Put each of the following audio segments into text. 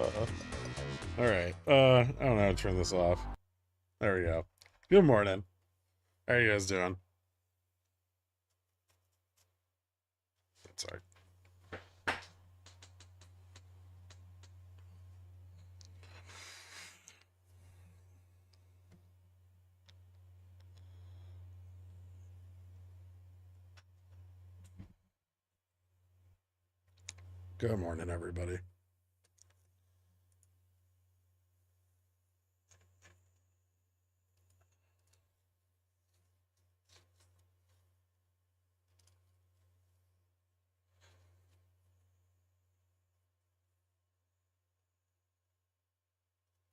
All right. I don't know how to turn this off. There we go. Good morning. How are you guys doing? Sorry. Good morning, everybody.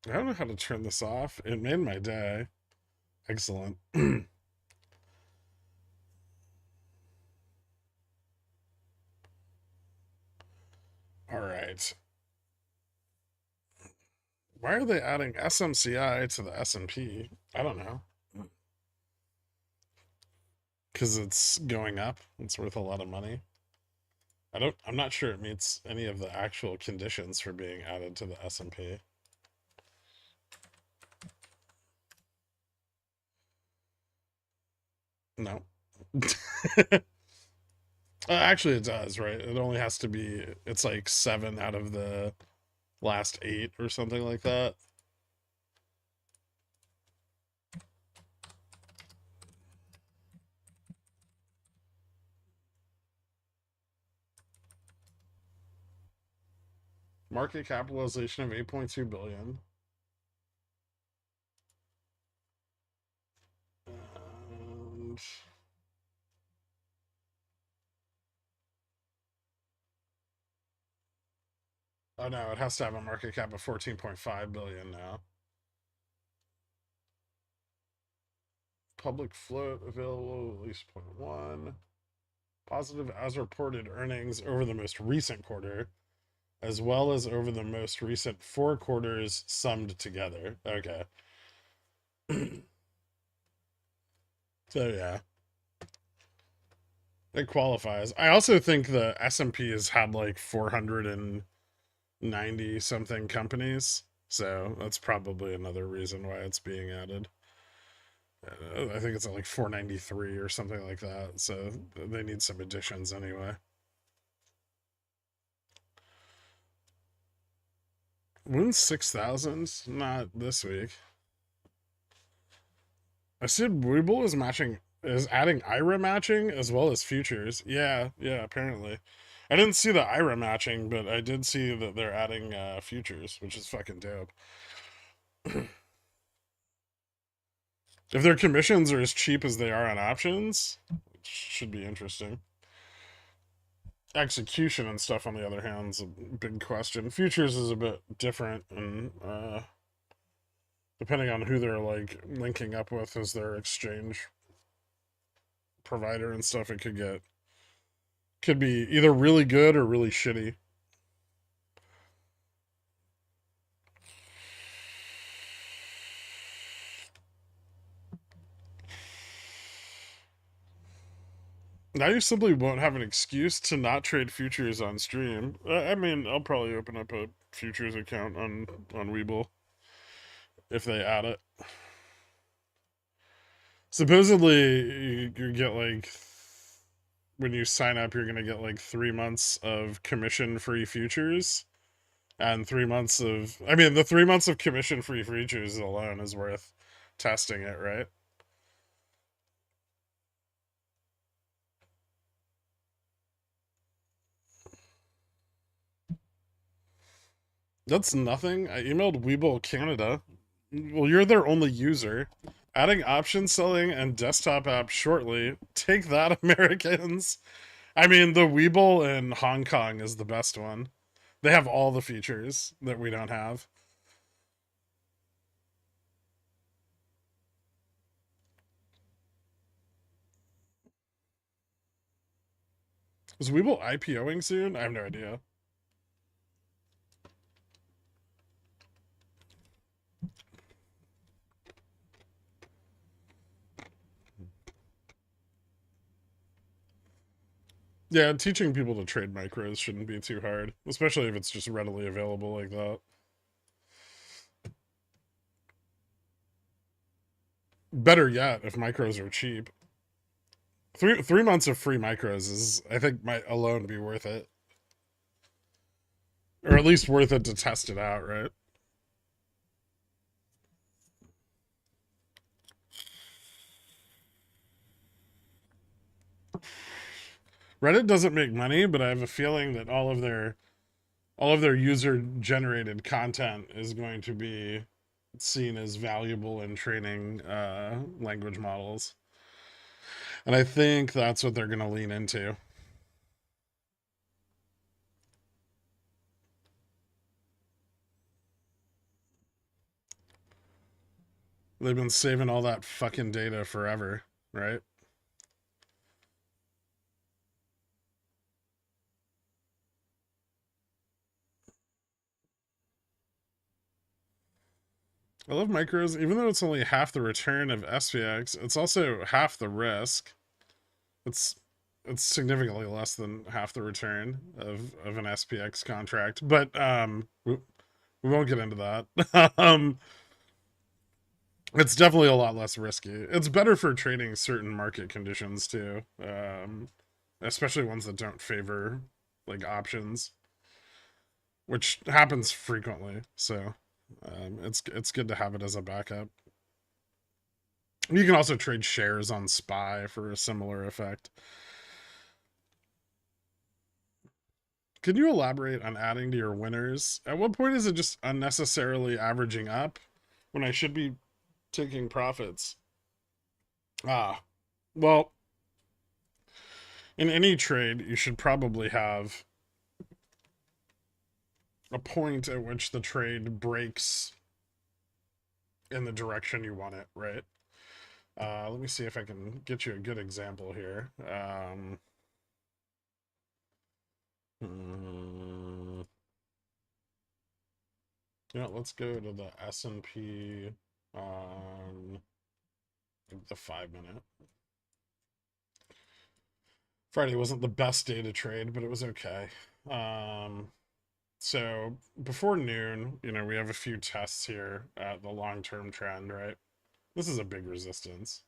I don't know how to turn this off. It made my day. Excellent. All right. Why are they adding SMCI to the S&P? I don't know. Because it's going up. It's worth a lot of money. I'm not sure it meets any of the actual conditions for being added to the S&P. No. Actually, it does, right? It only has to be, it's like 7 out of the last 8 or something like that. Market capitalization of 8.2 billion. And oh no, it has to have a market cap of 14.5 billion now. Public float available at least 0.1. Positive as reported earnings over the most recent quarter, as well as over the most recent 4 quarters summed together. Okay. So yeah, it qualifies. I also think the S&P has had like 490 something companies, so that's probably another reason why it's being added. I think it's at like 493 or something like that, so they need some additions anyway. Moon 6,000? Not this week. I said Weeble is adding IRA matching as well as futures. Yeah, apparently. I didn't see the IRA matching, but I did see that they're adding futures, which is fucking dope. If their commissions are as cheap as they are on options, it should be interesting. Execution and stuff, on the other hand, is a big question. Futures is a bit different, and depending on who they're like linking up with as their exchange provider and stuff, it could be either really good or really shitty. Now you simply won't have an excuse to not trade futures on stream. I mean, I'll probably open up a futures account on Weeble if they add it. Supposedly, you get like, when you sign up, you're gonna get like 3 months of commission-free futures and 3 months of. I mean, the 3 months of commission-free futures alone is worth testing it, right? That's nothing. I emailed Weeble Canada. Well, you're their only user. Adding option selling and desktop apps shortly. Take that, Americans. I mean, the Weeble in Hong Kong is the best one. They have all the features that we don't have. Is Weeble IPOing soon? I have no idea. Yeah, teaching people to trade micros shouldn't be too hard, especially if it's just readily available like that. Better yet, if micros are cheap. Three months of free micros is, I think, might alone be worth it. Or at least worth it to test it out, right? Reddit doesn't make money, but I have a feeling that all of their user generated content is going to be seen as valuable in training language models. And I think that's what they're going to lean into. They've been saving all that fucking data forever, right? I love micros, even though it's only half the return of SPX, it's also half the risk. It's it's significantly less than half the return of an SPX contract, but we won't get into that. It's definitely a lot less risky. It's better for trading certain market conditions too, especially ones that don't favor like options, which happens frequently. So it's good to have it as a backup. You can also trade shares on SPY for a similar effect. Can you elaborate on adding to your winners? At what point is it just unnecessarily averaging up when I should be taking profits? Ah, well, in any trade, you should probably have a point at which the trade breaks in the direction you want it, right? Let me see if I can get you a good example here. Hmm, let's go to the S&P on the 5 minute. Friday wasn't the best day to trade, but it was okay. So before noon, we have a few tests here at the long-term trend, right? This is a big resistance.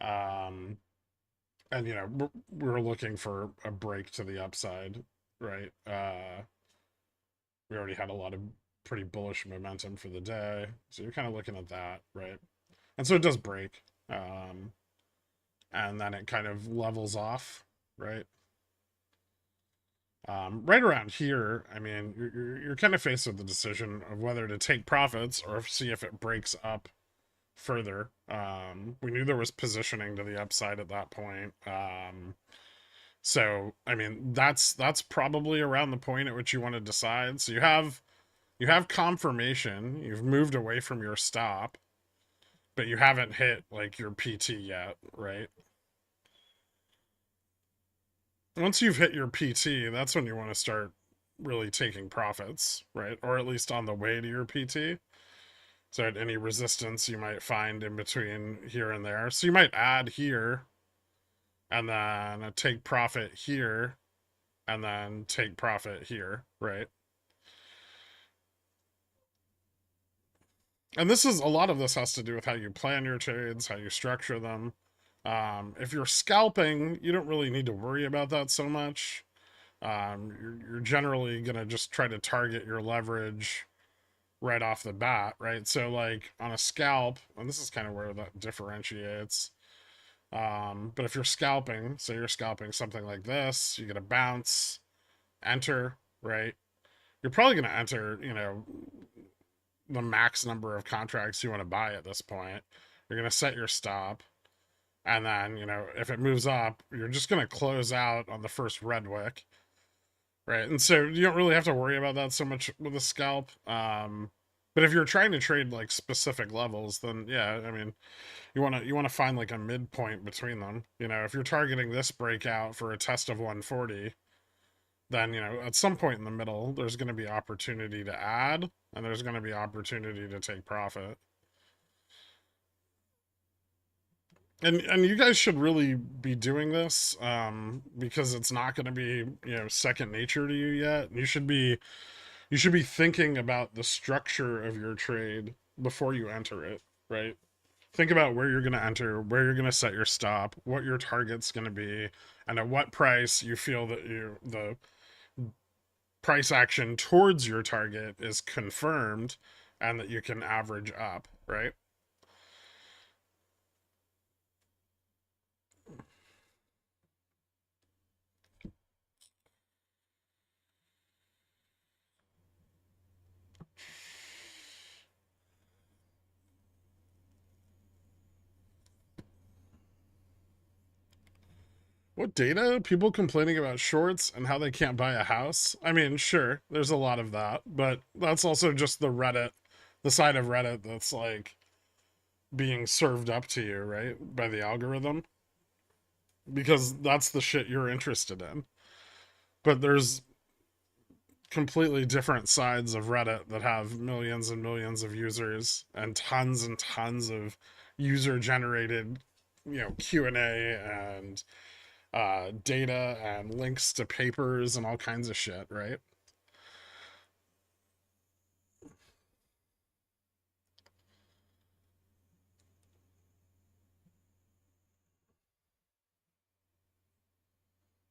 Um, and we're looking for a break to the upside, right? We already had a lot of pretty bullish momentum for the day, so you're kind of looking at that, right? And so it does break, and then it kind of levels off, right? Right around here, I mean, you're kind of faced with the decision of whether to take profits or see if it breaks up further. We knew there was positioning to the upside at that point. So I mean, that's probably around the point at which you want to decide. So you have confirmation. You've moved away from your stop, but you haven't hit like your PT yet, right? Once you've hit your PT, that's when you want to start really taking profits, right? Or at least on the way to your PT. So at any resistance you might find in between here and there. So you might add here and then take profit here and then take profit here, right? And this is a lot of this has to do with how you plan your trades, how you structure them. If you're scalping, you don't really need to worry about that so much. You're generally gonna just try to target your leverage right off the bat, right? So like on a scalp, and this is kind of where that differentiates. But if you're scalping, so you're scalping something like this, you get a bounce, enter, right? You're probably gonna enter, the max number of contracts you want to buy at this point. You're gonna set your stop, and then if it moves up, you're just gonna close out on the first red wick, right? And so you don't really have to worry about that so much with a scalp. But if you're trying to trade like specific levels, then yeah, I mean, you want to find like a midpoint between them. If you're targeting this breakout for a test of 140, then at some point in the middle, there's going to be opportunity to add, and there's going to be opportunity to take profit. And you guys should really be doing this, because it's not going to be second nature to you yet. You should be thinking about the structure of your trade before you enter it, right? Think about where you're going to enter, where you're going to set your stop, what your target's going to be, and at what price you feel that the price action towards your target is confirmed and that you can average up, right? What data? People complaining about shorts and how they can't buy a house? I mean, sure, there's a lot of that, but that's also just the Reddit, the side of Reddit that's like being served up to you, right? By the algorithm. Because that's the shit you're interested in. But there's completely different sides of Reddit that have millions and millions of users and tons of user generated, Q&A and data and links to papers and all kinds of shit, right?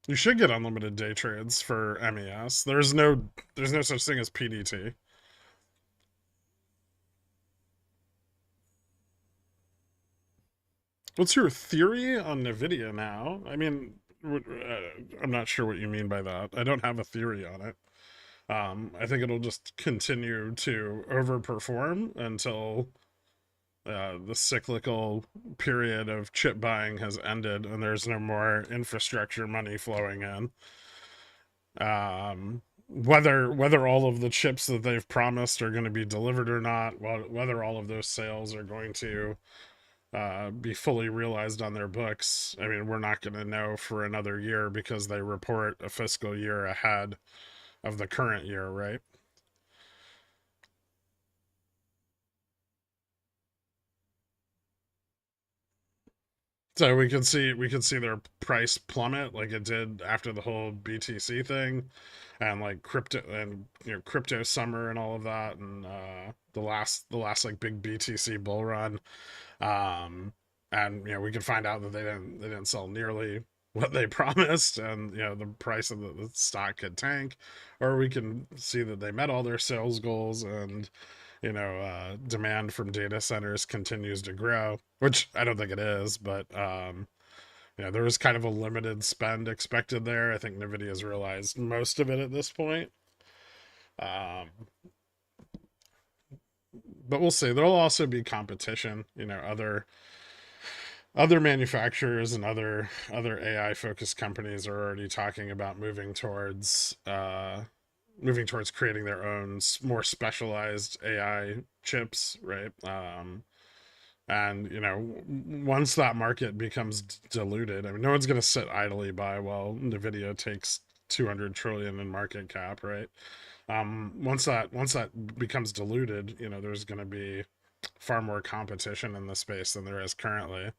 You should get unlimited day trades for MES. There's no such thing as PDT. What's your theory on Nvidia now? I mean, I'm not sure what you mean by that. I don't have a theory on it. I think it'll just continue to overperform until the cyclical period of chip buying has ended and there's no more infrastructure money flowing in. Whether all of the chips that they've promised are going to be delivered or not, whether all of those sales are going to be fully realized on their books, I mean, we're not going to know for another year because they report a fiscal year ahead of the current year, right? So we can see their price plummet like it did after the whole BTC thing, and like crypto summer and all of that, and the last like big BTC bull run. Um, and we could find out that they didn't sell nearly what they promised, and the price of the stock could tank, or we can see that they met all their sales goals and demand from data centers continues to grow, which I don't think it is, but there was kind of a limited spend expected there. I think Nvidia has realized most of it at this point. Um, but we'll see. There'll also be competition. Other manufacturers and other AI focused companies are already talking about moving towards creating their own more specialized AI chips, right? And once that market becomes diluted, I mean, no one's going to sit idly by while Nvidia takes 200 trillion in market cap, right? Once that becomes diluted, there's going to be far more competition in the space than there is currently.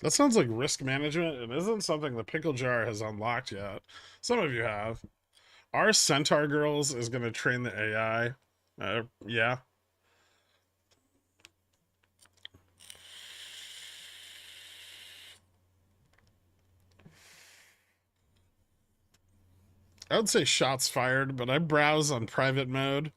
That sounds like risk management. It isn't something the pickle jar has unlocked yet. Some of you have. Our Centaur Girls is going to train the AI. Yeah, I would say shots fired, but I browse on private mode.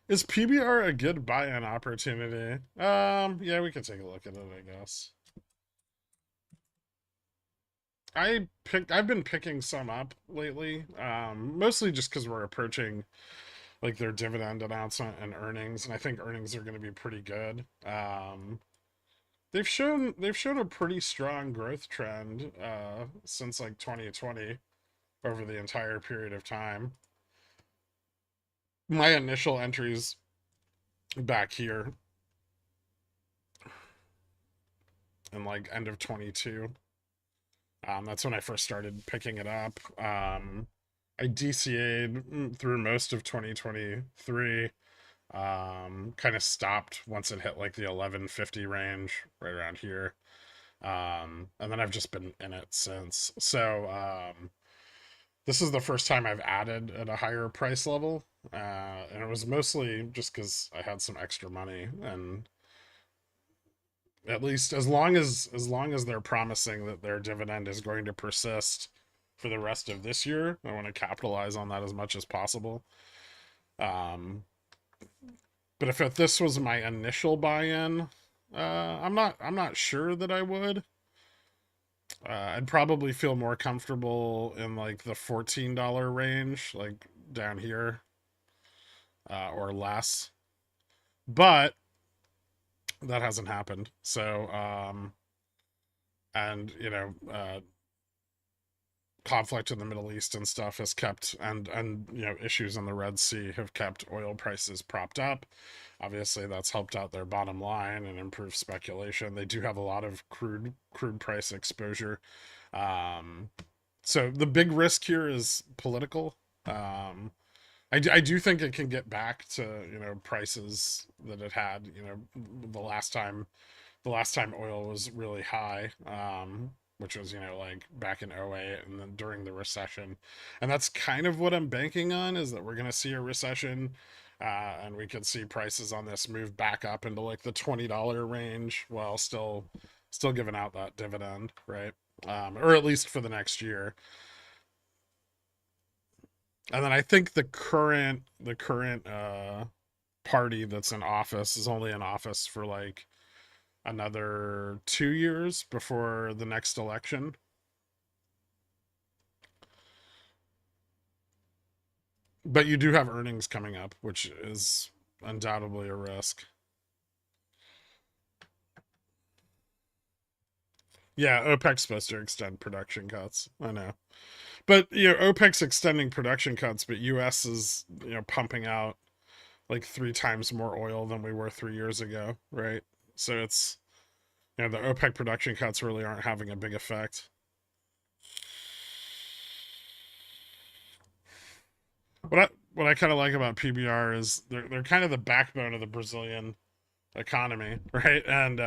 Is PBR a good buy-in opportunity? Yeah, we could take a look at it, I guess. I've been picking some up lately, mostly just because we're approaching like their dividend announcement and earnings, and I think earnings are going to be pretty good. They've shown a pretty strong growth trend since like 2020 over the entire period of time. My initial entries back here in like end of 22. That's when I first started picking it up. I DCA'd through most of 2023. Kind of stopped once it hit like the 1150 range, right around here. And then I've just been in it since. So This is the first time I've added at a higher price level, and it was mostly just because I had some extra money, and at least as long as they're promising that their dividend is going to persist for the rest of this year, I want to capitalize on that as much as possible. Um, but if this was my initial buy-in, I'm not sure that I would. I'd probably feel more comfortable in like the $14 range, like down here, or less. But that hasn't happened. So, and conflict in the Middle East and stuff has kept, and issues in the Red Sea have kept oil prices propped up. Obviously, that's helped out their bottom line and improved speculation. They do have a lot of crude price exposure. Um, so the big risk here is political. I do think it can get back to prices that it had the last time oil was really high, which was like back in '08 and then during the recession. And that's kind of what I'm banking on, is that we're going to see a recession, and we could see prices on this move back up into like the $20 range while still giving out that dividend, right? Or at least for the next year. And then I think the current party that's in office is only in office for like another 2 years before the next election. But you do have earnings coming up, which is undoubtedly a risk. Yeah, OPEC's supposed to extend production cuts. I know. But OPEC's extending production cuts, but US is pumping out like 3 times more oil than we were 3 years ago, right? So it's the OPEC production cuts really aren't having a big effect. What I kind of like about PBR is they're kind of the backbone of the Brazilian economy, right? And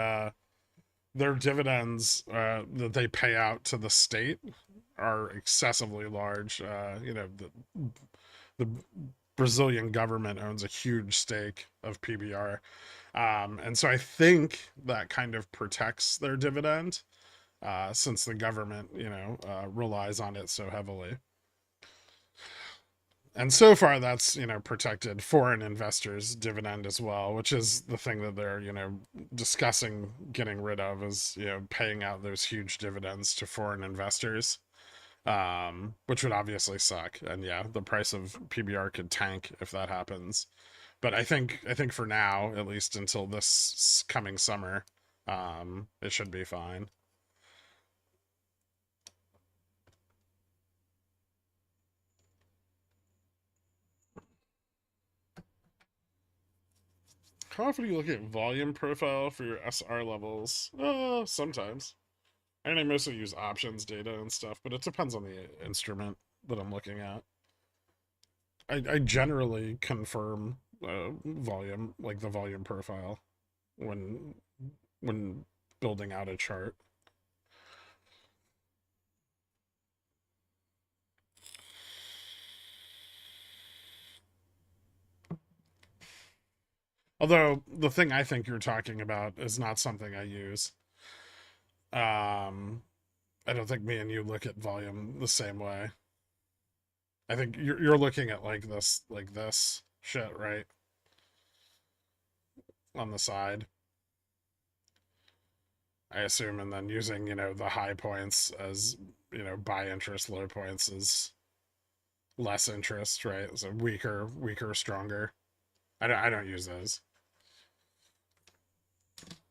their dividends that they pay out to the state are excessively large. The Brazilian government owns a huge stake of PBR, and so I think that kind of protects their dividend, since the government relies on it so heavily. And so far that's protected foreign investors dividend as well, which is the thing that they're discussing getting rid of, is paying out those huge dividends to foreign investors, which would obviously suck. And yeah, the price of PBR could tank if that happens. But I think for now, at least until this coming summer, it should be fine. How often do you look at volume profile for your SR levels? Sometimes. And I mostly use options data and stuff, but it depends on the instrument that I'm looking at. I generally confirm volume, like the volume profile, when when building out a chart. Although the thing I think you're talking about is not something I use. Um, I don't think me and you look at volume the same way. I think you're looking at like this shit, right? On the side, I assume, and then using, the high points as, buy interest, low points is less interest, right? So weaker, stronger. I don't use those.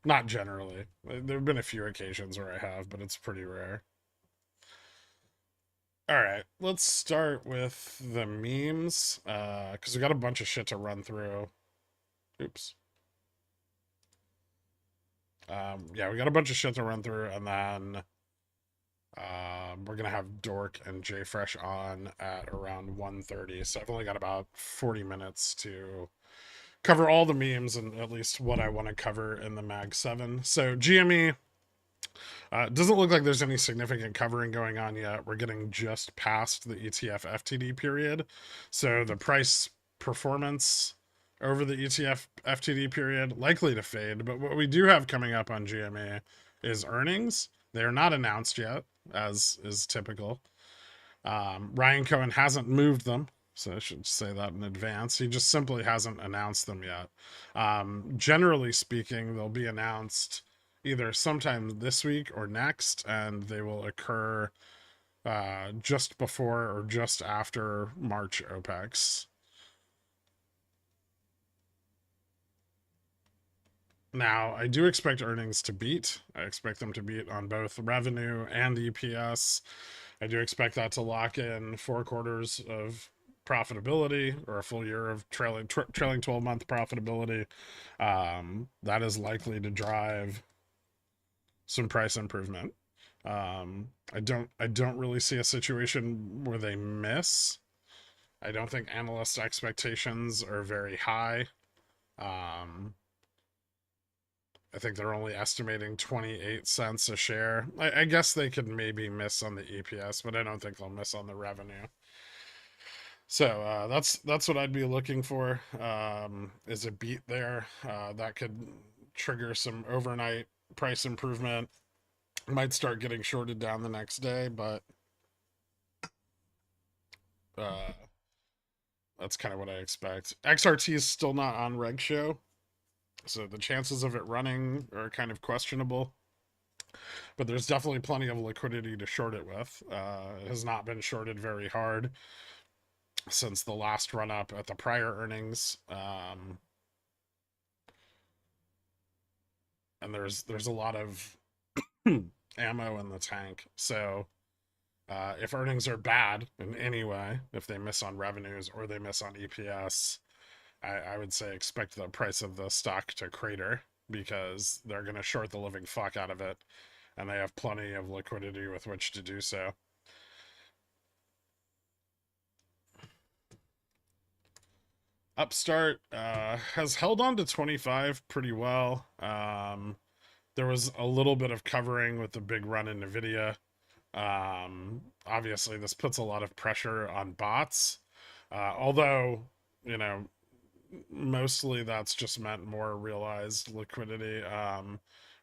Not generally. There have been a few occasions where I have, but it's pretty rare. All right, let's start with the memes, because we got a bunch of shit to run through. Oops. Yeah, we got a bunch of shit to run through, and then we're gonna have Dork and JFresh on at around 1:30. So I've only got about 40 minutes to cover all the memes and at least what I want to cover in the Mag 7. So GME, It doesn't look like there's any significant covering going on yet. We're getting just past the ETF FTD period. So the price performance over the ETF FTD period likely to fade. But what we do have coming up on GME is earnings. They are not announced yet, as is typical. Ryan Cohen hasn't moved them, so I should say that in advance. He just simply hasn't announced them yet. Generally speaking, they'll be announced either sometime this week or next, and they will occur just before or just after March OPEX. Now, I do expect earnings to beat. I expect them to beat on both revenue and EPS. I do expect that to lock in 4 quarters of profitability or a full year of trailing 12-month profitability. That is likely to drive some price improvement. I don't really see a situation where they miss. I don't think analyst expectations are very high. I think they're only estimating 28 cents a share. I guess they could maybe miss on the EPS, but I don't think they'll miss on the revenue. So that's what I'd be looking for, is a beat there. That could trigger some overnight price improvement. Might start getting shorted down the next day, but that's kind of what I expect. XRT is still not on Reg Sho, so the chances of it running are kind of questionable. But there's definitely plenty of liquidity to short it with. It has not been shorted very hard since the last run up at the prior earnings. And there's a lot of ammo in the tank. So if earnings are bad in any way, if they miss on revenues or they miss on EPS, I would say expect the price of the stock to crater, because they're going to short the living fuck out of it, and they have plenty of liquidity with which to do so. Upstart has held on to 25 pretty well. There was a little bit of covering with the big run in Nvidia. Obviously, this puts a lot of pressure on bots. Although, you know, mostly that's just meant more realized liquidity.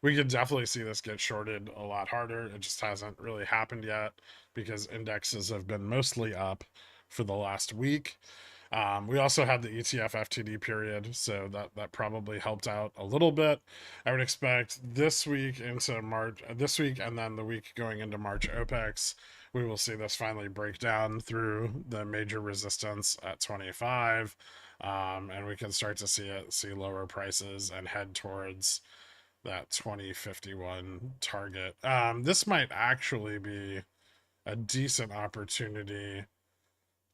We could definitely see this get shorted a lot harder. It just hasn't really happened yet because indexes have been mostly up for the last week. We also had the ETF FTD period, so that probably helped out a little bit. I would expect this week into March, this week, and then the week going into March OPEX, we will see this finally break down through the major resistance at 25, and we can start to see lower prices and head towards that 2051 target. This might actually be a decent opportunity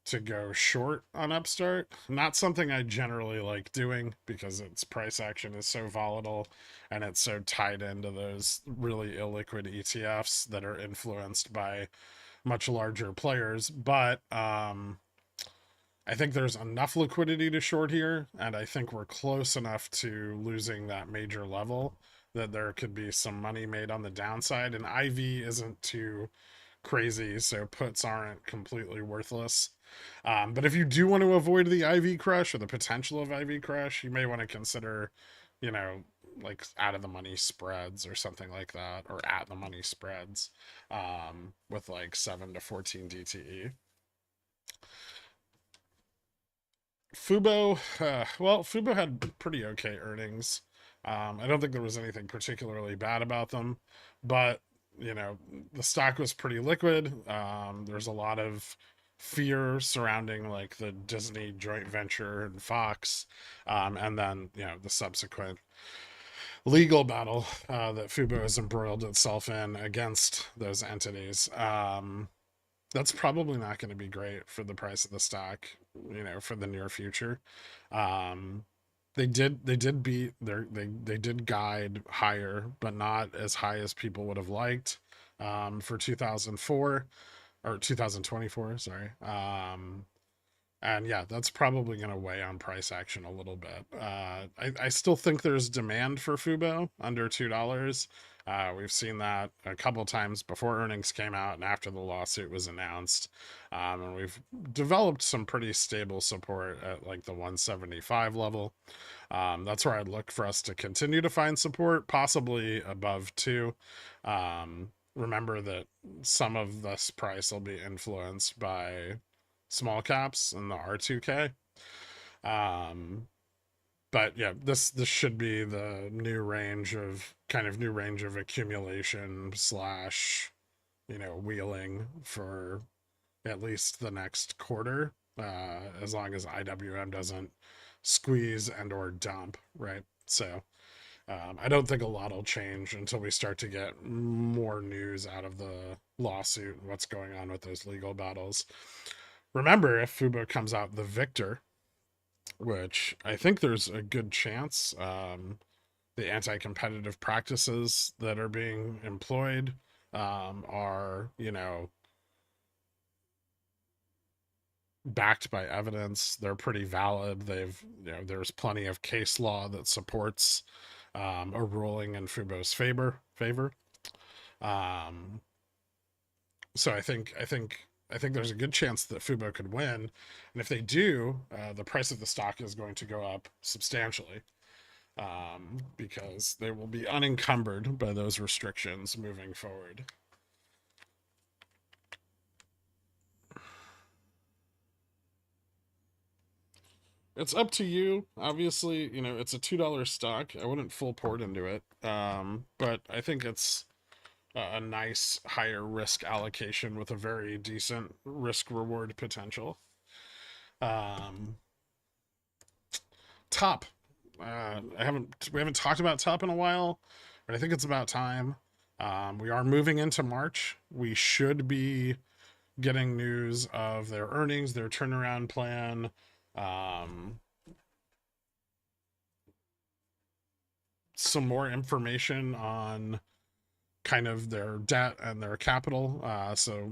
to go short on Upstart. Not something I generally like doing because its price action is so volatile and it's so tied into those really illiquid ETFs that are influenced by much larger players. But I think there's enough liquidity to short here, and I think we're close enough to losing that major level that there could be some money made on the downside. And IV isn't too crazy, so puts aren't completely worthless. But if you do want to avoid the IV crush or the potential of IV crush, you may want to consider, like out of the money spreads or something like that, or at the money spreads, with like 7 to 14 DTE. Fubo, Fubo had pretty okay earnings. I don't think there was anything particularly bad about them, but the stock was pretty liquid. There's a lot of fear surrounding like the Disney joint venture and Fox, and then the subsequent legal battle that Fubo has embroiled itself in against those entities. That's probably not going to be great for the price of the stock, for the near future. They did beat they did guide higher, but not as high as people would have liked, for 2004 or 2024. Sorry. And yeah, that's probably going to weigh on price action a little bit. I still think there's demand for Fubo under $2. We've seen that a couple times before earnings came out and after the lawsuit was announced. And we've developed some pretty stable support at like the 175 level. That's where I'd look for us to continue to find support, possibly above 2. Remember that some of this price will be influenced by small caps and the R2K. Um, but yeah, this should be the new range of accumulation slash, wheeling for at least the next quarter, as long as IWM doesn't squeeze and or dump, right? So I don't think a lot will change until we start to get more news out of the lawsuit and what's going on with those legal battles. Remember, if Fubo comes out the victor, which I think there's a good chance, the anti-competitive practices that are being employed are, backed by evidence. They're pretty valid. There's plenty of case law that supports a ruling in Fubo's favor. Um, so I think there's a good chance that Fubo could win, and if they do, the price of the stock is going to go up substantially, because they will be unencumbered by those restrictions moving forward. It's up to you. Obviously, it's a $2 stock. I wouldn't full port into it, but I think it's a nice higher risk allocation with a very decent risk reward potential. Um, Top. We haven't talked about Top in a while, but I think it's about time. We are moving into March. We should be getting news of their earnings, their turnaround plan, um, some more information on kind of their debt and their capital. So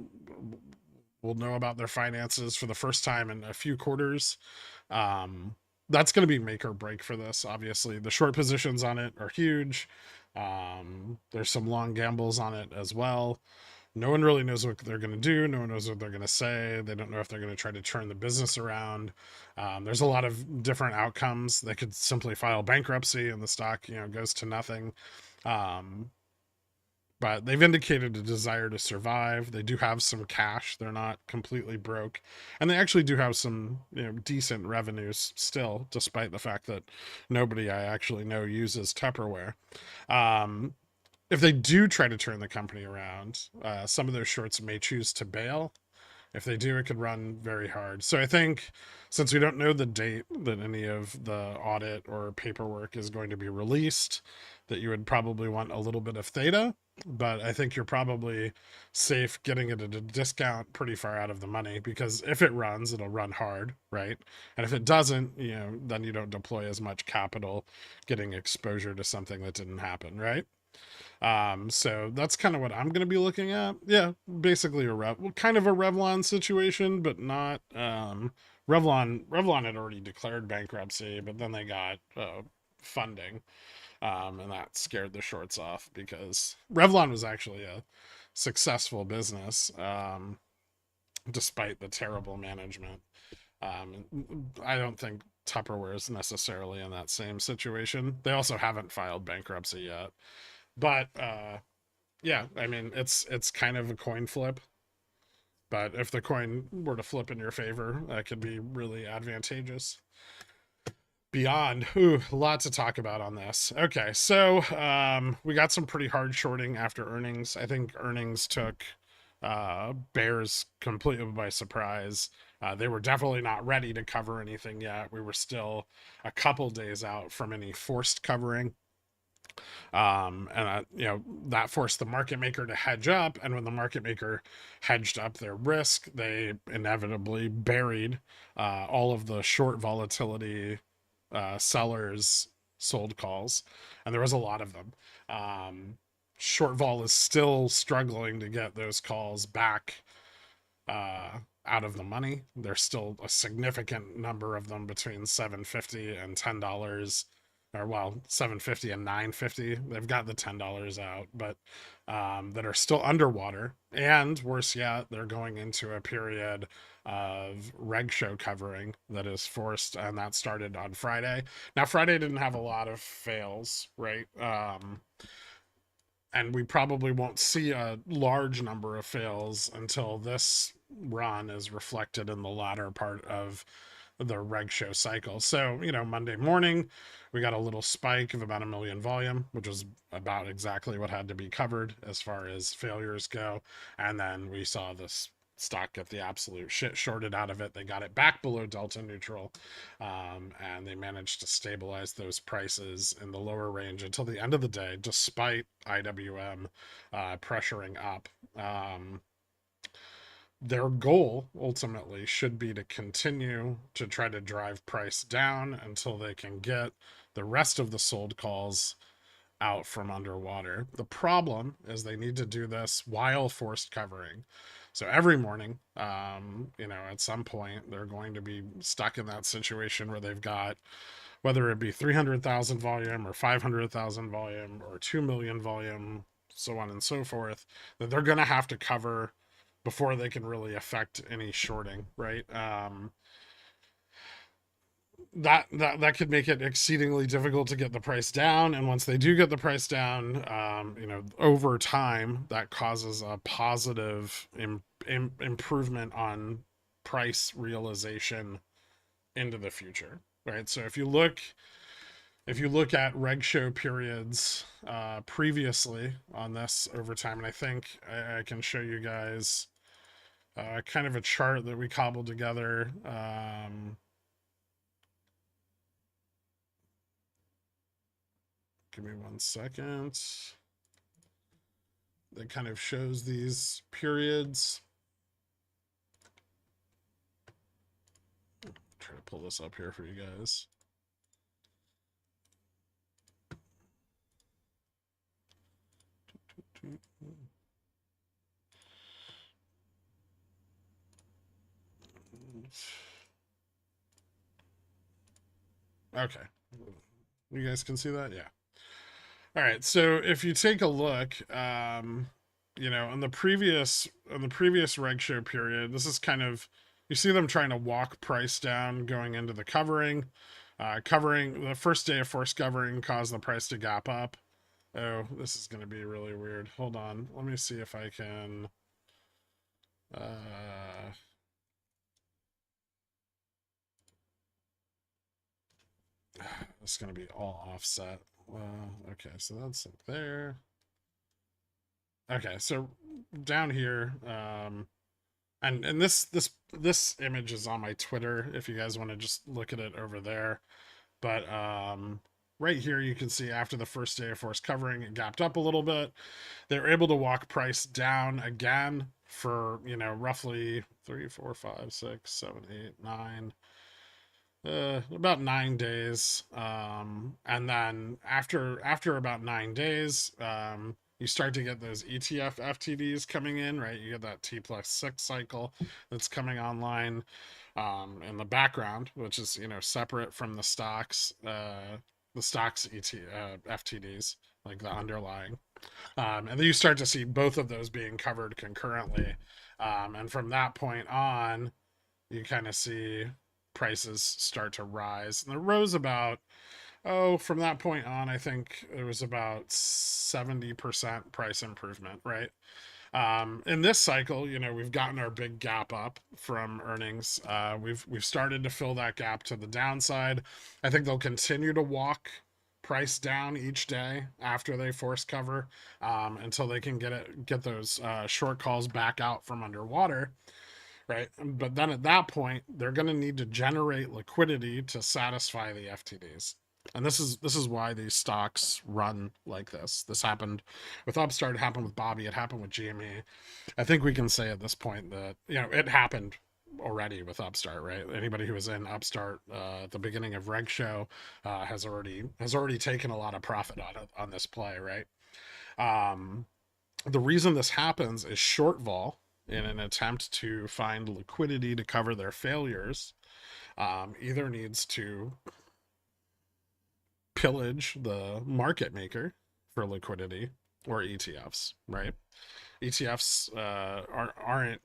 we'll know about their finances for the first time in a few quarters. That's going to be make or break for this. Obviously, the short positions on it are huge. There's some long gambles on it as well. No one really knows what they're going to do. No one knows what they're going to say. They don't know if they're going to try to turn the business around. There's a lot of different outcomes. They could simply file bankruptcy and the stock, goes to nothing. But they've indicated a desire to survive. They do have some cash. They're not completely broke. And they actually do have some, decent revenues still, despite the fact that nobody I actually know uses Tupperware. Um, if they do try to turn the company around, some of their shorts may choose to bail. If they do, it could run very hard. So I think, since we don't know the date that any of the audit or paperwork is going to be released, that you would probably want a little bit of theta. But I think you're probably safe getting it at a discount pretty far out of the money, because if it runs, it'll run hard, right? And if it doesn't, then you don't deploy as much capital getting exposure to something that didn't happen, right? So that's kind of what I'm going to be looking at. Yeah, basically kind of a Revlon situation, but not. Revlon had already declared bankruptcy, but then they got funding, and that scared the shorts off, because Revlon was actually a successful business, despite the terrible management. I don't think Tupperware is necessarily in that same situation. They also haven't filed bankruptcy yet. But yeah, I mean, it's kind of a coin flip. But if the coin were to flip in your favor, that could be really advantageous. Beyond, a lot to talk about on this. Okay, so we got some pretty hard shorting after earnings. I think earnings took bears completely by surprise. They were definitely not ready to cover anything yet. We were still a couple days out from any forced covering. And that forced the market maker to hedge up, and when the market maker hedged up their risk, they inevitably buried all of the short volatility sellers sold calls, and there was a lot of them. Short vol is still struggling to get those calls back out of the money. There's still a significant number of them between $7.50 and $10, or well, $7.50 and $9.50. They've got the $10 out, but that are still underwater. And worse yet, they're going into a period of Reg Sho covering that is forced, and that started on Friday. Now, Friday didn't have a lot of fails, right? And we probably won't see a large number of fails until this run is reflected in the latter part of the Reg Sho cycle. So, Monday morning, we got a little spike of about 1 million volume, which was about exactly what had to be covered as far as failures go. And then we saw this stock get the absolute shit shorted out of it. They got it back below delta neutral, and they managed to stabilize those prices in the lower range until the end of the day, despite IWM pressuring up. Their goal ultimately should be to continue to try to drive price down until they can get the rest of the sold calls out from underwater. The problem is they need to do this while forced covering. So every morning, at some point, they're going to be stuck in that situation where they've got, whether it be 300,000 volume or 500,000 volume or 2 million volume, so on and so forth, that they're going to have to cover before they can really affect any shorting, right? That could make it exceedingly difficult to get the price down, and once they do get the price down, over time, that causes a positive improvement on price realization into the future, right? So if you look at Reg Sho periods previously on this over time, and I think I can show you guys kind of a chart that we cobbled together. Give me 1 second. That kind of shows these periods. Try to pull this up here for you guys. Okay. You guys can see that? Yeah. All right. So if you take a look, on the previous Reg Sho period, this is kind of, you see them trying to walk price down going into the covering. Covering the first day of forced covering caused the price to gap up. Oh, this is going to be really weird. Hold on. Let me see if I can. It's going to be all offset. Okay, so that's up there. Okay, so down here, and this image is on my Twitter if you guys want to just look at it over there. But right here you can see after the first day of forced covering, it gapped up a little bit. They were able to walk price down again for roughly 3, 4, 5, 6, 7, 8, 9. About 9 days, and then after about 9 days, you start to get those ETF FTDs coming in, right? You get that T+6 cycle that's coming online in the background, which is separate from the stocks FTDs, like the underlying, and then you start to see both of those being covered concurrently, and from that point on, you kind of see prices start to rise. And it rose about, from that point on, I think it was about 70% price improvement, right? In this cycle, we've gotten our big gap up from earnings. We've started to fill that gap to the downside. I think they'll continue to walk price down each day after they force cover, until they can get those short calls back out from underwater. Right. But then at that point, they're going to need to generate liquidity to satisfy the FTDs. And this is why these stocks run like this. This happened with Upstart, it happened with Bobby, it happened with GME. I think we can say at this point that, it happened already with Upstart, right? Anybody who was in Upstart at the beginning of Reg Sho has already taken a lot of profit on this play, right? The reason this happens is short vol in an attempt to find liquidity to cover their failures, either needs to pillage the market maker for liquidity or ETFs, right? ETFs aren't,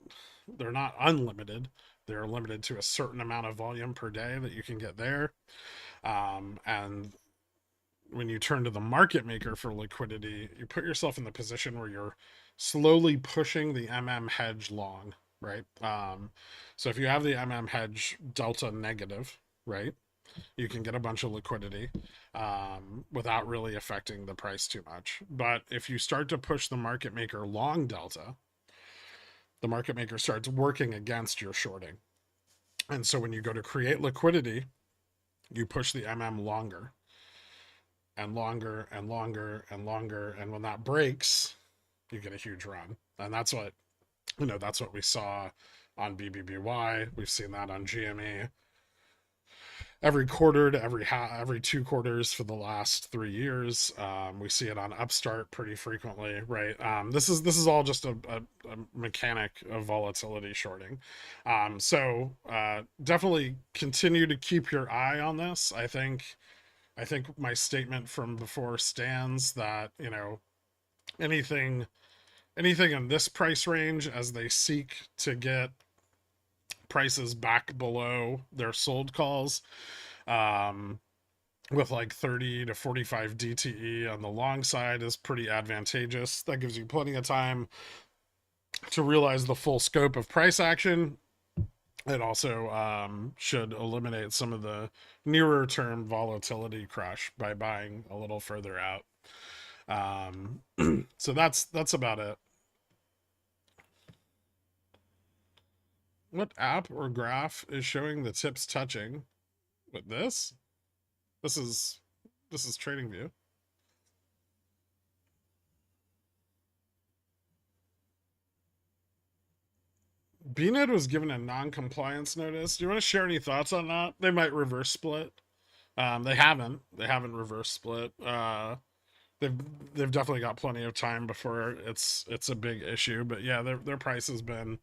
they're not unlimited. They're limited to a certain amount of volume per day that you can get there. And when you turn to the market maker for liquidity, you put yourself in the position where you're slowly pushing the hedge long, right? So if you have the hedge delta negative, right, you can get a bunch of liquidity without really affecting the price too much. But if you start to push the market maker long delta, the market maker starts working against your shorting. And so when you go to create liquidity, you push the longer and longer and longer and longer. And when that breaks, you get a huge run. And that's what, that's what we saw on BBBY. We've seen that on GME every quarter to every 2 quarters for the last 3 years. We see it on Upstart pretty frequently, right? This is all just a mechanic of volatility shorting. So definitely continue to keep your eye on this. I think my statement from before stands that anything in this price range as they seek to get prices back below their sold calls, with like 30 to 45 DTE on the long side is pretty advantageous. That gives you plenty of time to realize the full scope of price action. It also should eliminate some of the nearer term volatility crush by buying a little further out. So that's about it. What app or graph is showing the tips touching? With this? This is TradingView. BNet was given a non-compliance notice. Do you want to share any thoughts on that? They might reverse split. They haven't. They haven't reverse split. They've definitely got plenty of time before it's a big issue. But yeah, their price has been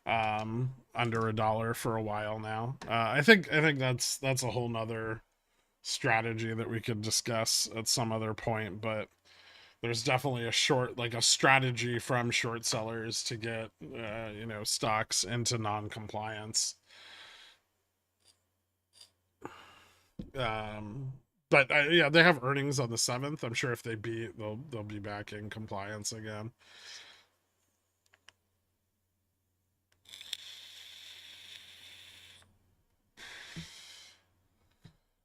under $1 for a while now. I think that's a whole nother strategy that we could discuss at some other point, but there's definitely a strategy from short sellers to get stocks into non-compliance. But yeah, they have earnings on the 7th. I'm sure if they beat, they'll be back in compliance again.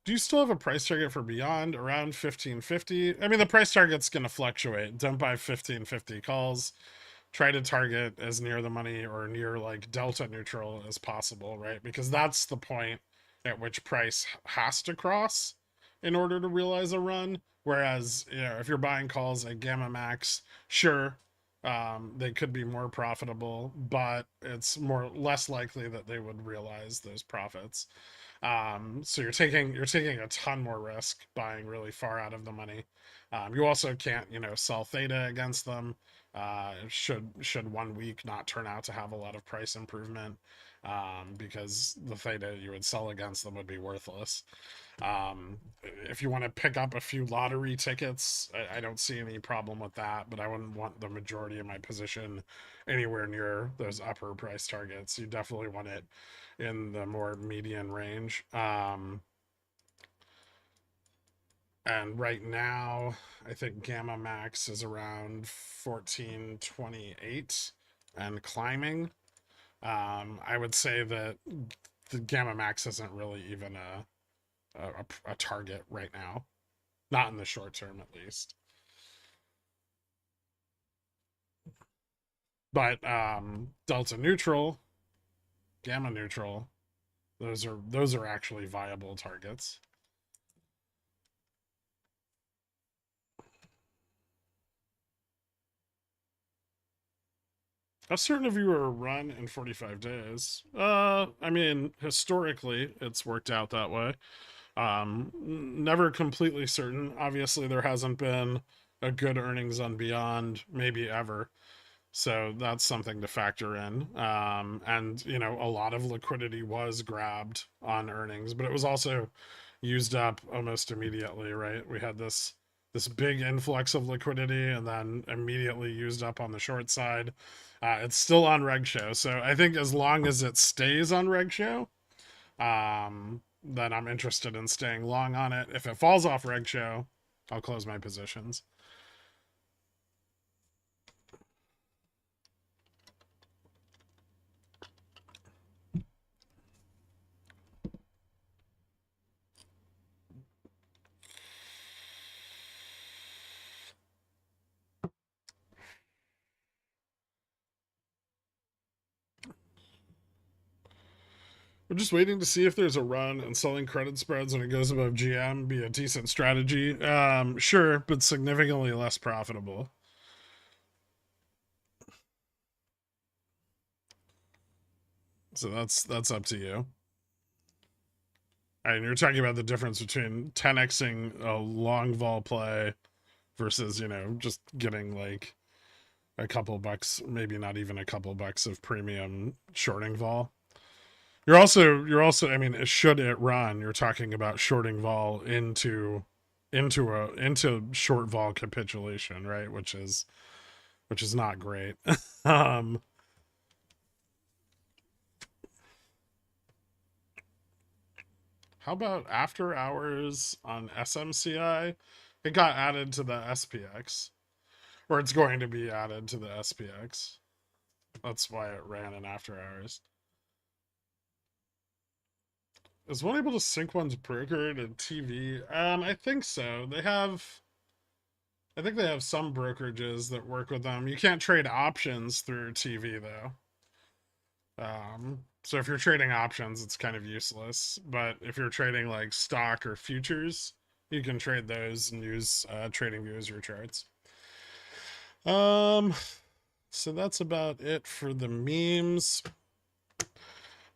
Do you still have a price target for Beyond around 1550? I mean, the price target's going to fluctuate. Don't buy 1550 calls. Try to target as near the money or near like delta neutral as possible, right? Because that's the point at which price has to cross in order to realize a run. Whereas, if you're buying calls at Gamma Max, sure, they could be more profitable, but it's less likely that they would realize those profits. So you're taking a ton more risk buying really far out of the money. You also can't, sell theta against them. Should 1 week not turn out to have a lot of price improvement, because the theta you would sell against them would be worthless. If you want to pick up a few lottery tickets, I don't see any problem with that, but I wouldn't want the majority of my position anywhere near those upper price targets. You definitely want it in the more median range. And right now, I think Gamma Max is around 1428 and climbing. I would say that the Gamma Max isn't really even a target right now, not in the short term at least. But delta neutral, gamma neutral, those are actually viable targets. How certain of you are a run in 45 days? I mean, historically, it's worked out that way. Never completely certain. Obviously, there hasn't been a good earnings on Beyond, maybe ever. So that's something to factor in. And, you know, a lot of liquidity was grabbed on earnings, but it was also used up almost immediately, right? We had this big influx of liquidity and then immediately used up on the short side. It's still on Reg Sho. So I think as long as it stays on Reg Sho, then I'm interested in staying long on it. If it falls off Reg Sho, I'll close my positions. We're just waiting to see if there's a run, and selling credit spreads when it goes above GM be a decent strategy. Sure, but significantly less profitable. So that's up to you. And you're talking about the difference between 10xing a long vol play versus, you know, just getting like a couple bucks, maybe not even a couple bucks of premium shorting vol. You're also I mean, should it run, you're talking about shorting vol into short vol capitulation, right? Which is not great. um how about after hours on SMCI? It got added to the SPX, or it's going to be added to the SPX. That's why it ran in after hours. Is one able to sync one's broker to TV? I think so. I think they have some brokerages that work with them. You can't trade options through TV though. So if you're trading options, it's kind of useless. But if you're trading like stock or futures, you can trade those and use TradingView as your charts. So that's about it for the memes.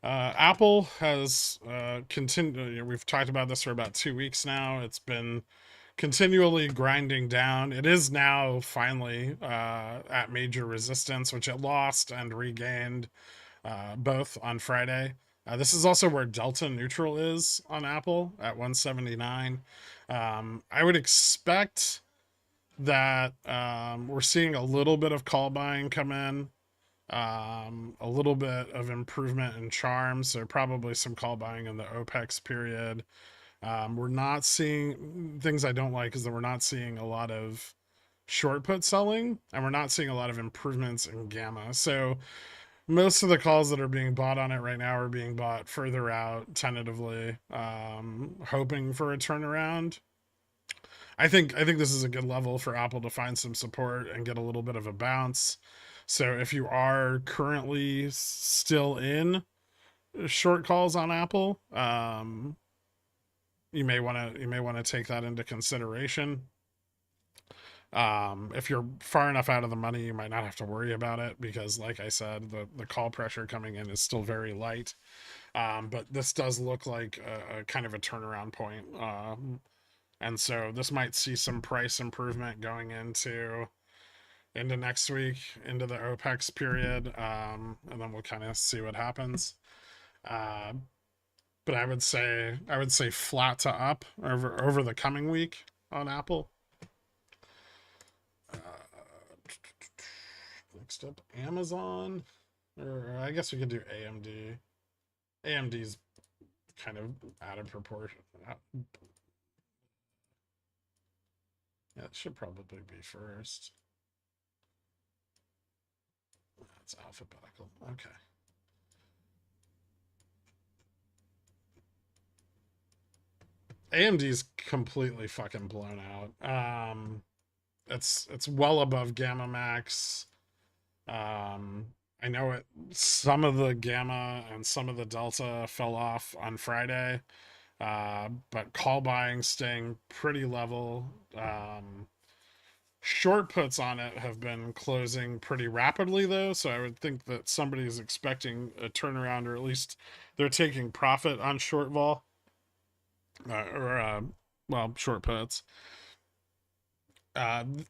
Apple has continued. We've talked about this for about 2 weeks now. It's been continually grinding down. It is now finally at major resistance, which it lost and regained both on Friday. This is also where delta neutral is on Apple at 179. I would expect that we're seeing a little bit of call buying come in, a little bit of improvement in charm, so probably some call buying in the OPEX period. We're not seeing things I don't like is that we're not seeing a lot of short put selling, and we're not seeing a lot of improvements in gamma. So most of the calls that are being bought on it right now are being bought further out tentatively, hoping for a turnaround. I think this is a good level for Apple to find some support and get a little bit of a bounce. So if you are currently still in short calls on Apple, you may want to take that into consideration. If you're far enough out of the money, you might not have to worry about it because, like I said, the call pressure coming in is still very light. But this does look like a kind of a turnaround point. And so this might see some price improvement going into next week, into the OPEX period, and then we'll kind of see what happens. Uh, but I would say flat to up over the coming week on Apple. Uh, Next up, Amazon, or I guess we could do AMD. AMD's kind of out of proportion. Yeah, it should probably be first. That's alphabetical. Okay. AMD's completely fucking blown out. It's well above Gamma Max. I know it. Some of the Gamma and some of the Delta fell off on Friday, but call buying staying pretty level. Short puts on it have been closing pretty rapidly though, so I would think that somebody is expecting a turnaround, or at least they're taking profit on short vol, or well, short puts.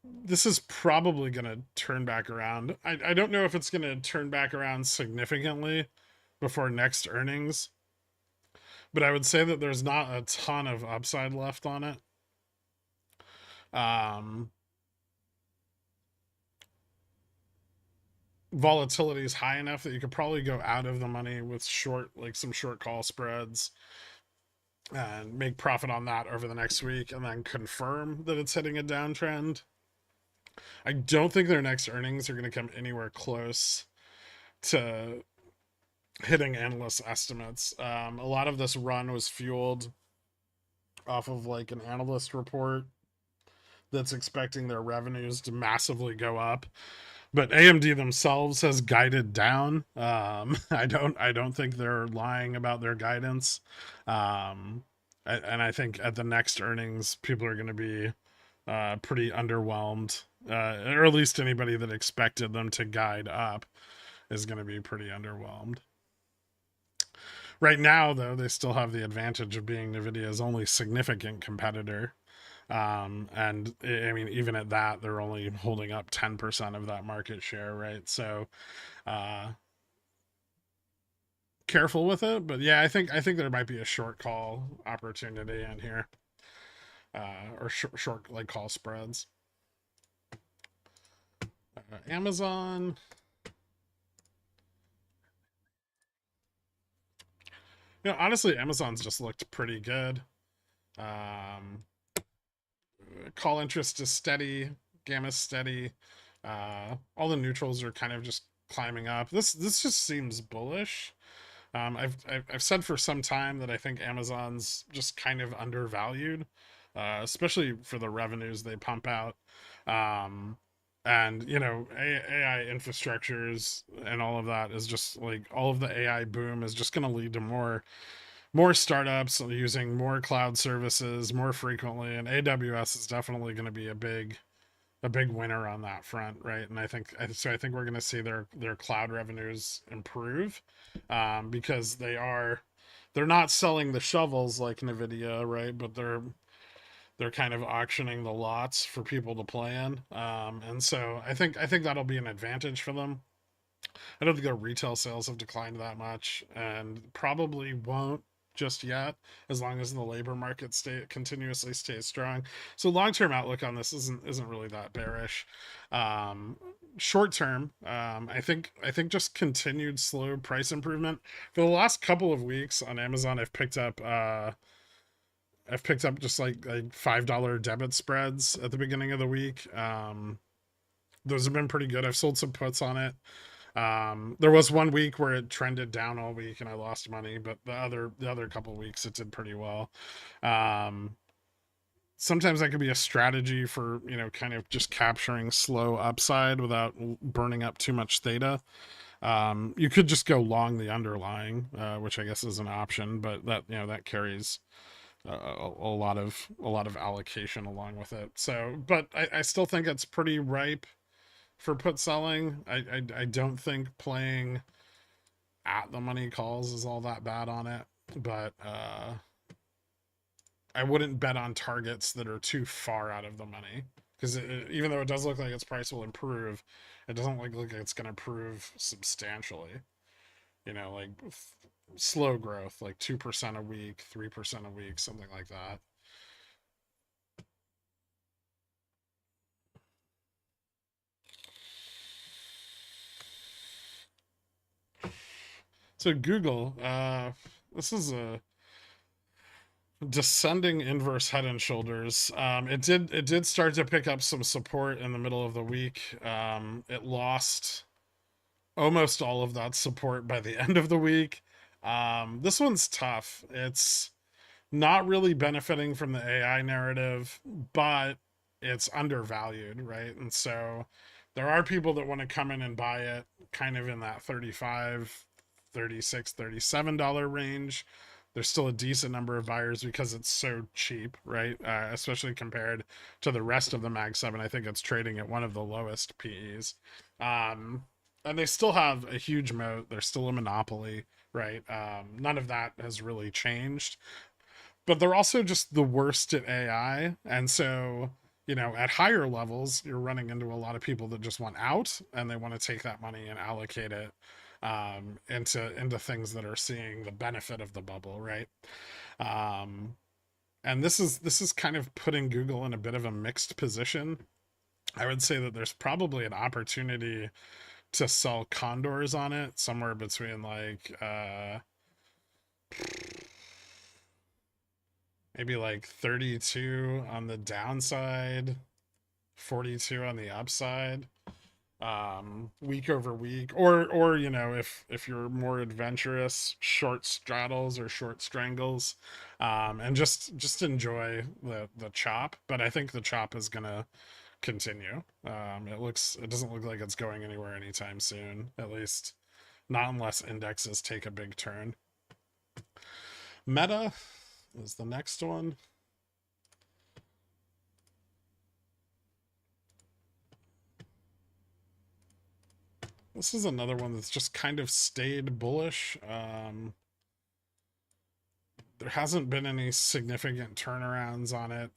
This is probably going to turn back around. I don't know if it's going to turn back around significantly before next earnings, but I would say that there's not a ton of upside left on it. Volatility is high enough that you could probably go out of the money with some short call spreads and make profit on that over the next week and then confirm that it's hitting a downtrend. I don't think their next earnings are going to come anywhere close to hitting analyst estimates. A lot of this run was fueled off of like an analyst report that's expecting their revenues to massively go up, but AMD themselves has guided down. I don't think they're lying about their guidance. And I think at the next earnings, people are going to be pretty underwhelmed, or at least anybody that expected them to guide up is going to be pretty underwhelmed. Right now, though, they still have the advantage of being Nvidia's only significant competitor. And I mean, even at that, they're only holding up 10% of that market share, right? So, careful with it. But yeah, I think there might be a short call opportunity in here, or short like call spreads. Amazon. Honestly, Amazon's just looked pretty good. Call interest is steady, gamma's steady. All the neutrals are kind of just climbing up. This just seems bullish. I've said for some time that I think Amazon's just kind of undervalued, especially for the revenues they pump out. And AI infrastructures and all of that is just like all of the AI boom is just going to lead to more startups using more cloud services more frequently, and AWS is definitely going to be a big winner on that front, right? And I think we're going to see their cloud revenues improve, because they're not selling the shovels like Nvidia, right? But they're kind of auctioning the lots for people to play in, and so I think that'll be an advantage for them. I don't think their retail sales have declined that much, and probably won't just yet, as long as the labor market continuously stays strong. So long-term outlook on this isn't really that bearish. Short term, I think just continued slow price improvement. For the last couple of weeks on Amazon, I've picked up just like $5 debit spreads at the beginning of the week. Those have been pretty good. I've sold some puts on it. There was one week where it trended down all week and I lost money, but the other couple of weeks it did pretty well. Sometimes that could be a strategy for, kind of just capturing slow upside without burning up too much theta. You could just go long the underlying, which I guess is an option, but that carries a lot of allocation along with it. So, but I still think it's pretty ripe for put selling. I don't think playing at the money calls is all that bad on it, but I wouldn't bet on targets that are too far out of the money, because even though it does look like its price will improve, it doesn't look like it's going to improve substantially. Like slow growth, like 2% a week, 3% a week, something like that. So Google, this is a descending inverse head and shoulders. It did start to pick up some support in the middle of the week. It lost almost all of that support by the end of the week. This one's tough. It's not really benefiting from the AI narrative, but it's undervalued, right? And so there are people that want to come in and buy it kind of in that 35, 36, $37 range. There's still a decent number of buyers because it's so cheap, right? Especially compared to the rest of the Mag 7. I think it's trading at one of the lowest PEs. And they still have a huge moat. They're still a monopoly, right? None of that has really changed. But they're also just the worst at AI. And so, you know, at higher levels, you're running into a lot of people that just want out and they want to take that money and allocate it into things that are seeing the benefit of the bubble, right? Um, and this is kind of putting Google in a bit of a mixed position. I would say that there's probably an opportunity to sell condors on it somewhere between like maybe like 32 on the downside, 42 on the upside, week over week, or you know, if you're more adventurous, short straddles or short strangles, and just enjoy the chop. But I think the chop is gonna continue. It doesn't look like it's going anywhere anytime soon, at least not unless indexes take a big turn. Meta is the next one. This is another one that's just kind of stayed bullish. There hasn't been any significant turnarounds on it.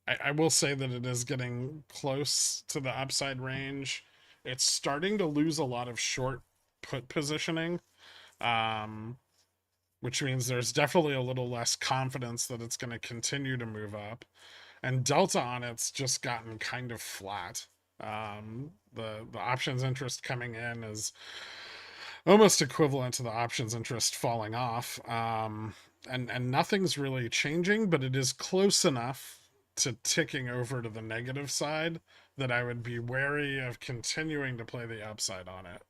I will say that it is getting close to the upside range. It's starting to lose a lot of short put positioning, um, which means there's definitely a little less confidence that it's going to continue to move up. And delta on it's just gotten kind of flat. The options interest coming in is almost equivalent to the options interest falling off. And nothing's really changing, but it is close enough to ticking over to the negative side that I would be wary of continuing to play the upside on it.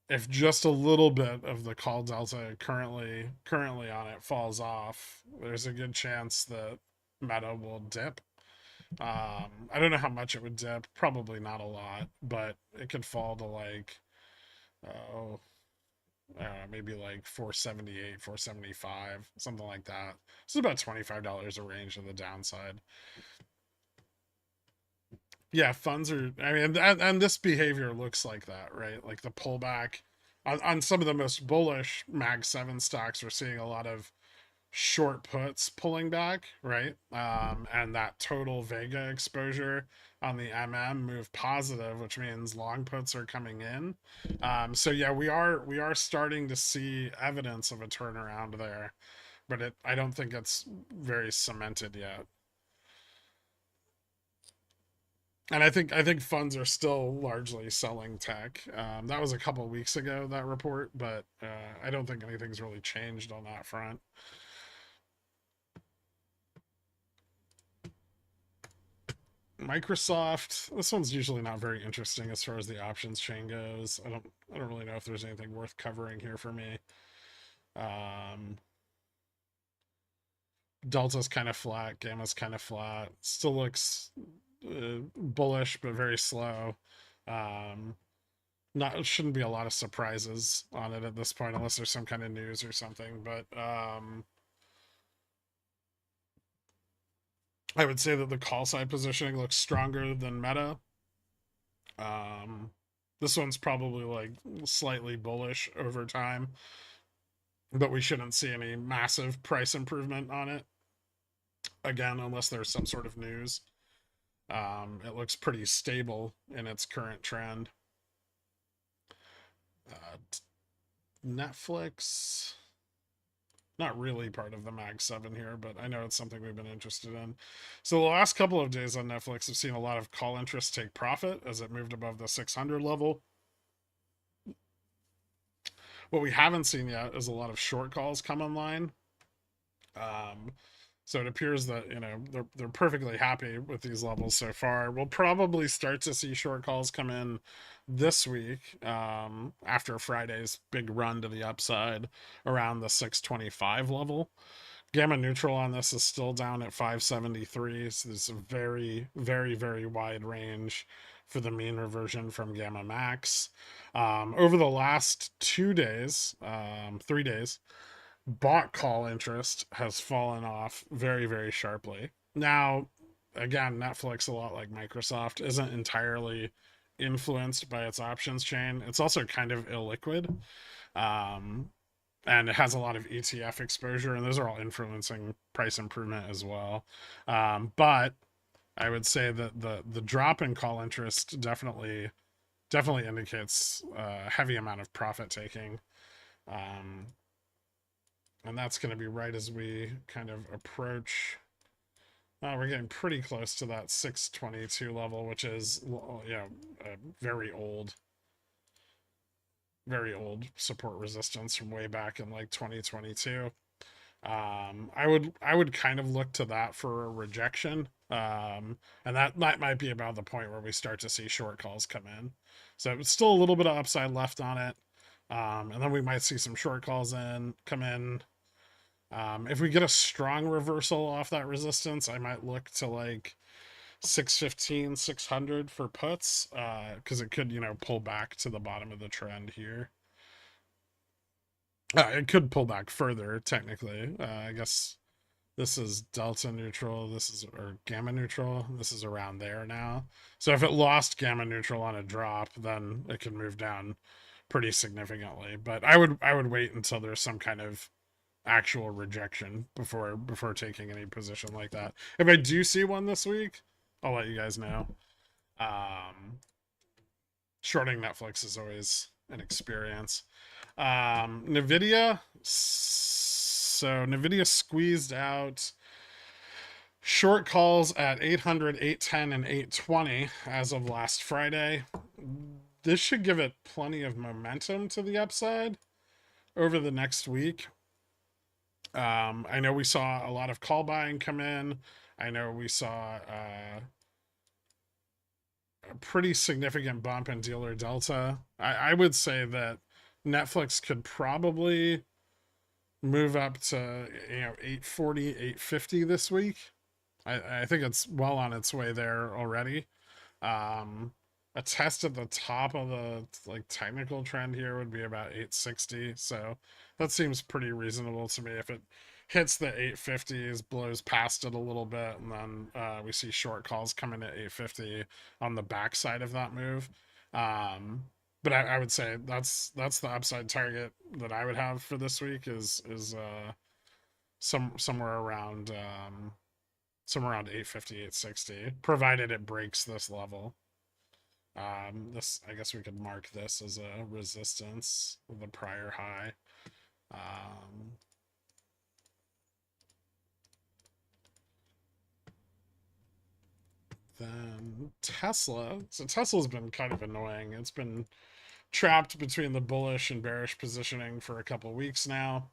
If just a little bit of the call delta currently on it falls off, there's a good chance that Meta will dip. I don't know how much it would dip. Probably not a lot, but it could fall to like, oh, maybe like 478, 475, something like that. It's about $25 a range on the downside. Yeah, funds are. I mean, and this behavior looks like that, right? Like the pullback on some of the most bullish Mag 7 stocks, we're seeing a lot of short puts pulling back, right? And that total Vega exposure on the move positive, which means long puts are coming in. So yeah, we are starting to see evidence of a turnaround there, but I don't think it's very cemented yet. And I think funds are still largely selling tech. That was a couple of weeks ago, that report, but I don't think anything's really changed on that front. Microsoft, this one's usually not very interesting as far as the options chain goes. I don't really know if there's anything worth covering here for me. Um, Delta's kind of flat, Gamma's kind of flat. Still looks bullish but very slow. Um, not shouldn't be a lot of surprises on it at this point unless there's some kind of news or something. But I would say that the call side positioning looks stronger than Meta. Um, this one's probably like slightly bullish over time, but we shouldn't see any massive price improvement on it again unless there's some sort of news. It looks pretty stable in its current trend. Netflix, not really part of the Mag 7 here, but I know it's something we've been interested in. So the last couple of days on Netflix have seen a lot of call interest take profit as it moved above the 600 level. What we haven't seen yet is a lot of short calls come online. Um, so it appears that they're perfectly happy with these levels so far. We'll probably start to see short calls come in this week after Friday's big run to the upside around the 625 level. Gamma neutral on this is still down at 573, so there's a very, very, very wide range for the mean reversion from Gamma Max. Over the last 2 days, 3 days, bought call interest has fallen off very, very sharply. Now, again, Netflix, a lot like Microsoft, isn't entirely influenced by its options chain. It's also kind of illiquid. Um, and it has a lot of ETF exposure, and those are all influencing price improvement as well. But I would say that the drop in call interest definitely indicates a heavy amount of profit taking, um, and that's going to be right as we kind of approach. We're getting pretty close to that 622 level, which is a very old support resistance from way back in like 2022. I would kind of look to that for a rejection, and that might be about the point where we start to see short calls come in. So it's still a little bit of upside left on it, and then we might see some short calls come in. If we get a strong reversal off that resistance, I might look to like 615, 600 for puts, because it could pull back to the bottom of the trend here. It could pull back further technically. I guess this is delta neutral, or gamma neutral, this is around there now. So if it lost gamma neutral on a drop, then it could move down pretty significantly. But I would wait until there's some kind of actual rejection before taking any position like that. If I do see one this week, I'll let you guys know. Shorting Netflix is always an experience. Nvidia. So Nvidia squeezed out short calls at 800, 810, and 820 as of last Friday. This should give it plenty of momentum to the upside over the next week. I know we saw a lot of call buying come in. I know we saw a pretty significant bump in dealer delta. I would say that Netflix could probably move up to 840, 850 this week. I think it's well on its way there already. A test at the top of the like technical trend here would be about 860, so that seems pretty reasonable to me. If it hits the 850s, blows past it a little bit, and then we see short calls coming at 850 on the backside of that move. But I would say that's the upside target that I would have for this week is somewhere around 850, 860, provided it breaks this level. This, I guess we could mark this as a resistance of the prior high. Then Tesla. So Tesla's been kind of annoying. It's been trapped between the bullish and bearish positioning for a couple weeks now.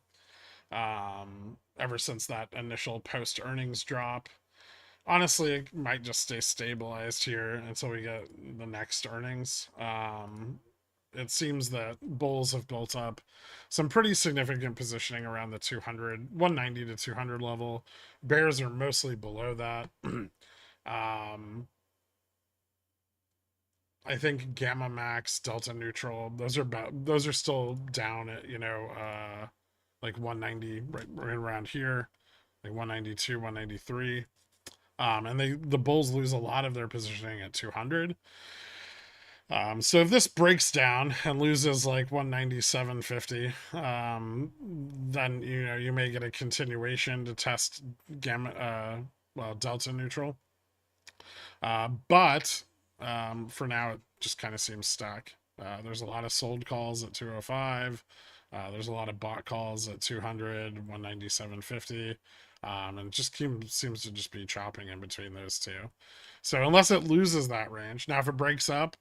Ever since that initial post earnings drop. Honestly, it might just stay stabilized here until we get the next earnings. It seems that bulls have built up some pretty significant positioning around the 200, 190 to 200 level. Bears are mostly below that. I think gamma max, delta neutral, those are still down at like 190 right around here, like 192, 193. And the bulls lose a lot of their positioning at 200. So if this breaks down and loses like 197.50, then you may get a continuation to test gamma, delta neutral. But for now, it just kind of seems stuck. There's a lot of sold calls at 205. There's a lot of bought calls at 200, 197.50. And it just seems to just be chopping in between those two. So unless it loses that range, now if it breaks up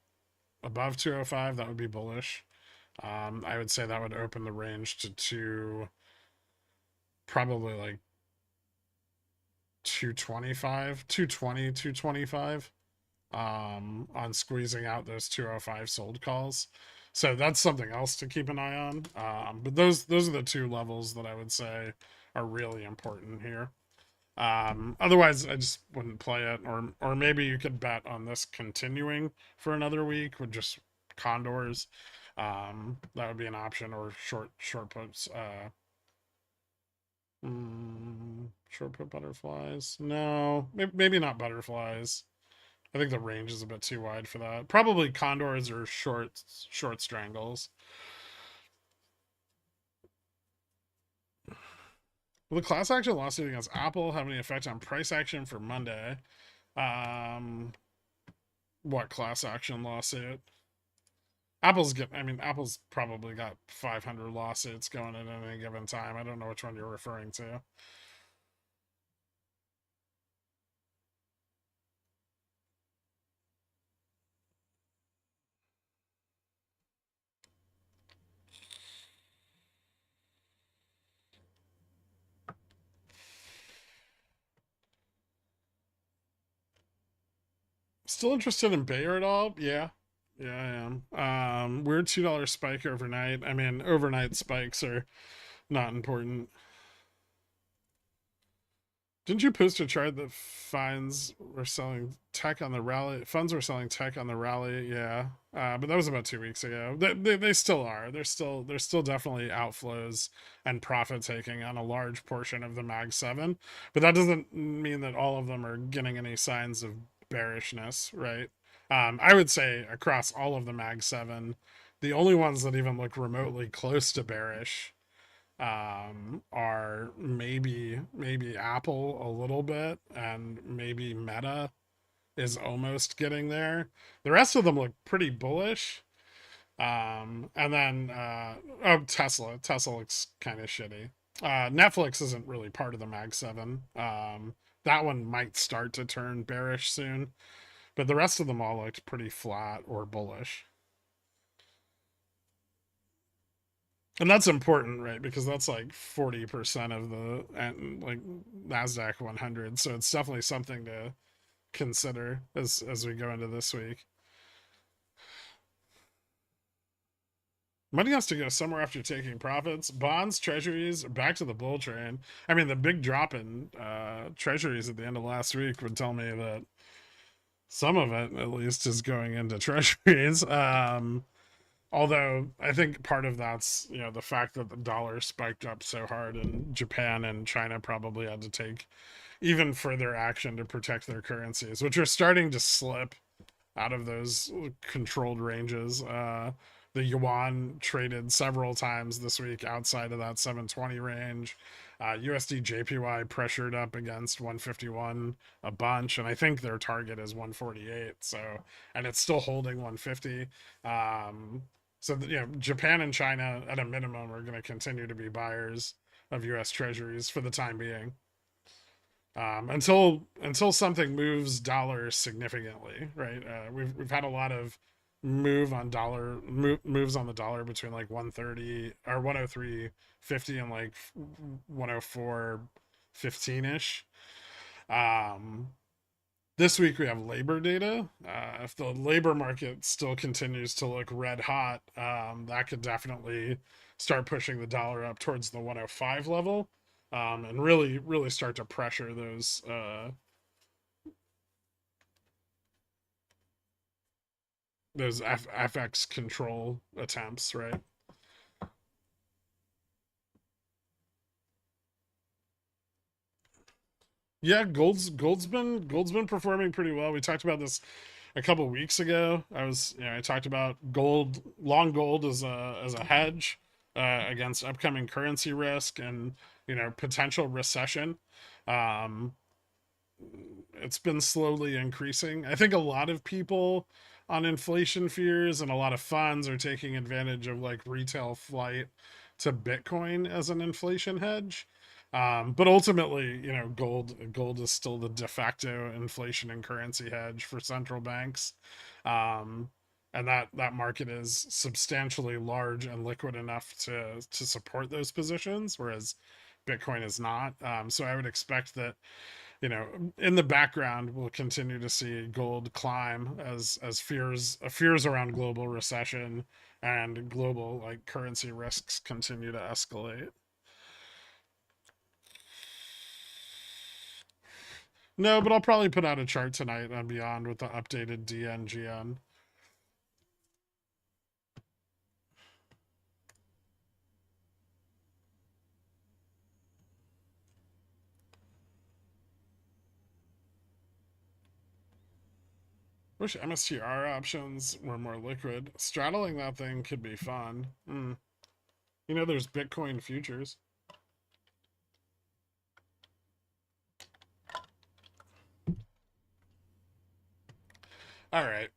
above 205, that would be bullish. I would say that would open the range to probably like 225, 220, 225 on squeezing out those 205 sold calls. So that's something else to keep an eye on. But those are the two levels that I would say are really important here. Otherwise, I just wouldn't play it, or maybe you could bet on this continuing for another week with just condors. That would be an option, or short puts. Short put butterflies. No, maybe not butterflies. I think the range is a bit too wide for that. Probably condors or short strangles. Will the class action lawsuit against Apple have any effect on price action for Monday? What class action lawsuit? Apple's probably got 500 lawsuits going at any given time. I don't know which one you're referring to. Still interested in Bayer at all? Yeah. Yeah, I am. Weird $2 spike overnight. I mean, overnight spikes are not important. Didn't you post a chart that funds were selling tech on the rally? Funds were selling tech on the rally, yeah. But that was about 2 weeks ago. They still are. There's still definitely outflows and profit taking on a large portion of the Mag 7. But that doesn't mean that all of them are getting any signs of bearishness, right? I would say across all of the Mag 7, the only ones that even look remotely close to bearish are maybe Apple a little bit, and maybe Meta is almost getting there. The rest of them look pretty bullish. And then Tesla looks kind of shitty. Netflix isn't really part of the Mag 7. That one might start to turn bearish soon, but the rest of them all looked pretty flat or bullish. And that's important, right? Because that's like 40% of the like Nasdaq 100. So it's definitely something to consider as we go into this week. Money has to go somewhere after taking profits. Bonds, treasuries, back to the bull train. I mean, the big drop in treasuries at the end of last week would tell me that some of it, at least, is going into treasuries. Although I think part of that's the fact that the dollar spiked up so hard, and Japan and China probably had to take even further action to protect their currencies, which are starting to slip out of those controlled ranges. The yuan traded several times this week outside of that 720 range. USD JPY pressured up against 151 a bunch, and I think their target is 148. So, and it's still holding 150. So Japan and China at a minimum are going to continue to be buyers of U.S. Treasuries for the time being, until something moves dollar significantly, right? We've had a lot of moves on the dollar between like 130 or 103.50 and like 104.15 ish. Um, this week we have labor data. If the labor market still continues to look red hot, that could definitely start pushing the dollar up towards the 105 level, and really start to pressure those FX control attempts, right? Yeah, gold's been performing pretty well. We talked about this a couple weeks ago. I talked about long gold as a hedge against upcoming currency risk and potential recession. Um, it's been slowly increasing. I think a lot of people on inflation fears and a lot of funds are taking advantage of like retail flight to Bitcoin as an inflation hedge. But ultimately, gold is still the de facto inflation and currency hedge for central banks. Um, and that market is substantially large and liquid enough to support those positions, whereas Bitcoin is not. So I would expect that in the background, we'll continue to see gold climb as fears around global recession and global like currency risks continue to escalate. No, but I'll probably put out a chart tonight and beyond with the updated DNGN. Wish MSTR options were more liquid. Straddling that thing could be fun. There's Bitcoin futures. All right.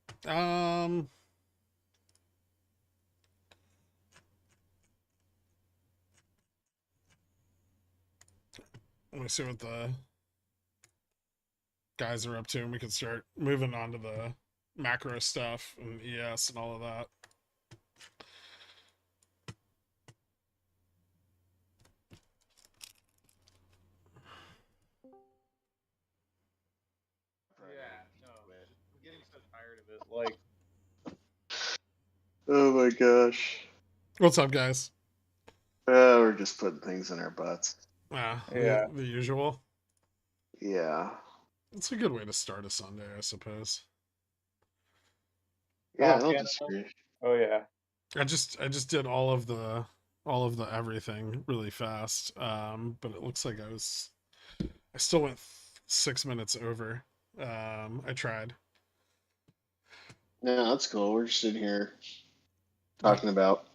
Let me see what the guys are up to, and we can start moving on to the macro stuff and ES and all of that. Yeah, no, I'm getting so tired of it. Like, Oh my gosh. What's up, guys? We're just putting things in our butts. Yeah. The usual. Yeah. It's a good way to start a Sunday, I suppose. Yeah, I don't disagree. oh yeah. I just did all of the everything really fast. But it looks like I still went 6 minutes over. I tried. Yeah, that's cool. We're just in here talking about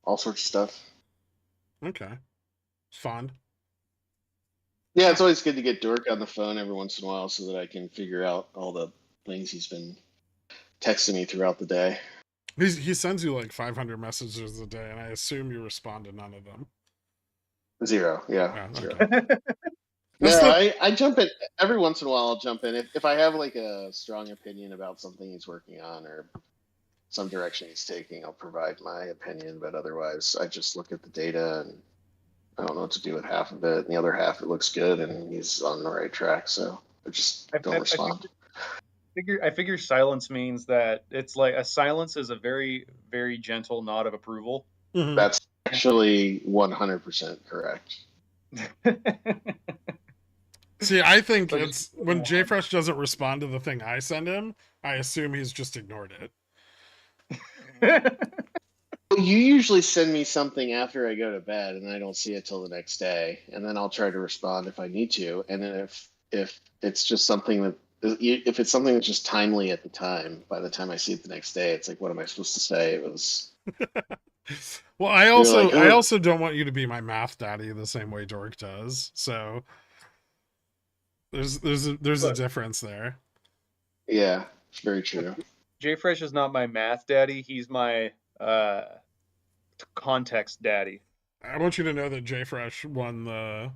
all sorts of stuff. Okay. Fun. Yeah, it's always good to get Dork on the phone every once in a while so that I can figure out all the things he's been texting me throughout the day. He sends you like 500 messages a day, and I assume you respond to none of them. 0, yeah. Oh, 0. okay. No, I jump in every once in a while. I'll jump in if I have like a strong opinion about something he's working on or some direction he's taking. I'll provide my opinion, but otherwise, I just look at the data and I don't know what to do with half of it, and the other half it looks good and he's on the right track. So I just don't respond. I figure silence means that it's like a silence is a very, very gentle nod of approval. Mm-hmm. That's actually 100% correct. See, I think it's when JFresh doesn't respond to the thing I send him, I assume he's just ignored it. You usually send me something after I go to bed, and I don't see it till the next day, and then I'll try to respond if I need to. And then if it's just something that if it's something that's just timely at the time, by the time I see it the next day, it's like, what am I supposed to say? It was. Well, I also don't want you to be my math daddy the same way Dork does. So there's a difference there. Yeah, it's very true. JFresh is not my math daddy. He's my context daddy. I want you to know that JFresh won the.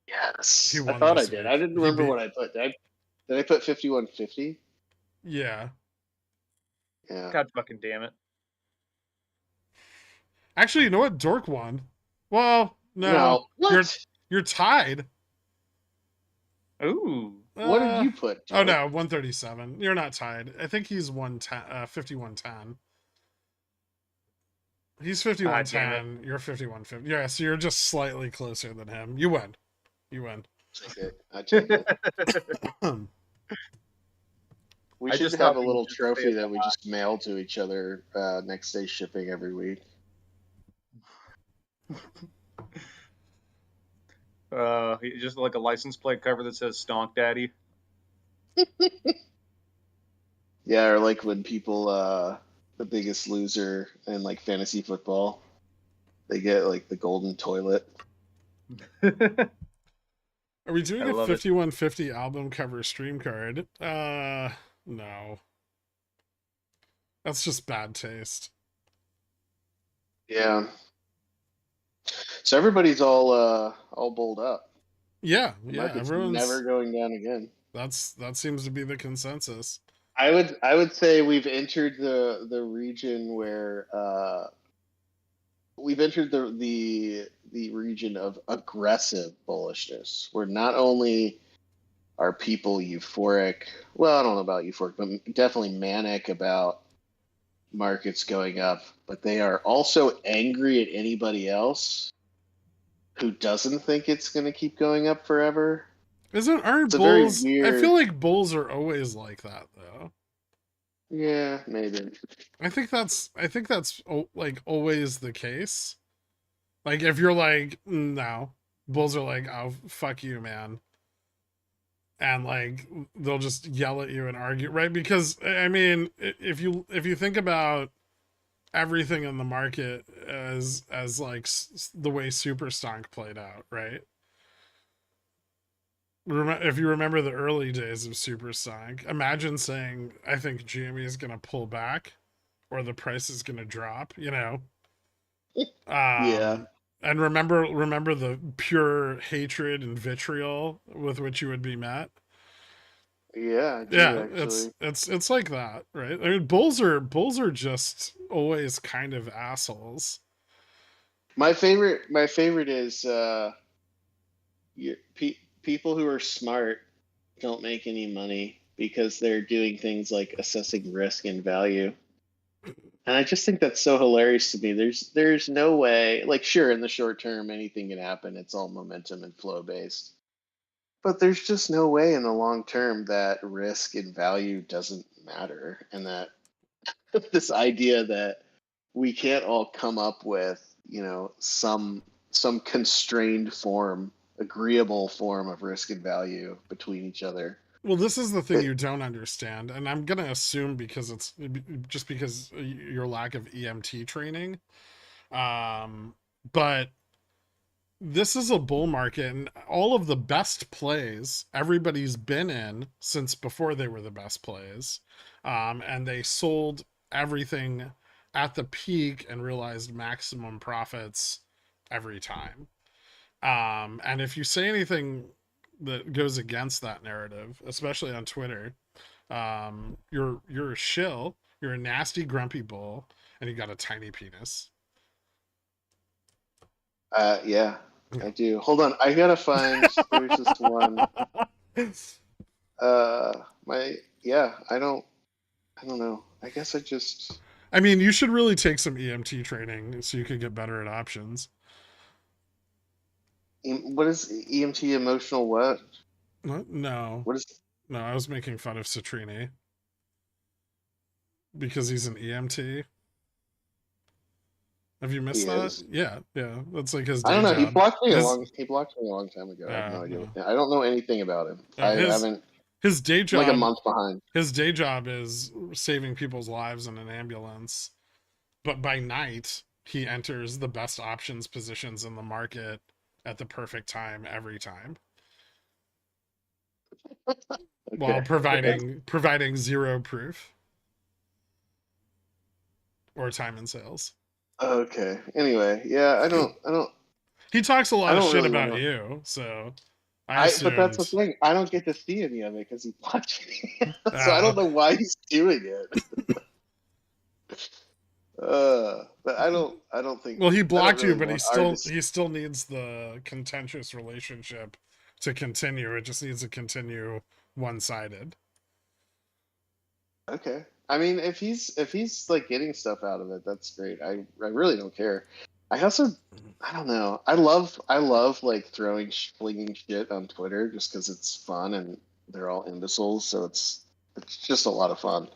Yes, he won I thought I this did. week. I didn't remember what I put. Did I put 5150? Yeah. Yeah. God fucking damn it. Actually, you know what? Dork won. Well, no. What? You're tied. Ooh. What did you put? Oh no, 137. You're not tied. I think he's 5110. He's 5110. You're 5150. Yeah, so you're just slightly closer than him. You win. I take it. We should have a little trophy that we just mail to each other next day shipping every week. Just like a license plate cover that says Stonk Daddy. Yeah, or like when people the Biggest Loser in like fantasy football, they get like the golden toilet. Are we doing a 5150 album cover stream card? No. That's just bad taste. Yeah. So everybody's all bowled up. Yeah, everyone's never going down again. That seems to be the consensus. I would say we've entered the region where we've entered the region of aggressive bullishness, where not only are people euphoric, well, I don't know about euphoric, but definitely manic about markets going up, but they are also angry at anybody else who doesn't think it's going to keep going up forever. Aren't bulls? I feel like bulls are always like that, though. Yeah, maybe. I think that's like always the case. Like if you're like, no, bulls are like, oh fuck you, man, and like they'll just yell at you and argue, right? Because I mean, if you think about everything in the market as like the way super stonk played out, right? If you remember the early days of Supersonic, imagine saying, I think GME is going to pull back or the price is going to drop, you know? Yeah. And remember the pure hatred and vitriol with which you would be met. Yeah, I do Yeah, actually. it's like that, right? I mean, bulls are just always kind of assholes. My favorite is people who are smart don't make any money because they're doing things like assessing risk and value. And I just think that's so hilarious to me. There's no way, like sure, in the short term anything can happen. It's all momentum and flow based. But there's just no way in the long term that risk and value doesn't matter and that this idea that we can't all come up with, some constrained form, agreeable form of risk and value between each other. Well, this is the thing It, you don't understand, and I'm gonna assume because it's just because your lack of EMT training. Um, but this is a bull market, and all of the best plays everybody's been in since before they were the best plays, and they sold everything at the peak and realized maximum profits every time. And if you say anything that goes against that narrative, especially on Twitter, you're a shill, you're a nasty, grumpy bull, and you got a tiny penis. yeah, Yeah. I do. Hold on, I gotta find. There's this one. My yeah, I don't know. I guess I just. I mean, you should really take some EMT training so you could get better at options. What is EMT emotional? What? No, What is? no, I was making fun of Citrini because he's an EMT. Have you He missed that? is. Yeah, yeah. That's like his I day don't know. He job. blocked me a His long. He blocked me a long time ago. I have no idea. no. I don't know anything about him. I His haven't. his day I'm like a job month behind. his day job is saving people's lives in an ambulance. But by night, he enters the best options positions in the market at the perfect time every time, while Okay. providing zero proof or time in sales. Okay. Anyway, yeah, I don't. I don't. He talks a I lot of don't shit really about want to. you, so I But that's the assumed. thing. I don't get to see any of it because he blocked me. So I Uh, don't know why he's doing it. But I don't think. well, he I don't blocked you, really but want our. he still needs the contentious relationship to continue. It just needs to continue one sided. Okay. I mean, if he's like getting stuff out of it, that's great. I really don't care. I also I don't know. I love like flinging shit on Twitter just because it's fun and they're all imbeciles, so it's just a lot of fun.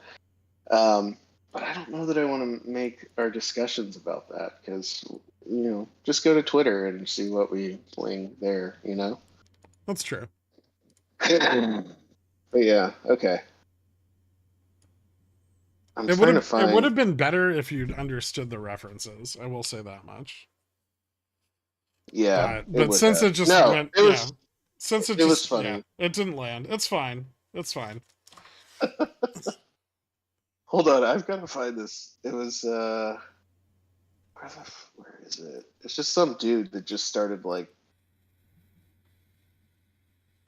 Um, but I don't know that I want to make our discussions about that because just go to Twitter and see what we fling there. That's true. But yeah, okay. I'm It would trying to have it would find. have been better if you'd understood the references. I will say that much. Yeah, it But would since have. it just No, went, it yeah, was since it it was just, yeah, funny. it didn't land. It's fine. It's fine. Hold on, I've got to find this. It was where is it? It's just some dude that just started like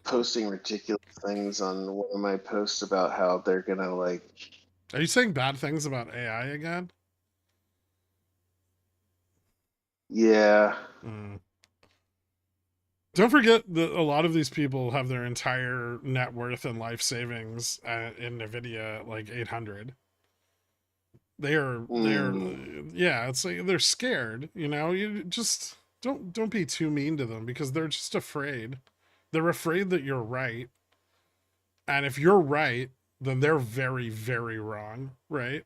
posting ridiculous things on one of my posts about how they're gonna like. Are you saying bad things about AI again? Yeah. Mm. Don't forget that a lot of these people have their entire net worth and life savings in Nvidia at like 800. They are Mm, yeah, it's like they're scared, you just don't be too mean to them because they're just afraid. They're afraid that you're right. And if you're right, then they're very, very wrong, right?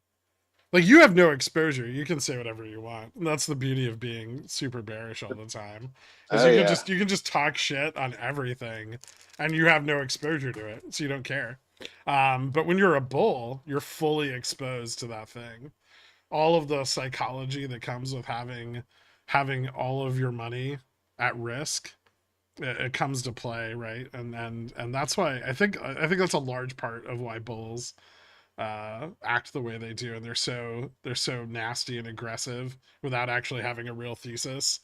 Like you have no exposure. You can say whatever you want. And that's the beauty of being super bearish all the time. Is oh yeah. you can just talk shit on everything and you have no exposure to it. So you don't care. But when you're a bull, you're fully exposed to that thing. All of the psychology that comes with having all of your money at risk it comes to play, right? And that's why I think that's a large part of why bulls act the way they do, and they're so nasty and aggressive without actually having a real thesis.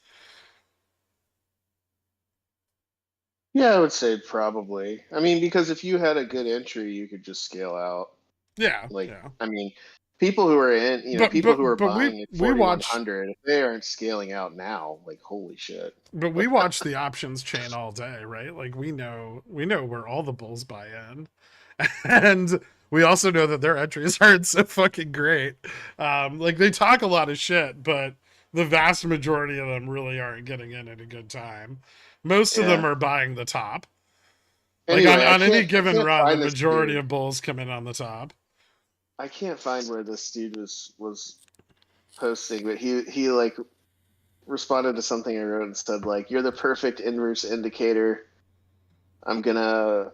Yeah, I would say probably. I mean, because if you had a good entry, you could just scale out. Yeah, Like, yeah. I mean, people who are in, But people but who are but buying at we watch 4,100, if they aren't scaling out now, like, holy shit. but we watch the options chain all day, right? Like we know where all the bulls buy in, and we also know that their entries aren't so fucking great. Like they talk a lot of shit, but the vast majority of them really aren't getting in at a good time. Most of them Yeah. are buying the top. Like Anyway, on any I given can't run, the find this majority dude. of bulls come in on the top. I can't find where this dude was posting, but he like responded to something I wrote and said like, "You're the perfect inverse indicator. I'm gonna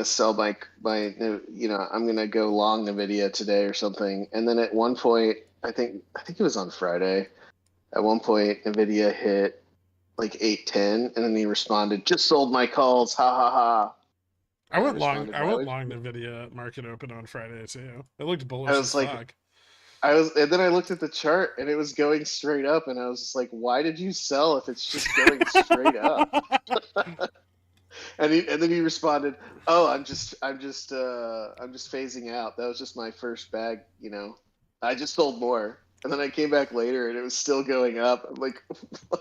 sell I'm gonna go long Nvidia today or something." And then at one point, I think it was on Friday. At one point, Nvidia hit like 810, and then he responded, "Just sold my calls, ha ha ha." I And I went long. responded, I "Why went would?" long Nvidia at market open on Friday too. It looked I bullish was as like, fuck. and then I looked at the chart and it was going straight up, and I was just like, "Why did you sell if it's just going straight up?" And then he responded, "Oh, I'm just phasing out. That was just my first bag, you know. I just sold more." And then I came back later and it was still going up. I'm like, let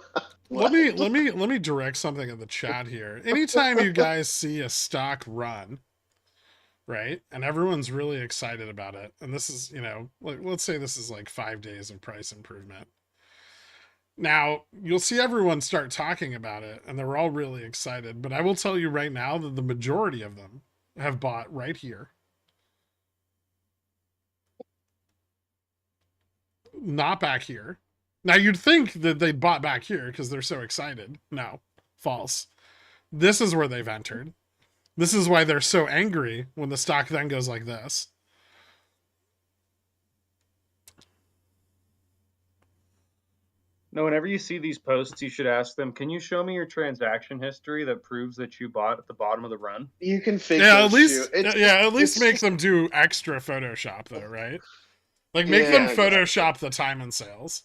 "What?" me let me let me direct something in the chat here. Anytime you guys see a stock run, right, and everyone's really excited about it, and this is, like, let's say this is like 5 days of price improvement. Now you'll see everyone start talking about it, and they're all really excited. But I will tell you right now that the majority of them have bought right here, not back here. Now you'd think that they bought back here because they're so excited. No, false. This is where they've entered. This is why they're so angry when the stock then goes like this. No, whenever you see these posts, you should ask them, can you show me your transaction history that proves that you bought at the bottom of the run? You can fake Yeah, those too. at least It's make just them do extra Photoshop though, right? Like make them yeah, yeah. Photoshop the time and sales.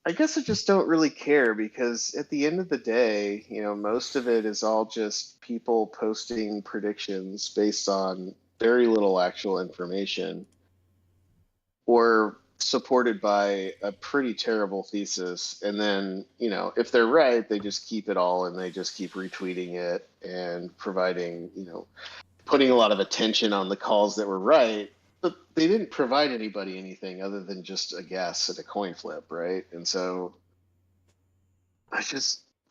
I guess I just don't really care because at the end of the day, most of it is all just people posting predictions based on very little actual information or supported by a pretty terrible thesis. And then, if they're right, they just keep it all and they just keep retweeting it and providing, putting a lot of attention on the calls that were right. But they didn't provide anybody anything other than just a guess at a coin flip, right? And so I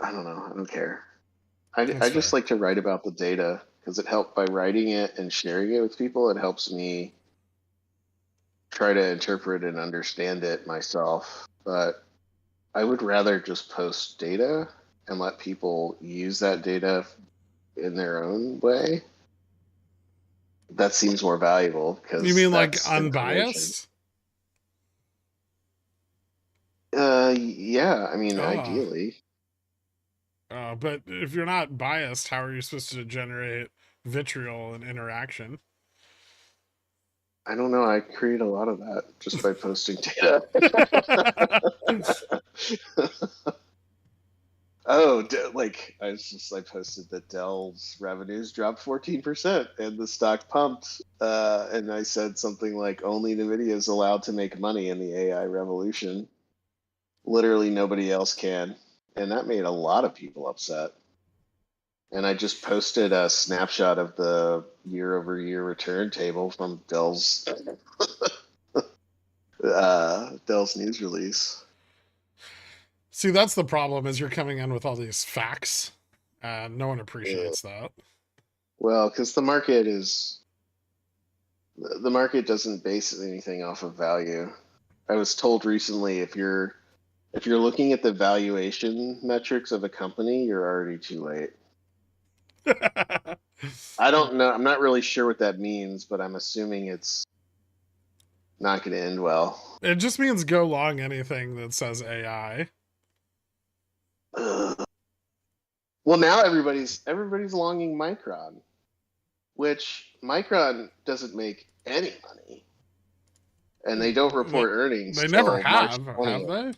don't know. I don't care. I That's just fair. like to write about the data because it helped by writing it and sharing it with people. It helps me try to interpret and understand it myself. But I would rather just post data and let people use that data in their own way. That seems more valuable You because mean like that's information. unbiased? Yeah. I mean, Oh, ideally, but if you're not biased, how are you supposed to generate vitriol and interaction? I don't know. I create a lot of that just by posting data. Oh, like I posted that Dell's revenues dropped 14% and the stock pumped. And I said something like, only Nvidia is allowed to make money in the AI revolution. Literally nobody else can. And that made a lot of people upset. And I just posted a snapshot of the year-over-year return table from Dell's news release. See, that's the problem, is you're coming in with all these facts, and no one Yeah. appreciates that. Well, because the market doesn't base anything off of value. I was told recently if you're looking at the valuation metrics of a company, you're already too late. I don't know. I'm not really sure what that means, but I'm assuming it's not going to end well. It just means go long anything that says AI. Ugh. Well, now everybody's longing Micron, which Micron doesn't make any money, and they don't report earnings They never till March have 20th.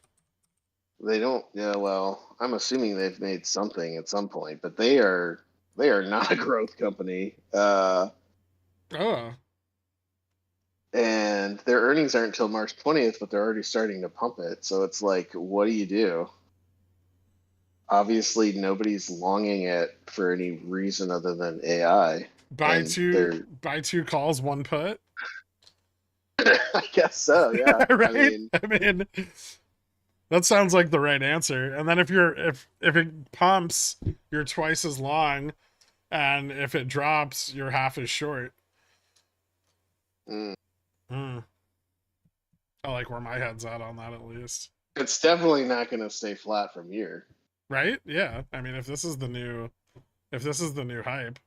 they? They don't. Yeah, well, I'm assuming they've made something at some point, but they are not a growth company. Oh. And their earnings aren't until March 20th, but they're already starting to pump it. So it's like, what do you do? Obviously, nobody's longing it for any reason other than AI. Buy And they're, two calls, one put. I guess so, yeah. Right? I mean, that sounds like the right answer. And then if it pumps, you're twice as long, and if it drops, you're half as short. Mm. I like where my head's at on that, at least. It's definitely not going to stay flat from here. Right? Yeah. I mean, if this is the new hype.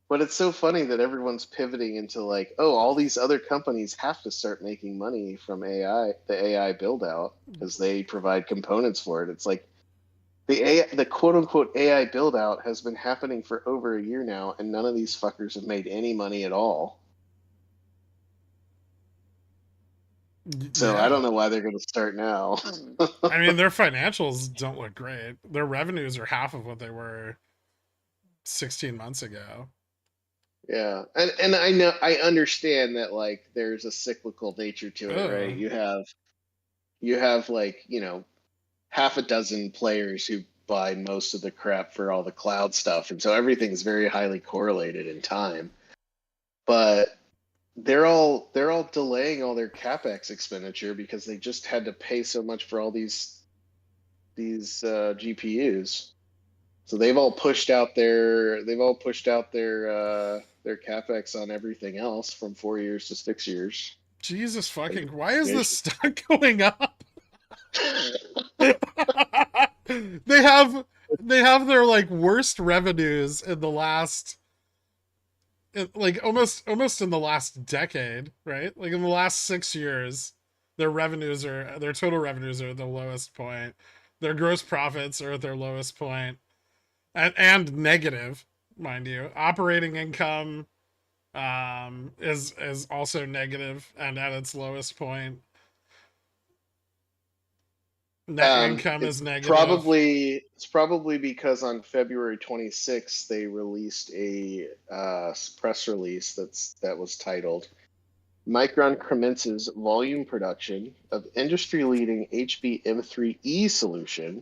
But it's so funny that everyone's pivoting into like, oh, all these other companies have to start making money from AI, the AI build out, because they provide components for it. It's like the quote unquote AI build out has been happening for over a year now, and none of these fuckers have made any money at all. So Yeah. I don't know why they're going to start now. I mean, their financials don't look great. Their revenues are half of what they were 16 months ago. Yeah, and I understand that like there's a cyclical nature to it, right? You have like, half a dozen players who buy most of the crap for all the cloud stuff, and so everything's very highly correlated in time. But they're all delaying all their capex expenditure because they just had to pay so much for all these GPUs. So they've all pushed out their capex on everything else from 4 years to 6 years. Jesus fucking, why is this stock going up? they have their like worst revenues in the last like almost in the last decade, right? Like in the last 6 years, their total revenues are at the lowest point. Their gross profits are at their lowest point. And negative, mind you. Operating income is also negative and at its lowest point. Net income is negative. It's probably because on February 26th they released a press release that was titled Micron commences volume production of industry-leading HBM3E solution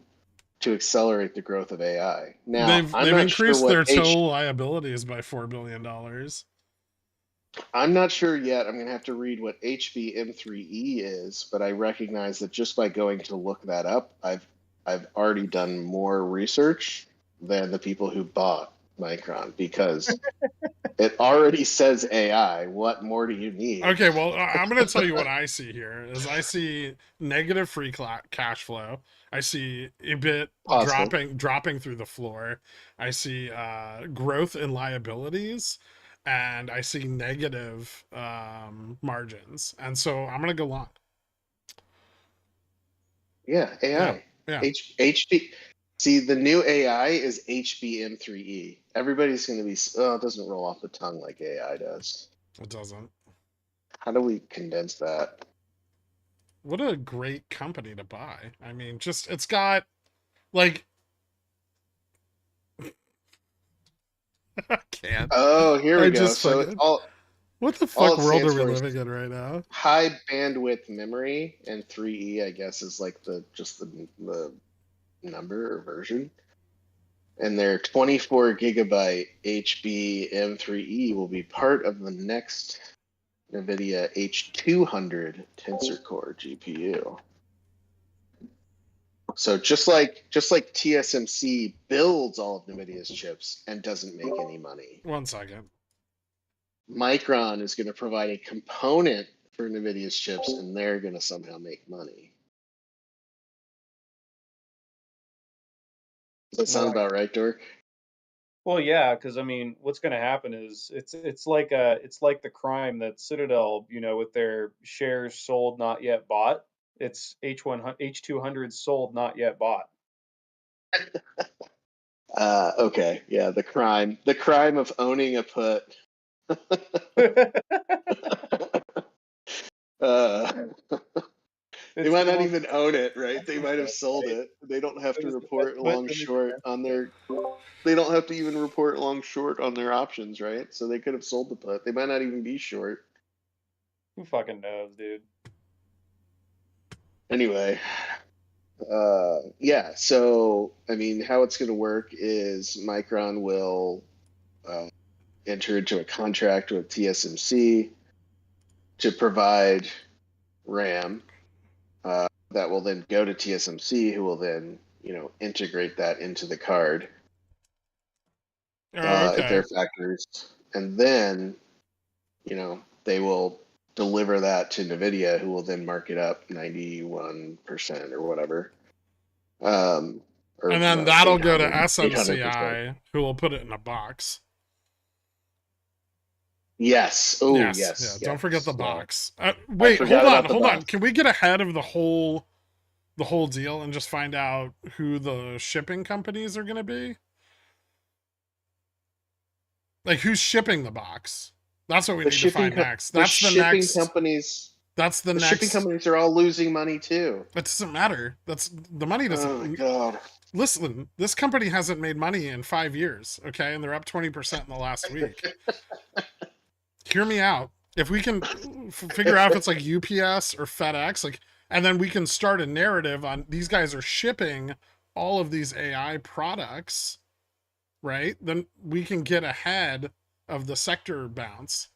to accelerate the growth of AI. Now, they've increased their total liabilities by $4 billion. I'm not sure yet. I'm going to have to read what HBM3E is, but I recognize that just by going to look that up, I've already done more research than the people who bought Micron because it already says AI. What more do you need? Okay, well, I'm going to tell you what I see here. Is I see negative free cash flow. I see EBIT dropping through the floor. I see growth in liabilities, and I see negative margins. And so I'm going to go long. Yeah, AI. Yeah. HB. See, the new AI is HBM3E. Everybody's going to be, it doesn't roll off the tongue like AI does. It doesn't. How do we condense that? What a great company to buy. I mean, just, it's got, like, I can't. Oh, here we go. So it's what the fuck world are we living in right now? High bandwidth memory, and 3E, I guess, is like the number or version. And their 24 gigabyte HBM3E will be part of the next Nvidia H200 Tensor Core GPU. So just like TSMC builds all of Nvidia's chips and doesn't make any money. 1 second. Micron is going to provide a component for Nvidia's chips, and they're going to somehow make money. Does that sound about right, Dork? Well, yeah, because I mean, what's going to happen is it's like the crime that Citadel, with their shares sold not yet bought. It's H200 sold, not yet bought. Okay, yeah, the crime of owning a put. uh, they might not even own it, right? They might have sold it. They don't have to report long short on their. They don't have to even report long short on their options, right? So they could have sold the put. They might not even be short. Who fucking knows, dude? Anyway, yeah. So I mean, how it's going to work is Micron will enter into a contract with TSMC to provide RAM that will then go to TSMC, who will then integrate that into the card at their factories, and then they will deliver that to Nvidia, who will then mark it up 91% or whatever. And then that'll go to 800%. SMCI, who will put it in a box. Yes. Oh, yes. Yeah. Don't forget the box. Wait, hold on. Can we get ahead of the whole deal and just find out who the shipping companies are going to be? Like, who's shipping the box? That's what we need to find next. That's the next companies. That's the next. Shipping companies are all losing money too. That doesn't matter. That's the money doesn't. Oh God. Listen, this company hasn't made money in 5 years, okay? And they're up 20% in the last week. Hear me out. If we can figure out if it's like UPS or FedEx, like, and then we can start a narrative on these guys are shipping all of these AI products, right? Then we can get ahead of the sector bounce.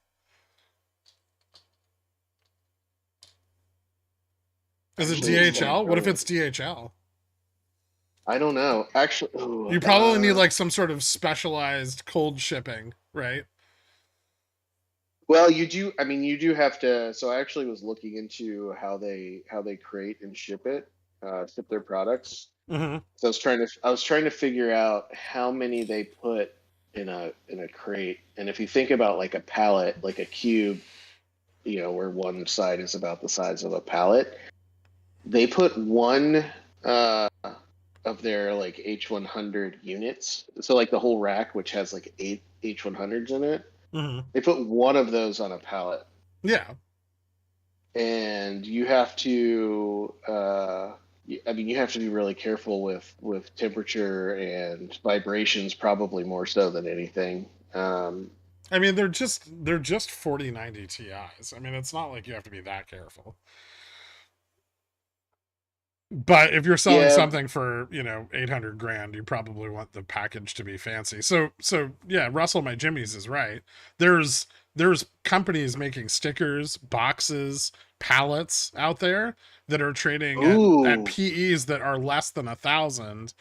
Is it DHL? What if it's DHL? I don't know. Actually, you probably need like some sort of specialized cold shipping, right? Well, you do. I mean, you do have to. So I actually was looking into how they create and ship their products. Mm-hmm. So I was trying to figure out how many they put in a crate. And if you think about like a pallet, like a cube, where one side is about the size of a pallet, they put one of their like H100 units. So like the whole rack, which has like 8 H100s in it. Mm-hmm. They put one of those on a pallet. Yeah. And you have to, you have to be really careful with temperature and vibrations, probably more so than anything. I mean, they're just 4090 Ti's. I mean, it's not like you have to be that careful. But if you're selling something for, 800 grand, you probably want the package to be fancy. So yeah, Russell, my Jimmy's is right. There's companies making stickers, boxes, pallets out there that are trading at PEs that are less than 1,000,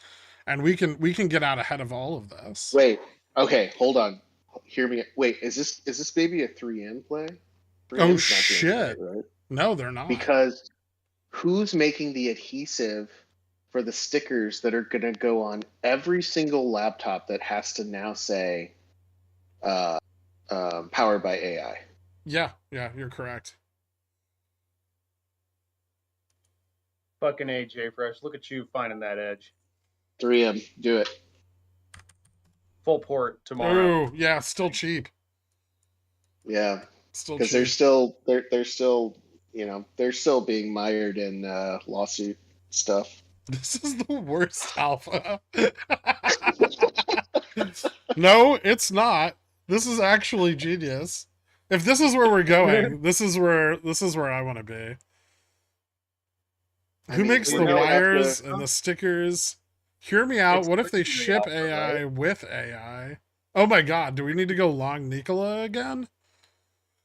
and we can get out ahead of all of this. Wait, okay, hold on. Hear me. Wait, is this maybe a 3M play? 3M's oh shit! Play, right? No, they're not. Because who's making the adhesive for the stickers that are going to go on every single laptop that has to now say powered by AI? Yeah, you're correct. Fucking A, J-Fresh. Look at you finding that edge. 3M, do it. Full port tomorrow. Oh, yeah, still cheap. Yeah, still because they're still they're still being mired in lawsuit stuff. This is the worst alpha. No, it's not. This is actually genius. If this is where we're going, this is where I want to be. Who makes the wires and the stickers? Hear me out. What if they ship AI with AI? Oh my god, do we need to go long Nikola again?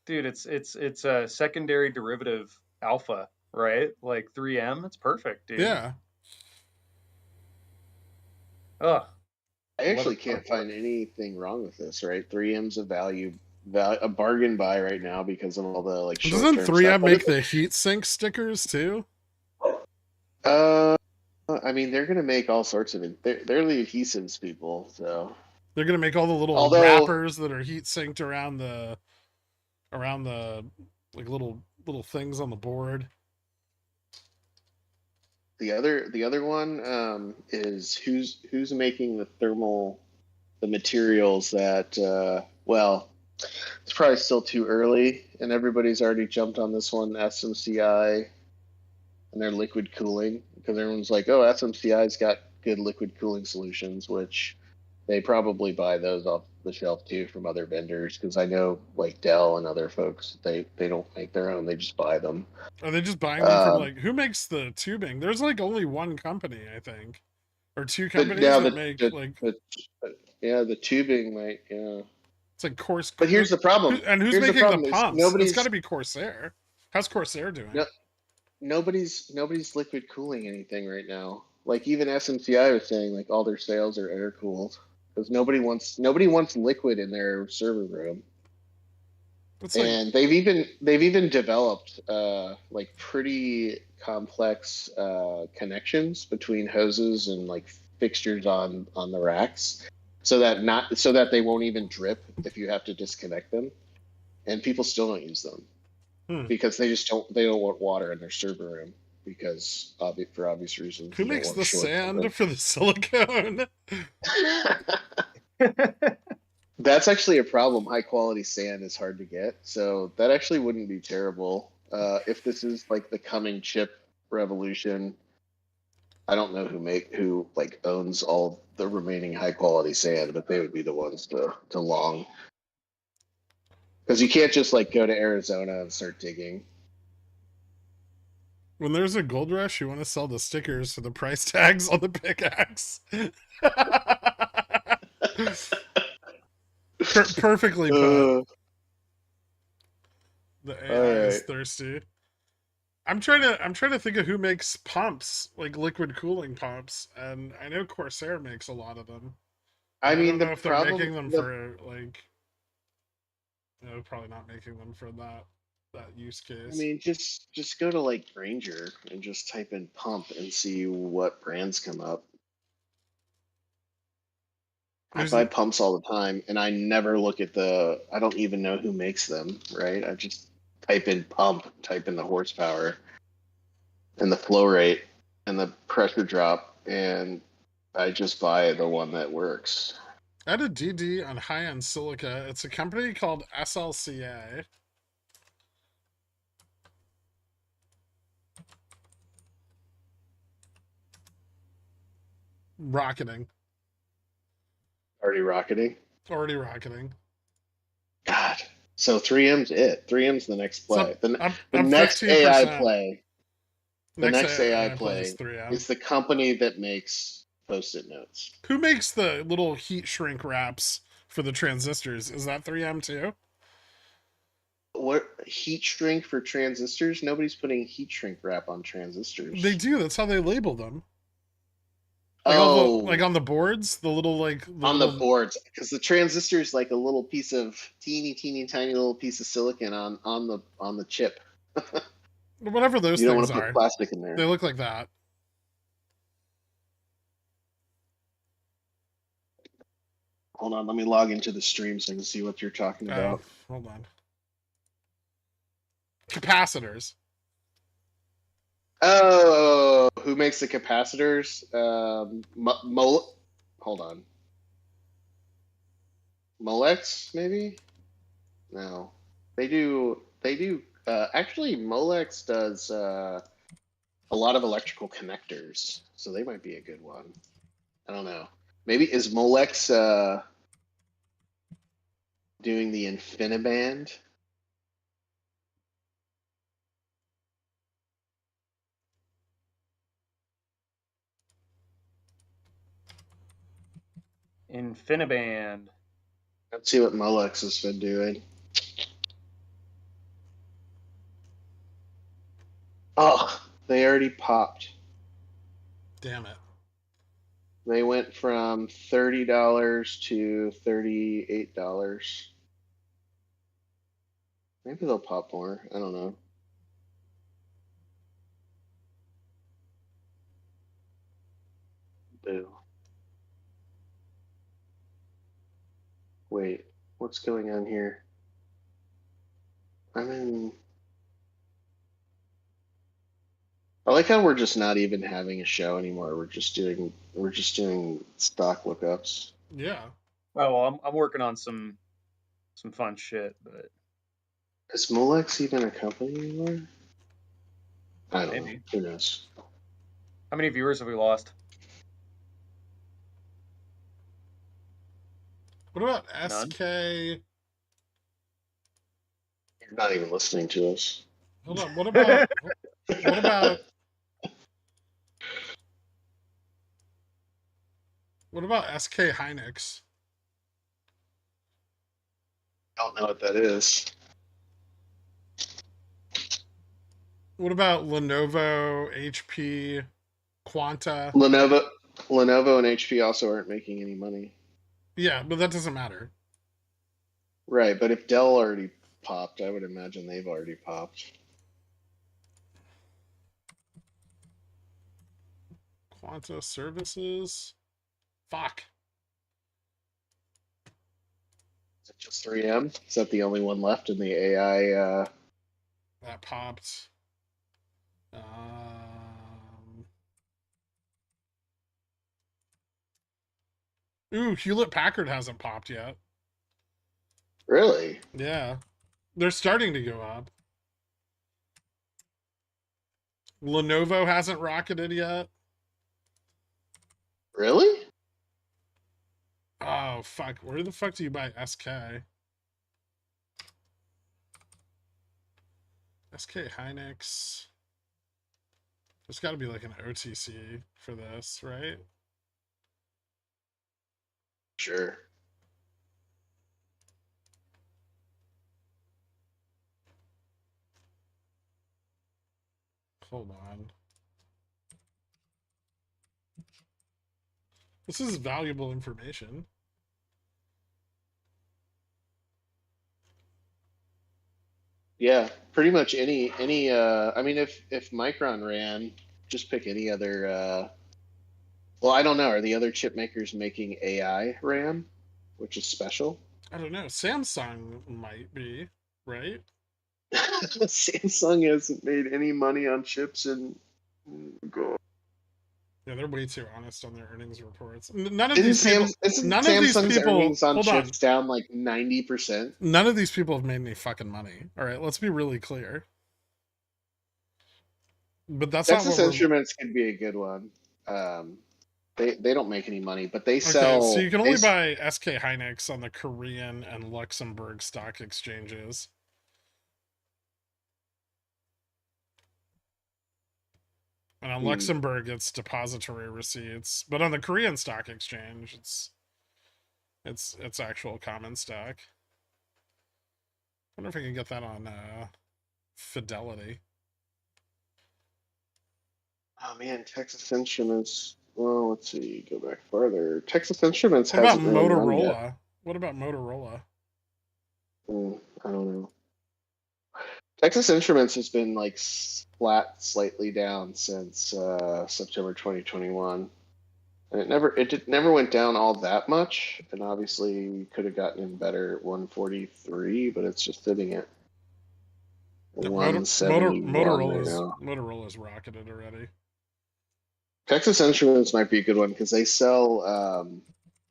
Dude, it's a secondary derivative alpha, right? Like 3M, it's perfect, dude. Yeah. Ugh. I actually can't find anything wrong with this, right? 3M's a a bargain buy right now because of all the like short-term Doesn't 3M stuff. make the heat sink stickers too? I mean, they're gonna make all sorts of it. They're the adhesives people, so they're gonna make all the little wrappers that are heat synced around the like little things on the board. the other one is who's making the materials that well, it's probably still too early, and everybody's already jumped on this one, SMCI, and their liquid cooling, because everyone's like, oh, SMCI's got good liquid cooling solutions, which they probably buy those off the shelf too from other vendors, because I know like Dell and other folks, they don't make their own, they just buy them. Are they just buying them from like who makes the tubing? There's like only one company, I think, or two companies now that make like yeah, the tubing might, yeah. it's like Corsair. But here's the problem. And who's Here's the making the problem is pumps? It's got to be Corsair. How's Corsair doing? no, nobody's liquid cooling anything right now. Like even SMCI was saying, like all their sales are air cooled because nobody wants liquid in their server room. And they've even developed like pretty complex connections between hoses and like fixtures on the racks, so that they won't even drip if you have to disconnect them, and people still don't use them because they don't want water in their server room because for obvious reasons. Who makes the sand for the silicone? That's actually a problem. High quality sand is hard to get, so that actually wouldn't be terrible. If this is like the coming chip revolution, I don't know who like owns all the remaining high quality sand, but they would be the ones to long. Because you can't just like go to Arizona and start digging. When there's a gold rush, you want to sell the stickers for the price tags on the pickaxe. Perfectly put. The AI is thirsty. I'm trying to think of who makes pumps, like liquid cooling pumps, and I know Corsair makes a lot of them. I mean, don't know if they're making them for like, no, probably not making them for that use case. I mean, just go to like Granger and just type in pump and see what brands come up. I buy pumps all the time, and I never look at I don't even know who makes them, right? I just type in pump, type in the horsepower and the flow rate and the pressure drop, and I just buy the one that works. I had a DD on high-end silica. It's a company called SLCA. Rocketing. Already rocketing? Already rocketing. God. So 3M's it. 3M's the next play. So the next 15%. AI play. The next AI play is 3M. It's the company that makes Post-it notes. Who makes the little heat shrink wraps for the transistors? Is that 3M too? What heat shrink for transistors? Nobody's putting heat shrink wrap on transistors. They do. That's how they label them. Like like on the boards, the little like the boards, because the transistor is like a little piece of teeny tiny little piece of silicon on the chip. Whatever those you don't things want to are. Put plastic in there. They look like that. Hold on, let me log into the stream so I can see what you're talking about. Hold on. Capacitors. Oh, who makes the capacitors? Hold on. Molex, maybe? No, they do. Actually, Molex does a lot of electrical connectors, so they might be a good one. I don't know. Maybe is Molex doing the InfiniBand? InfiniBand. Let's see what Molex has been doing. Oh, they already popped. Damn it. They went from $30 to $38. Maybe they'll pop more. I don't know. Boo. Wait, what's going on here? I'm in. I like how we're just not even having a show anymore. We're just doing stock lookups. Yeah. Oh, well, I'm working on some fun shit, but Is Molex even a company anymore? I don't know. maybe. Who knows? How many viewers have we lost? What about None. SK? You're not even listening to us. Hold on. What about what about SK Hynix? I don't know what that is. What about Lenovo, HP, Quanta? Lenovo and HP also aren't making any money. Yeah, but that doesn't matter. Right, but if Dell already popped, I would imagine they've already popped. Quanta Services. Fuck. Is it just 3M? Is that the only one left in the AI? That popped. Ooh, Hewlett Packard hasn't popped yet. Really? Yeah. They're starting to go up. Lenovo hasn't rocketed yet. Really? Oh, fuck. Where the fuck do you buy SK? SK Hynix. There's got to be like an OTC for this, right? Sure. Hold on. This is valuable information. Yeah, pretty much any I mean if Micron ran, just pick any other well, I don't know, are the other chip makers making AI RAM, which is special? I don't know. Samsung might be, right? Samsung hasn't made any money on chips in God. Yeah, they're way too honest on their earnings reports. None of Isn't these people. isn't None of these Samsung's people. earnings on Hold on. chips down like 90%? None of these people have made any fucking money. All right, let's be really clear. But that's not Texas what we're. Instruments could be a good one. They don't make any money, but they Okay, so sell you can only buy SK Hynix on the Korean and Luxembourg stock exchanges. And on Luxembourg, it's depository receipts, but on the Korean stock exchange, it's actual common stock. I wonder if I can get that on Fidelity. Oh man, Texas Instruments. Well, let's see. Go back farther. Texas Instruments What about hasn't really run yet. Motorola? What about Motorola? I don't know. Texas Instruments has been like flat, slightly down since September 2021, and it never went down all that much. And obviously, we could have gotten in better at 143, but it's just sitting at 171 right now. Motorola's rocketed already. Texas Instruments might be a good one because they sell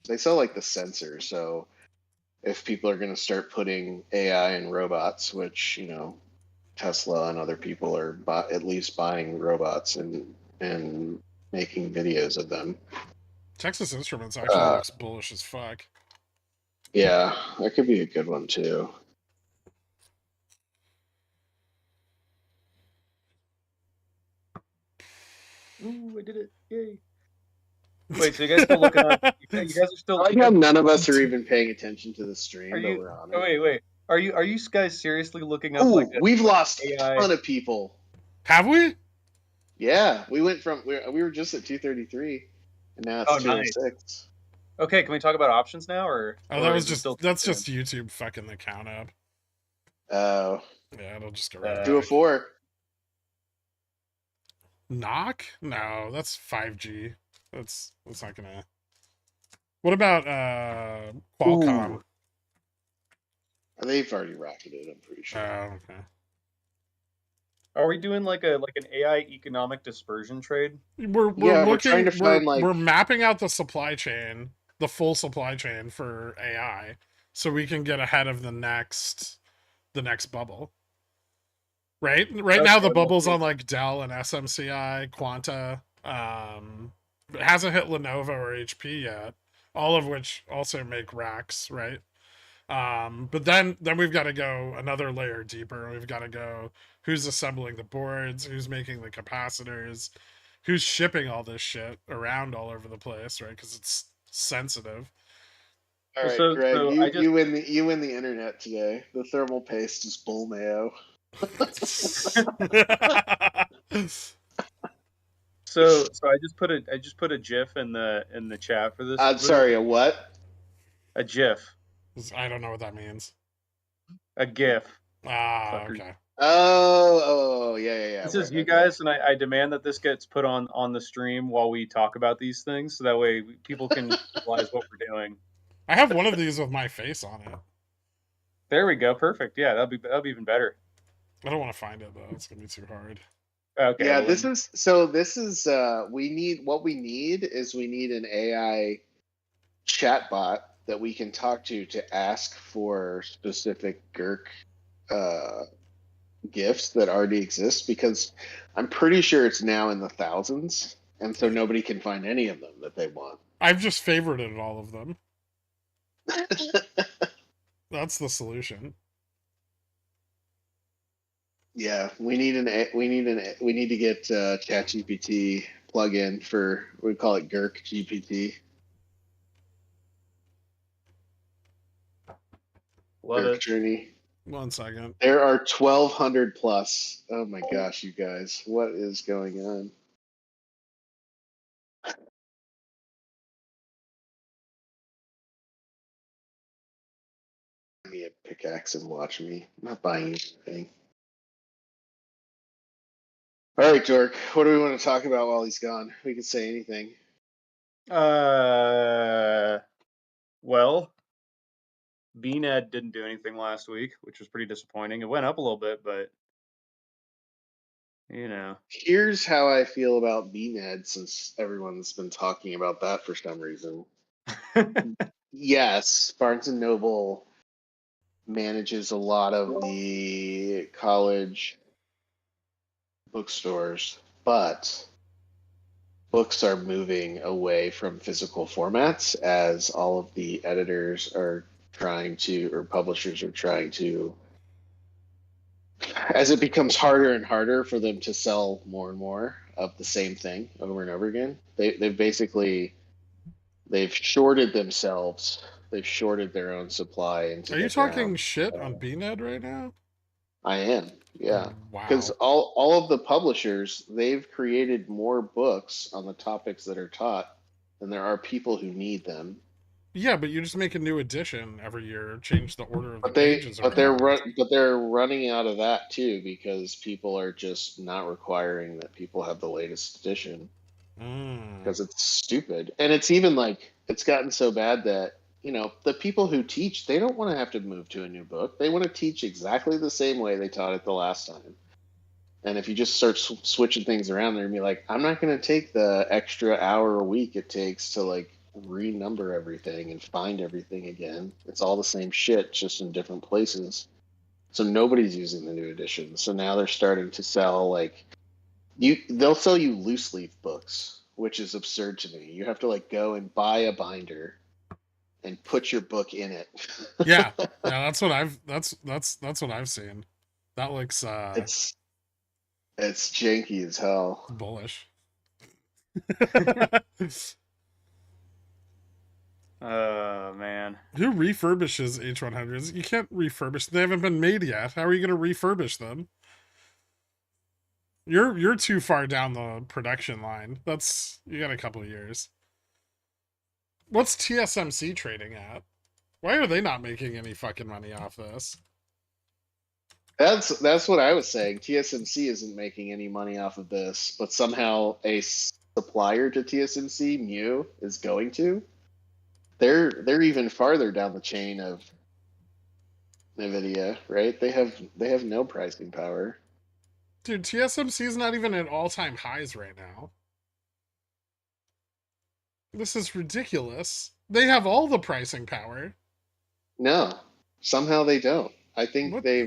like the sensor. So if people are going to start putting AI and robots, which Tesla and other people are at least buying robots and making videos of them. Texas Instruments actually looks bullish as fuck. Yeah, that could be a good one too. Ooh, I did it! Yay! Wait, so you guys still looking up? You guys are still. I like how none of us are even paying attention to the stream, but we're on it. Oh, wait. Are you guys seriously looking up we've lost AI? a ton of people. Have we? Yeah, we went from we were just at 233, and now it's 206. Nice. Okay, can we talk about options now, or? That's just YouTube fucking the count up. Oh. Yeah, it'll just go right. 204. Knock? No, that's 5G. That's not gonna. What about Qualcomm? Ooh. They've already rocketed, I'm pretty sure. Oh, okay. Are we doing like an AI economic dispersion trade? We're Yeah, we're trying to looking find like we're mapping out the supply chain, the full supply chain for AI, so we can get ahead of the next bubble. Right now the Okay, well, bubble's on like Dell and SMCI, Quanta. It hasn't hit Lenovo or HP yet, all of which also make racks, right? But then we've got to go another layer deeper. We've got to go who's assembling the boards, who's making the capacitors, who's shipping all this shit around all over the place, right? Because it's sensitive. all well, right, Greg, so I just you win the internet today. The thermal paste is bull mayo. so I just put a GIF in the chat for this. I'm sorry, a what? A GIF, I don't know what that means. a GIF. Ah, Fuckers. okay. Oh, yeah. This is you Okay. guys, and I demand that this gets put on the stream while we talk about these things, so that way people can realize what we're doing. I have one of these with my face on it. There we go. Perfect. Yeah, that'll be even better. I don't want to find it though. It's gonna be too hard. Okay. Yeah, Well, this is we need an AI chatbot that we can talk to ask for specific Gherk gifts that already exist, because I'm pretty sure it's now in the thousands, and so nobody can find any of them that they want. I've just favorited all of them. That's the solution. Yeah, we need to get ChatGPT plugin for, we call it Gherk GPT. love Gherk it. Journey. 1 second. There are 1,200 plus. Oh my gosh, you guys, what is going on? Give me a pickaxe and watch me. I'm not buying anything. All right, Dork. What do we want to talk about while he's gone? We can say anything. Well, BNED didn't do anything last week, which was pretty disappointing. It went up a little bit, but you know. Here's how I feel about BNED, since everyone's been talking about that for some reason. Yes, Barnes and Noble manages a lot of the college bookstores, but books are moving away from physical formats as all of the editors are trying to, or publishers are trying to, as it becomes harder and harder for them to sell more and more of the same thing over and over again. They've shorted themselves. They've shorted their own supply into Are you the talking ground. shit on BNED right now? I am, yeah. Because Wow. all of the publishers, they've created more books on the topics that are taught than there are people who need them. Yeah, but you just make a new edition every year, change the order of the But they pages but they're around. but they're running out of that too, because people are just not requiring that people have the latest edition, Mm. because it's stupid. And it's even like, it's gotten so bad that, the people who teach, they don't want to have to move to a new book. They want to teach exactly the same way they taught it the last time. And if you just start switching things around, they're gonna be like, I'm not going to take the extra hour a week it takes to like renumber everything and find everything again. It's all the same shit, just in different places. So nobody's using the new edition. So now they're starting to sell like, they'll sell you loose leaf books, which is absurd to me. You have to like go and buy a binder and put your book in it. Yeah. Yeah, that's what I've seen. That looks it's janky as hell. bullish. Oh man. Who refurbishes H100s? You can't refurbish. They haven't been made yet. How are you going to refurbish them? You're too far down the production line. You got a couple of years. What's TSMC trading at? Why are they not making any fucking money off this? That's what I was saying. TSMC isn't making any money off of this, but somehow a supplier to TSMC, Mu, is going to. They're even farther down the chain of Nvidia, right? They have no pricing power. Dude, TSMC is not even at all-time highs right now. This is ridiculous. They have all the pricing power. No, somehow they don't. I think What? they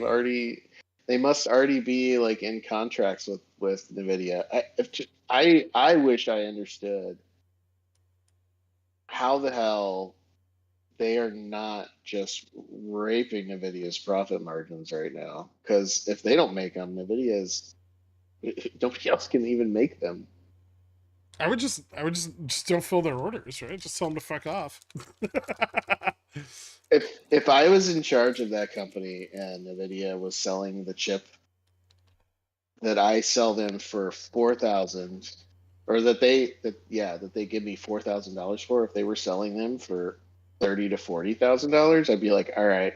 must already be like in contracts with Nvidia. I wish I understood how the hell they are not just raping Nvidia's profit margins right now. Because if they don't make them, Nvidia's nobody else can even make them. I would just don't fill their orders, right? Just tell them to fuck off. If I was in charge of that company and Nvidia was selling the chip that I sell them for 4,000, or that they give me $4,000 for, if they were selling them for $30,000 to $40,000, I'd be like, all right,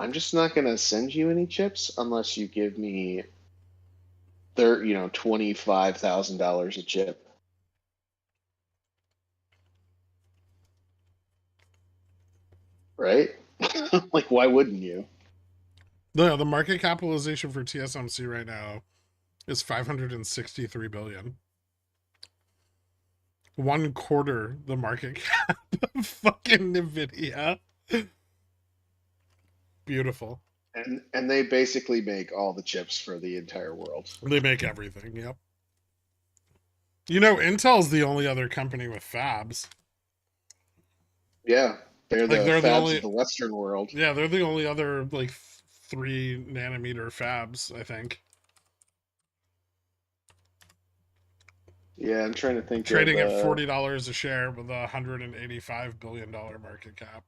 I'm just not gonna send you any chips unless you give me $25,000 a chip, right? Like, why wouldn't you? The market capitalization for TSMC right now is 563 billion. 1/4 the market cap of fucking Nvidia. Beautiful. And they basically make all the chips for the entire world. They make everything. Yep. You know, Intel's the only other company with fabs. Yeah, they're Like the they're the fabs only. of the Western world. Yeah, they're the only other like 3 nanometer fabs, I think. Yeah, I'm trying to think of Trading at $40 a share with a $185 billion market cap.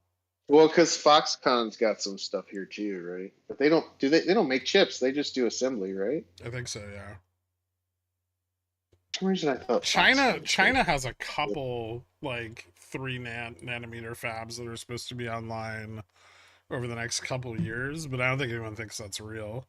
well, because Foxconn's got some stuff here too, right? But they don't make chips, they just do assembly, right? I think so, yeah. For some reason I thought China Foxconn did. China has a couple like 3 nanometer fabs that are supposed to be online over the next couple years, but I don't think anyone thinks that's real.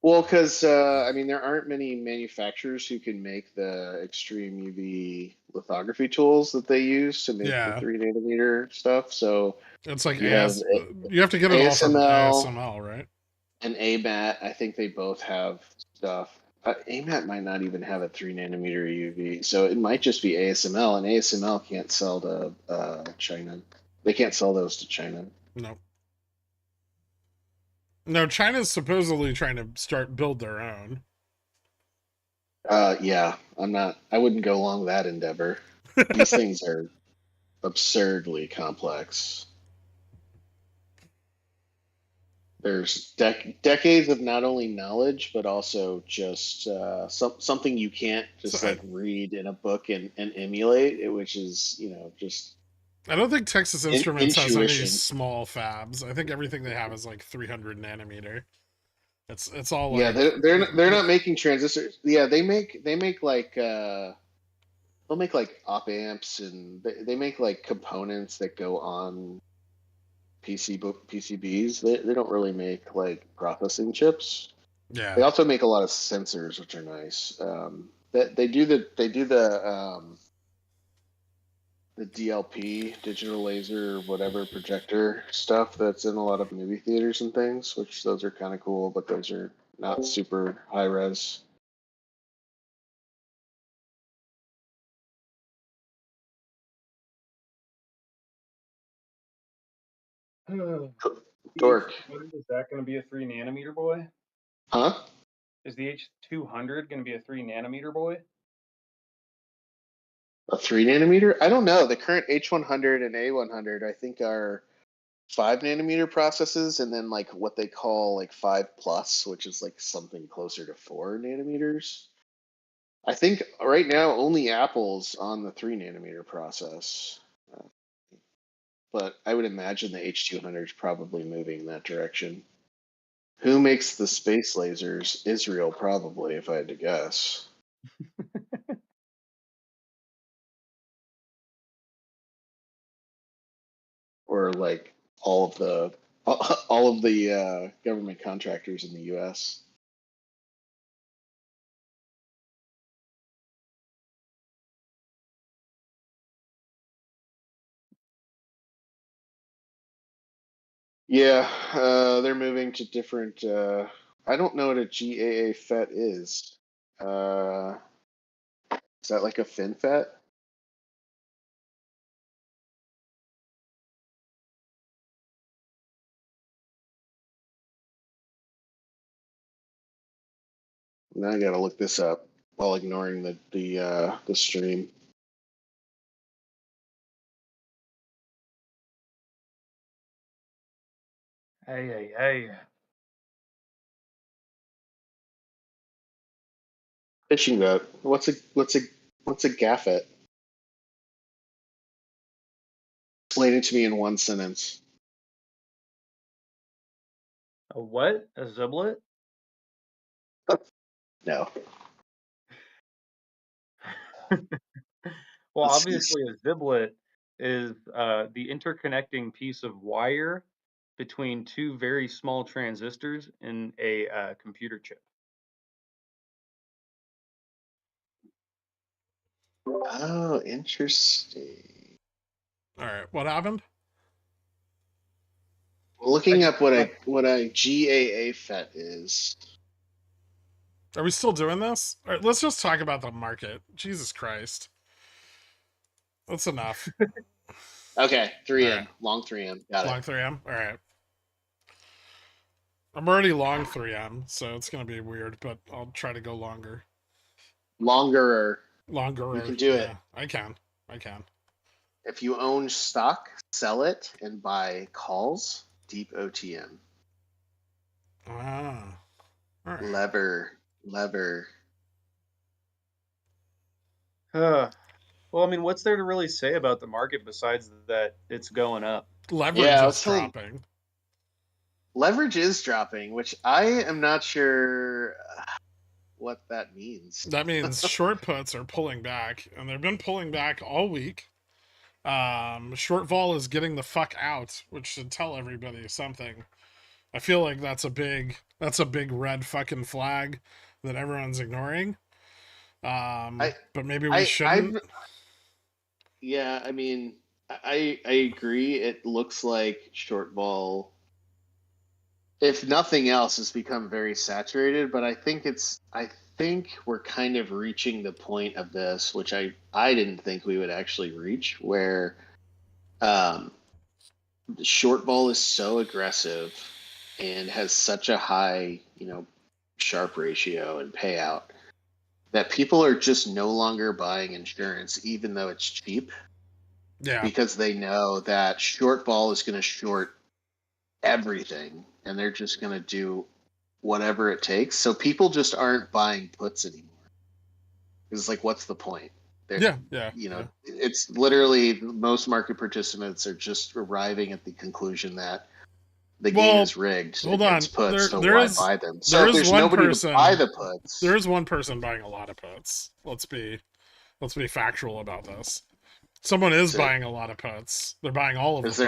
Well, because I mean, there aren't many manufacturers who can make the extreme UV lithography tools that they use to make the Yeah, 3 nanometer stuff. So it's like you have you have to get it all from ASML ASML, right? and AMAT. I think they both have stuff. AMAT might not even have a 3 nanometer UV, so it might just be ASML, and ASML can't sell to China. They can't sell those to China. No. No, China's supposedly trying to build their own. Yeah, I'm not. I wouldn't go along that endeavor. These things are absurdly complex. There's decades of not only knowledge but also just something you can't So just like read in a book and emulate it, which is just I don't think Texas Instruments has any intuition. small fabs. I think everything they have is like 300 nanometer. It's all Yeah, like they're not making transistors. Yeah, they make like they'll make like op amps, and they make like components that go on PCBs. They don't really make like processing chips. They yeah. also make a lot of sensors, which are nice. That they do the DLP, digital laser, whatever projector stuff that's in a lot of movie theaters and things, which those are kind of cool, but those are not super high res. The Dork, H200, is that going to be a 3 nanometer boy? huh? Is the H200 going to be a 3 nanometer boy? A 3 nanometer? I don't know. The current H100 and A100, I think, are 5 nanometer processes, and then like what they call like 5 plus, which is like something closer to 4 nanometers. I think right now only Apple's on the 3 nanometer process, uh, but I would imagine the H200 is probably moving in that direction. Who makes the space lasers? Israel, probably, if I had to guess. Or like all of the all of the government contractors in the U.S. Yeah, they're moving to different. I don't know what a GAA FET is. Is that like a FinFET? Now I gotta look this up while ignoring the stream. Hey. Fishing boat. What's a gaffet? Explain it to me in one sentence. A what? A ziblet? No. Well, Let's see. obviously, a ziblet is the interconnecting piece of wire between two very small transistors in a computer chip. Oh, interesting. All right, what happened? Looking up what a GAA FET is. Are we still doing this? All right, let's just talk about the market. Jesus Christ. That's enough. Okay, 3M. Right. Long 3M. Got Long it. 3M? All right. I'm already long 3M, so it's going to be weird, but I'll try to go longer. Longer. Longer. You can do it. I can. If you own stock, sell it and buy calls. Deep OTM. Ah. All right. Lever. Well, I mean, what's there to really say about the market besides that it's going up? Leverage is dropping. Leverage is dropping, which I am not sure what that means. That means short puts are pulling back, and they've been pulling back all week. Short vol is getting the fuck out, which should tell everybody something. I feel like that's a big red fucking flag that everyone's ignoring. But maybe we shouldn't. Yeah, I mean, I agree. It looks like short vol, if nothing else, has become very saturated. But I think we're kind of reaching the point of this, which I didn't think we would actually reach, where the short vol is so aggressive and has such a high, Sharpe ratio and payout that people are just no longer buying insurance, even though it's cheap. Yeah. Because they know that short vol is going to short everything and they're just going to do whatever it takes. So people just aren't buying puts anymore. It's like, what's the point? It's literally most market participants are just arriving at the conclusion that the game is rigged against puts, so why buy them? So if there's nobody to buy the puts. There is one person buying a lot of puts. Let's be factual about this. Someone is buying a lot of puts. They're buying all of the puts.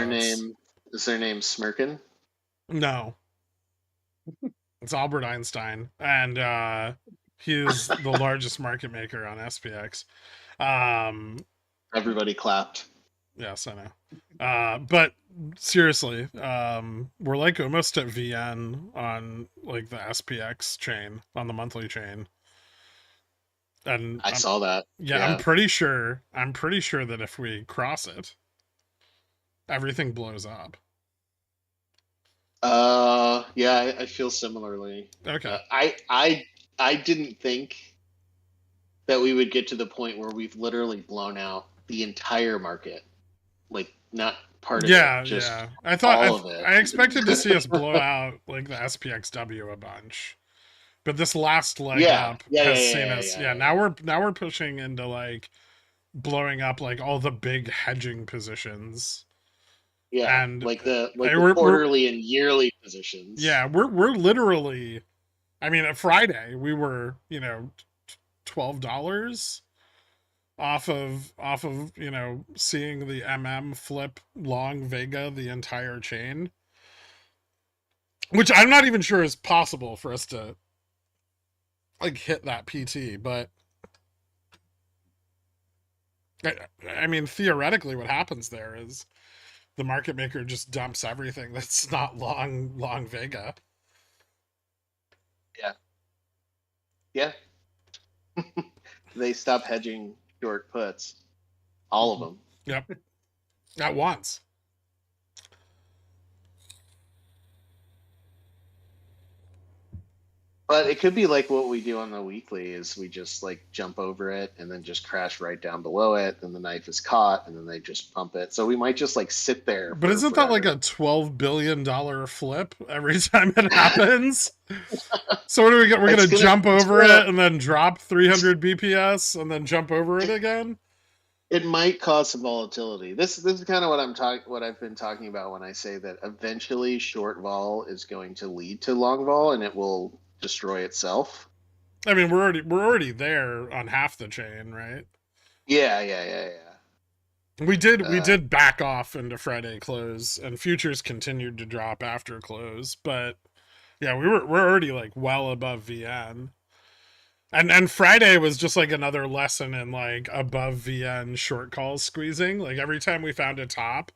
Is their name Smirkin? No. It's Albert Einstein, and he's the largest market maker on SPX. Everybody clapped. Yes, I know. But seriously, we're like almost at VN on like the SPX chain, on the monthly chain. And I saw that. Yeah, I'm pretty sure that if we cross it, everything blows up. Yeah, I feel similarly. Okay. I didn't think that we would get to the point where we've literally blown out the entire market. Like, not part of it, just I thought all of it. I expected to see us blow out like the SPXW a bunch. But this last leg up has seen us. Now we're pushing into like blowing up like all the big hedging positions. Yeah, and like the quarterly and yearly positions. Yeah, we're literally. I mean, at Friday we were $12 off of seeing the flip long Vega the entire chain, which I'm not even sure is possible for us to like hit that PT, but I mean theoretically what happens there is the market maker just dumps everything that's not long Vega. Yeah. Yeah. They stop hedging short puts. All of them. Yep. At once. But it could be like what we do on the weekly is we just like jump over it and then just crash right down below it. Then the knife is caught and then they just pump it. So we might just like sit there But for isn't that like forever. a $12 billion flip every time it happens? So what do we get? We're going to jump over it and then drop 300 BPS and then jump over it again? It might cause some volatility. This is kind of what I've been talking about when I say that eventually short vol is going to lead to long vol and it will destroy itself. I mean, we're already there on half the chain, right? Yeah. We did back off into Friday close, and futures continued to drop after close, but yeah, we're already like well above VN. And Friday was just like another lesson in like above VN short calls squeezing. Like every time we found a top,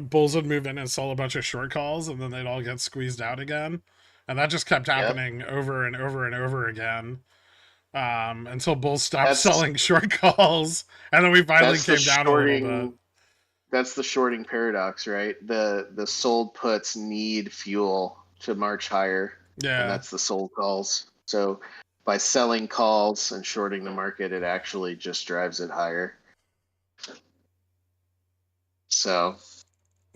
bulls would move in and sell a bunch of short calls, and then they'd all get squeezed out again, and that just kept happening over and over and over again, until bulls stopped selling short calls, and then we finally came down a little bit. That's the shorting paradox, right? The sold puts need fuel to march higher, Yeah, and that's the sold calls. So by selling calls and shorting the market, it actually just drives it higher. So,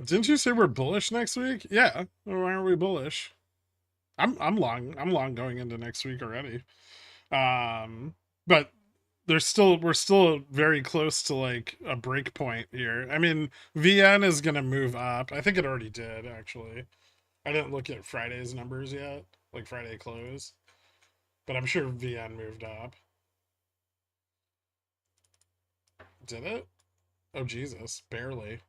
didn't you say we're bullish next week? Yeah, why are we bullish? I'm long going into next week already. But we're still very close to like a break point here. I mean, VN is gonna move up. I think it already did actually. I didn't look at Friday's numbers yet, like Friday close, but I'm sure VN moved up. Did it? Oh Jesus, barely.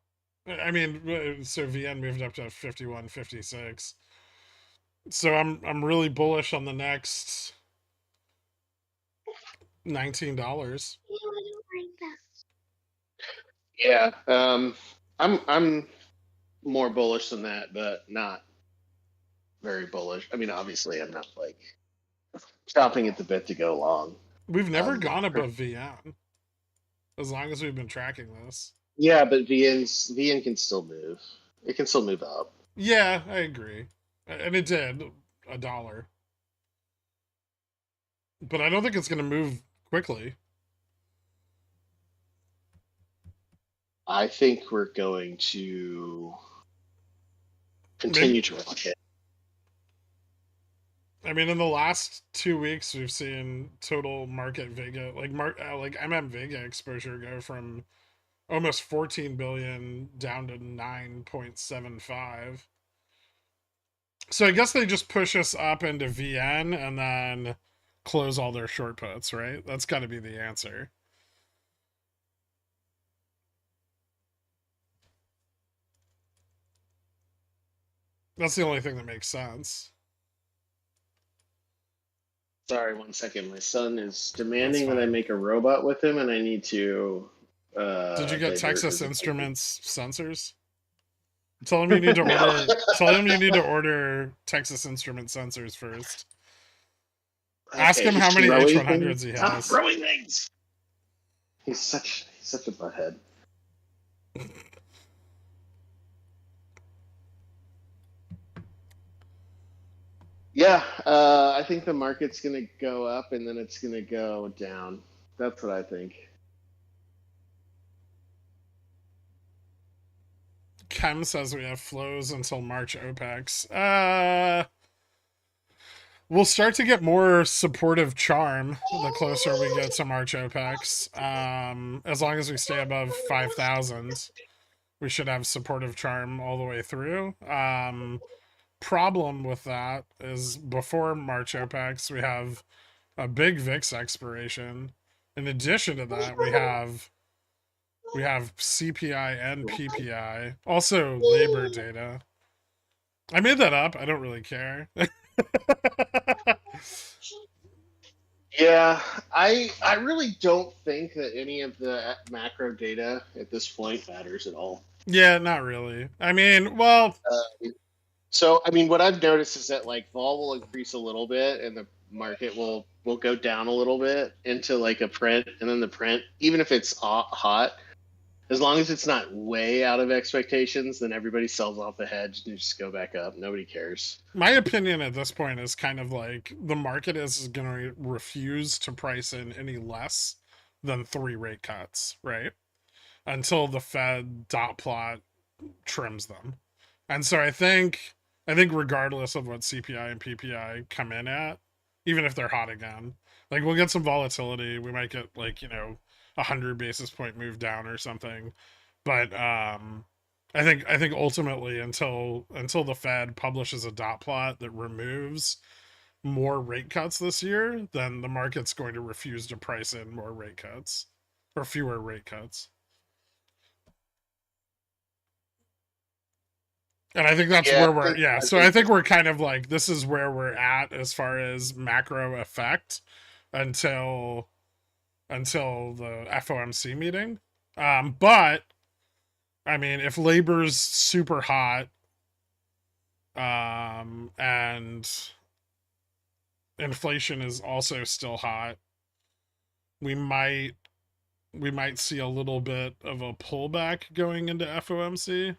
I mean, so VN moved up to 51.56. So I'm really bullish on the next $19. yeah, I'm more bullish than that, but not very bullish. I mean, obviously, I'm not like chopping at the bit to go long. We've never gone above VN as long as we've been tracking this. Yeah, but VN can still move. It can still move up. Yeah, I agree, and it did $1, but I don't think it's going to move quickly. I think we're going to continue to rock it. I mean, in the last 2 weeks, we've seen total market Vega, like Vega exposure go from almost 14 billion down to 9.75. So I guess they just push us up into VN and then close all their short puts, right? That's got to be the answer. That's the only thing that makes sense. Sorry, 1 second. My son is demanding that I make a robot with him, and I need to. Did you get Texas Instruments sensors? Tell him you need to order. Tell him you need to order Texas Instrument sensors first. Okay, ask him how many H100s he has. Throwing things. He's such a butthead. Yeah, I think the market's going to go up and then it's going to go down. That's what I think. Chem says we have flows until March OPEX. We'll start to get more supportive charm the closer we get to March OPEX. As long as we stay above 5,000, we should have supportive charm all the way through. Problem with that is before March OPEX, we have a big VIX expiration. In addition to that, we have CPI and PPI, also labor data. I made that up. I don't really care. Yeah, I really don't think that any of the macro data at this point matters at all. Yeah, not really. I mean, well, So, I mean, what I've noticed is that like vol will increase a little bit, and the market will go down a little bit into like a print, and then the print, even if it's hot, as long as it's not way out of expectations, then everybody sells off the hedge and just go back up. Nobody cares. My opinion at this point is kind of like the market is going to refuse to price in any less than 3 rate cuts, right? Until the Fed dot plot trims them. And so I think regardless of what CPI and PPI come in at, even if they're hot again, like we'll get some volatility. We might get like, 100 basis point move down or something. But I think ultimately until the Fed publishes a dot plot that removes more rate cuts this year, then the market's going to refuse to price in more rate cuts or fewer rate cuts. And I think that's where we're, yeah. So I think we're kind of like, this is where we're at as far as macro effect until the FOMC meeting. But I mean, if labor's super hot, and inflation is also still hot, we might see a little bit of a pullback going into FOMC.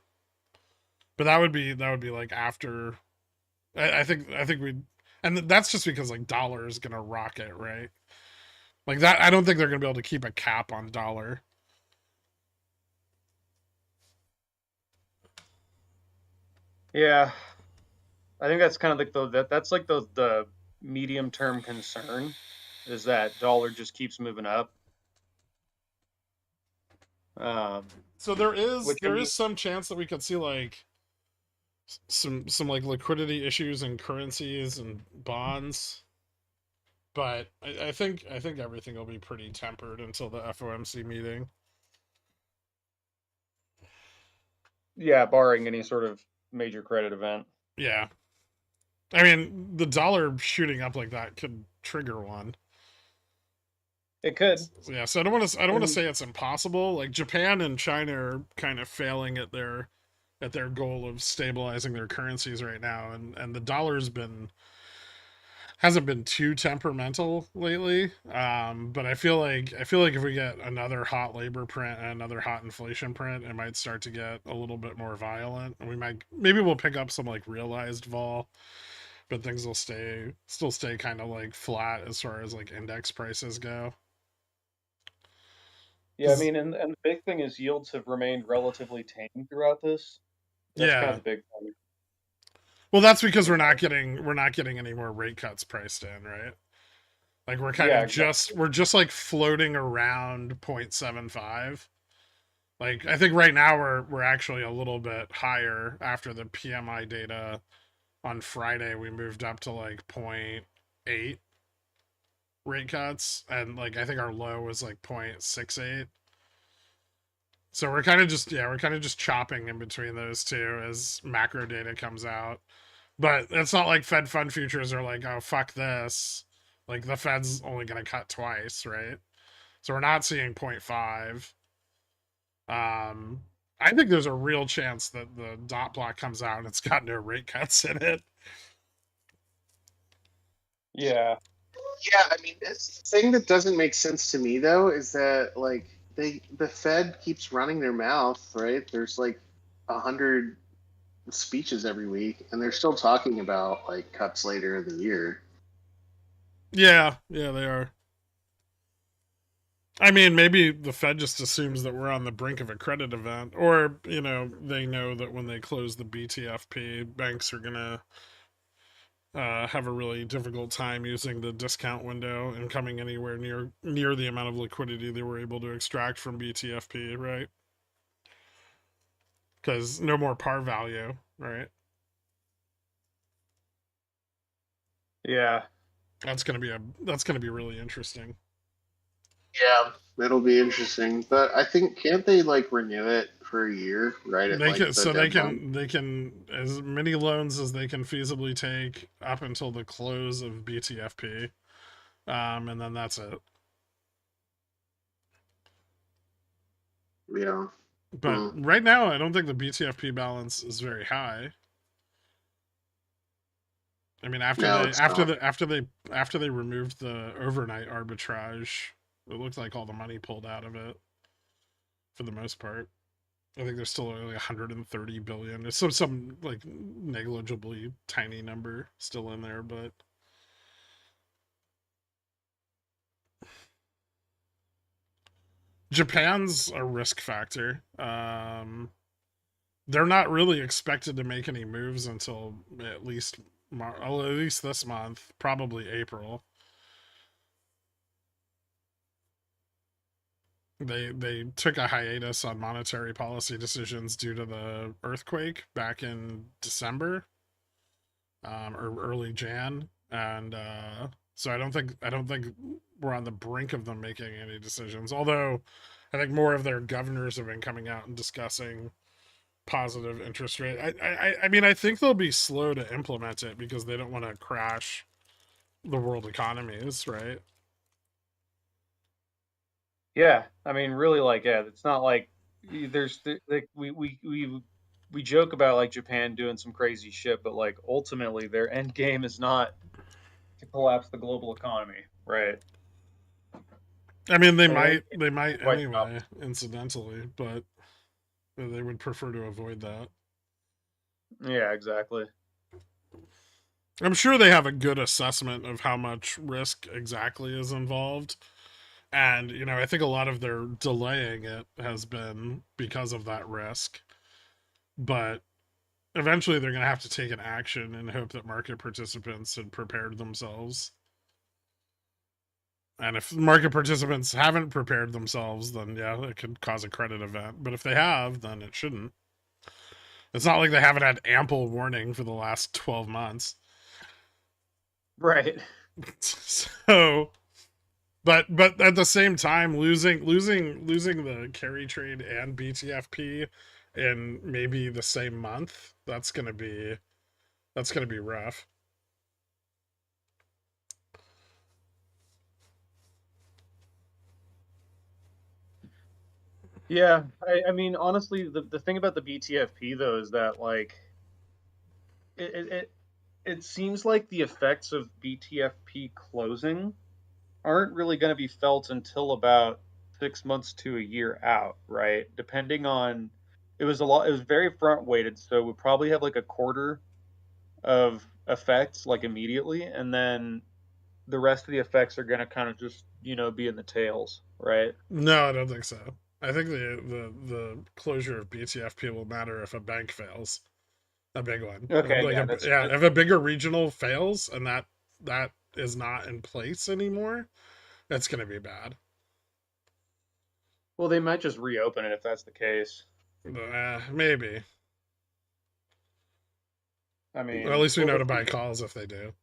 But that would be like after. I think we, and that's just because like dollar is gonna rocket, right? Like that, I don't think they're gonna be able to keep a cap on dollar. Yeah, I think that's kind of like that's like the medium term concern, is that dollar just keeps moving up. So there Which I mean, is some chance that we could see like some like liquidity issues in currencies and bonds, but I think everything will be pretty tempered until the FOMC meeting. yeah, barring any sort of major credit event. Yeah, I mean the dollar shooting up like that could trigger one. It could. Yeah, so I don't want to say it's impossible. Like Japan and China are kind of failing at their goal of stabilizing their currencies right now, and the dollar's been hasn't been too temperamental lately. But I feel like if we get another hot labor print and another hot inflation print, it might start to get a little bit more violent. And maybe we'll pick up some like realized vol, but things will still stay kind of like flat as far as like index prices go. Yeah, I mean, and the big thing is yields have remained relatively tame throughout this. That's kind of Yeah. the big thing. Well, that's because we're not getting any more rate cuts priced in, right? Like we're kind Yeah, of exactly. we're just like floating around 0.75. Like I think right now we're actually a little bit higher after the PMI data on Friday. We moved up to like zero point 0.8 rate cuts, and like I think our low was like 0.68. So we're kind of just chopping in between those two as macro data comes out. But it's not like Fed fund futures are like, oh fuck this. Like the Fed's only gonna cut twice, right? So we're not seeing zero point 0.5. I think there's a real chance that the dot plot comes out and it's got no rate cuts in it. Yeah. Yeah, I mean, the thing that doesn't make sense to me though is that like the Fed keeps running their mouth, right? There's like 100 speeches every week, and they're still talking about like cuts later in the year. Yeah, they are. I mean, maybe the Fed just assumes that we're on the brink of a credit event, or they know that when they close the BTFP, banks are gonna have a really difficult time using the discount window and coming anywhere near the amount of liquidity they were able to extract from BTFP, right? Because no more par value, right? Yeah. That's gonna be really interesting. Yeah, it'll be interesting, but I think can't they like renew it for a year, right? At They like can the so deadline. they can as many loans as they can feasibly take up until the close of BTFP, and then that's it. Yeah. But right now, I don't think the BTFP balance is very high. I mean, after No, they it's not. after they removed the overnight arbitrage, it looked like all the money pulled out of it for the most part. I think there's still like 130 billion. There's some like negligibly tiny number still in there, but Japan's a risk factor. They're not really expected to make any moves until at least at least this month, probably April. They took a hiatus on monetary policy decisions due to the earthquake back in December, or early Jan, and so I don't think we're on the brink of them making any decisions. Although I think more of their governors have been coming out and discussing positive interest rate. I mean, I think they'll be slow to implement it because they don't want to crash the world economies, right? Yeah, I mean, really, like, yeah, it's not like like we joke about like Japan doing some crazy shit, but like ultimately their end game is not to collapse the global economy, right? I mean, And the end game they is to might wipe out. anyway, incidentally, but they would prefer to avoid that. Yeah, exactly. I'm sure they have a good assessment of how much risk exactly is involved. And, you know, I think a lot of their delaying it has been because of that risk. But eventually they're going to have to take an action and hope that market participants had prepared themselves. And if market participants haven't prepared themselves, then yeah, it could cause a credit event. But if they have, then it shouldn't. It's not like they haven't had ample warning for the last 12 months. Right. So, but at the same time, losing the carry trade and BTFP in maybe the same month, that's gonna be rough. Yeah, I mean, honestly, the thing about the BTFP though is that like it, it it it seems like the effects of BTFP closing aren't really going to be felt until about 6 months to a year out, right? Depending on, it was very front weighted, so we probably have like a quarter of effects like immediately, and then the rest of the effects are going to kind of just, be in the tails, right? No, I don't think so. I think the closure of BTFP will matter if a bank fails, a big one. Okay, Like yeah, a yeah, if a bigger regional fails and that is not in place anymore, that's gonna be bad. well, they might just reopen it if that's the case. Maybe. I Well, at mean, least we know we'll to buy see. calls if they do.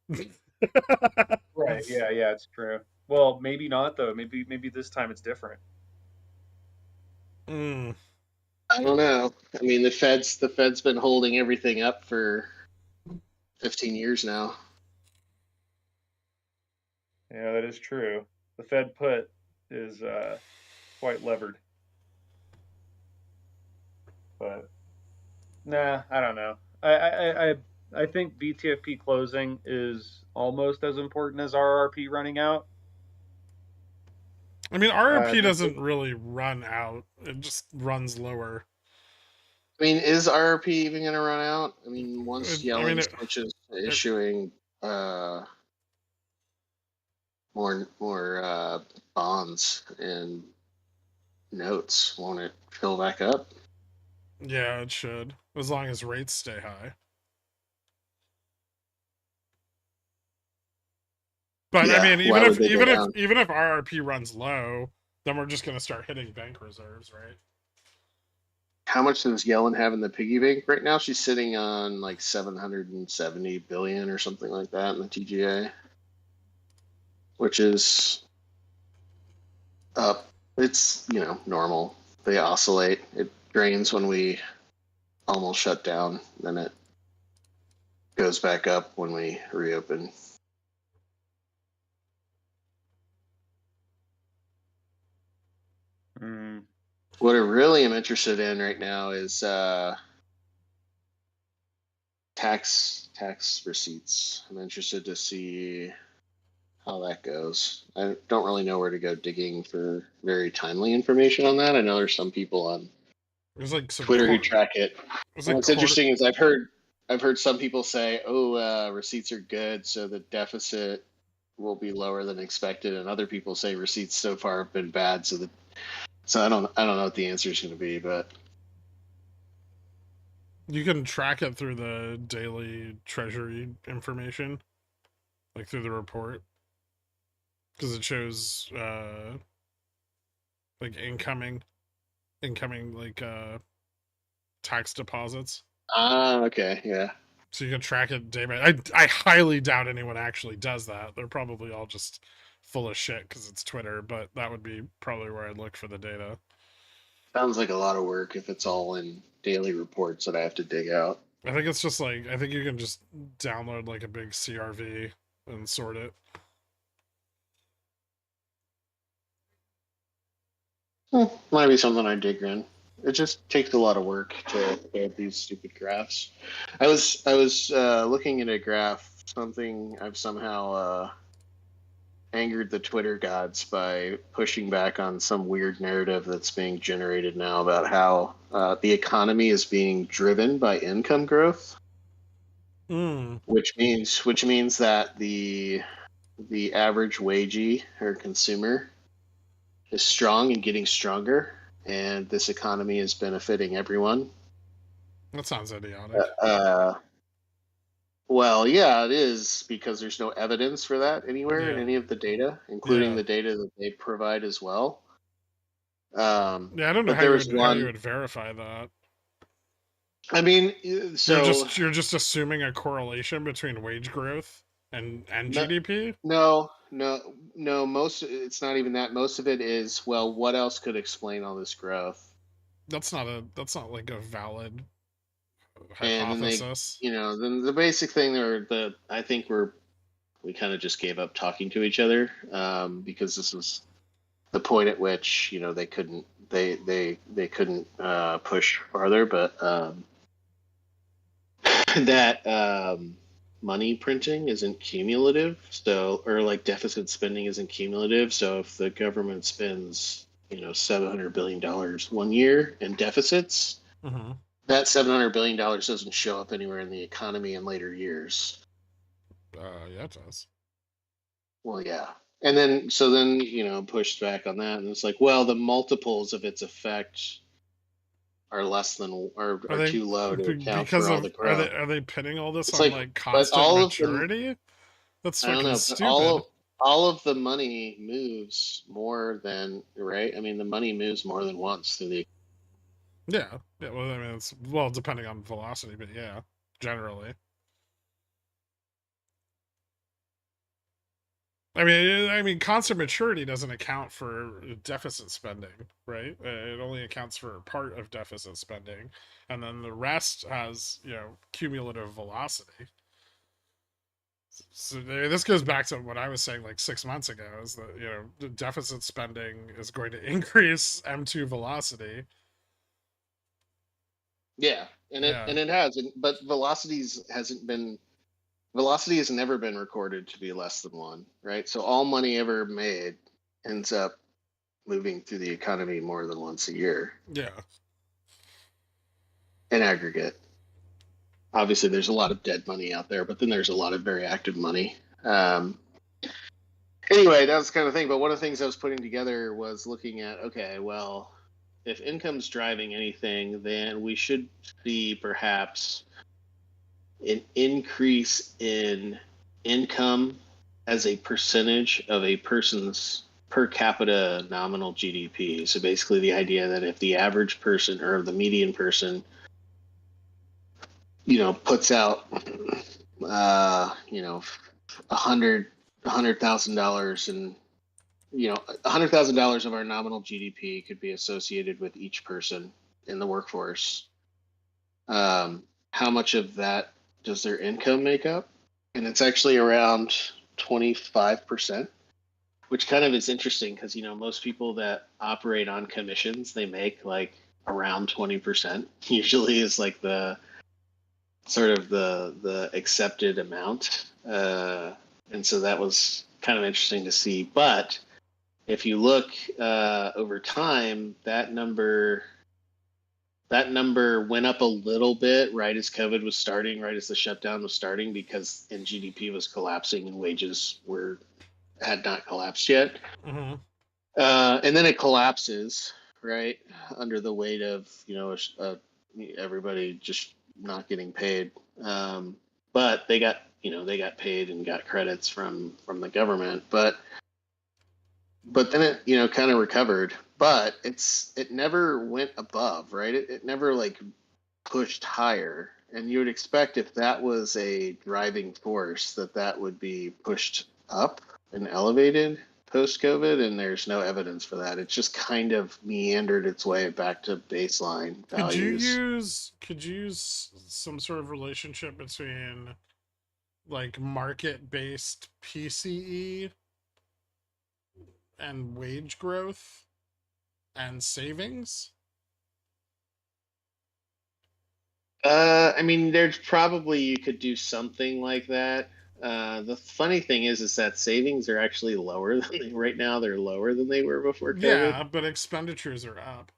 Right, yeah, yeah, it's true. Well, maybe not though. Maybe this time it's different. Mm. I don't know. I mean, the Fed's been holding everything up for 15 years now. Yeah, that is true. The Fed put is quite levered, but nah, I don't know. I think BTFP closing is almost as important as RRP running out. I mean, RRP Just doesn't really run out; it just runs lower. I mean, is RRP even going to run out? I mean, once I mean, Yellen switches to it, issuing more bonds and notes, won't it fill back up? yeah, it should, as long as rates stay high. But I Yeah. mean, Why would they go down? even if RRP runs low, then we're just gonna start hitting bank reserves, right? How much does Yellen have in the piggy bank right now? She's sitting on like 770 billion or something like that in the TGA, which is up. It's, normal. They oscillate. It drains when we almost shut down, then it goes back up when we reopen. mm, What I really am interested in right now is tax tax receipts. I'm interested to see how that goes. I don't really know where to go digging for very timely information on that. I know there's some people on There's like some Twitter who track it. There's And like what's interesting is I've heard some people say, "Oh, receipts are good, so the deficit will be lower than expected," and other people say receipts so far have been bad, so I don't know what the answer is going to be, but you can track it through the daily treasury information, like through the report, because it shows like incoming like tax deposits. okay, yeah. So you can track it day by. I highly doubt anyone actually does that. They're probably all just full of shit because it's Twitter. But that would be probably where I'd look for the data. Sounds like a lot of work if it's all in daily reports that I have to dig out. I think it's just like I think you can just download like a big CRV and sort it. Might be something I dig in. It just takes a lot of work to build these stupid graphs. I was looking at a graph, something I've somehow angered the Twitter gods by pushing back on some weird narrative that's being generated now about how the economy is being driven by income growth, which means that the average wagee or consumer is strong and getting stronger, and this economy is benefiting everyone. That sounds idiotic. Well, yeah, it is, because there's no evidence for that anywhere in Yeah. any of the data, including Yeah. the data that they provide as well. Yeah, I don't know But how there you was would how you one. would verify that. I mean, so You're just assuming a correlation between wage growth and no, GDP. no. Most it's not even that. Most of it is, well, what else could explain all this growth? That's not like a valid And then hypothesis. then the basic thing, I think we kind of just gave up talking to each other, because this was the point at which they couldn't push farther, but that money printing isn't cumulative, or like deficit spending isn't cumulative. So if the government spends $700 billion one year in deficits, Mm-hmm. that $700 billion doesn't show up anywhere in the economy in later years. Yeah, it does. Well, yeah. And then pushed back on that, and it's like, well, the multiples of its effect are less than Are are they too low to account because for all of the growth. are they pinning all this It's on like, like but constant all of the maturity? That's I don't fucking know, but stupid. all of the money moves more than, right. I mean, the money moves more than once through the. Yeah. Well, I mean, it's depending on velocity, but yeah, generally. I mean, constant maturity doesn't account for deficit spending, right? It only accounts for part of deficit spending, and then the rest has cumulative velocity. So this goes back to what I was saying like 6 months ago: is that the deficit spending is going to increase M2 velocity. Yeah, and Yeah, it has, but velocity has never been recorded to be less than one, right? So all money ever made ends up moving through the economy more than once a year yeah. in aggregate. Obviously, there's a lot of dead money out there, but then there's a lot of very active money. Anyway, that was the kind of thing. But one of the things I was putting together was looking at, okay, well, if income's driving anything, then we should see perhaps an increase in income as a percentage of a person's per capita nominal GDP. So basically, the idea that if the average person or the median person, puts out, $100,000, and $100,000 of our nominal GDP could be associated with each person in the workforce. How much of that does their income make up? And it's actually around 25%, which kind of is interesting because most people that operate on commissions, they make like around 20%. Usually is like the sort of the accepted amount, and so that was kind of interesting to see. But if you look over time, that number went up a little bit right as COVID was starting, right as the shutdown was starting, because GDP was collapsing and wages had not collapsed yet. Mm-hmm. And then it collapses, right, under the weight of everybody just not getting paid. But they got paid and got credits from the government. But then it kind of recovered. But it never went above, right? It never like pushed higher. And you would expect, if that was a driving force, that would be pushed up and elevated post-COVID, and there's no evidence for that. It's just kind of meandered its way back to baseline values. Could you use some sort of relationship between like market-based PCE and wage growth and savings? I mean, there's probably, you could do something like that. The funny thing is that savings are actually lower right now. They're lower than they were before COVID. Yeah, but expenditures are up.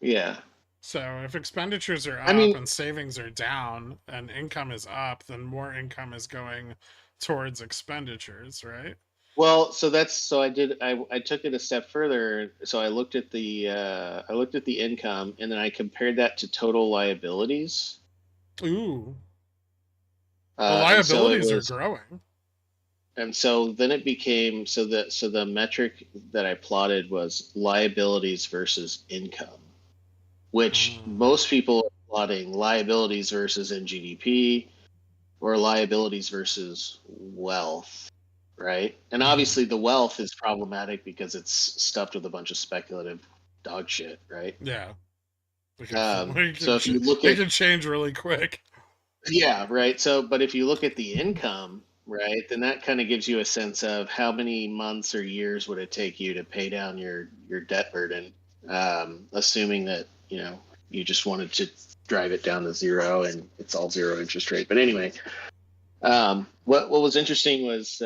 Yeah. So if expenditures are I up mean, and savings are down and income is up, then more income is going towards expenditures, right? well, so I took it a step further. So I looked at the income, and then I compared that to total liabilities. Ooh. Well, And so it liabilities are was, growing. and so then it became, so the metric that I plotted was liabilities versus income, which most people are plotting liabilities versus GDP or liabilities versus wealth, right? And obviously the wealth is problematic because it's stuffed with a bunch of speculative dog shit, right? Yeah. So if you look It at, can change really quick. yeah, right. So, but if you look at the income, right, then that kind of gives you a sense of how many months or years would it take you to pay down your debt burden, assuming that you just wanted to drive it down to zero and it's all zero interest rate. But anyway, what was interesting was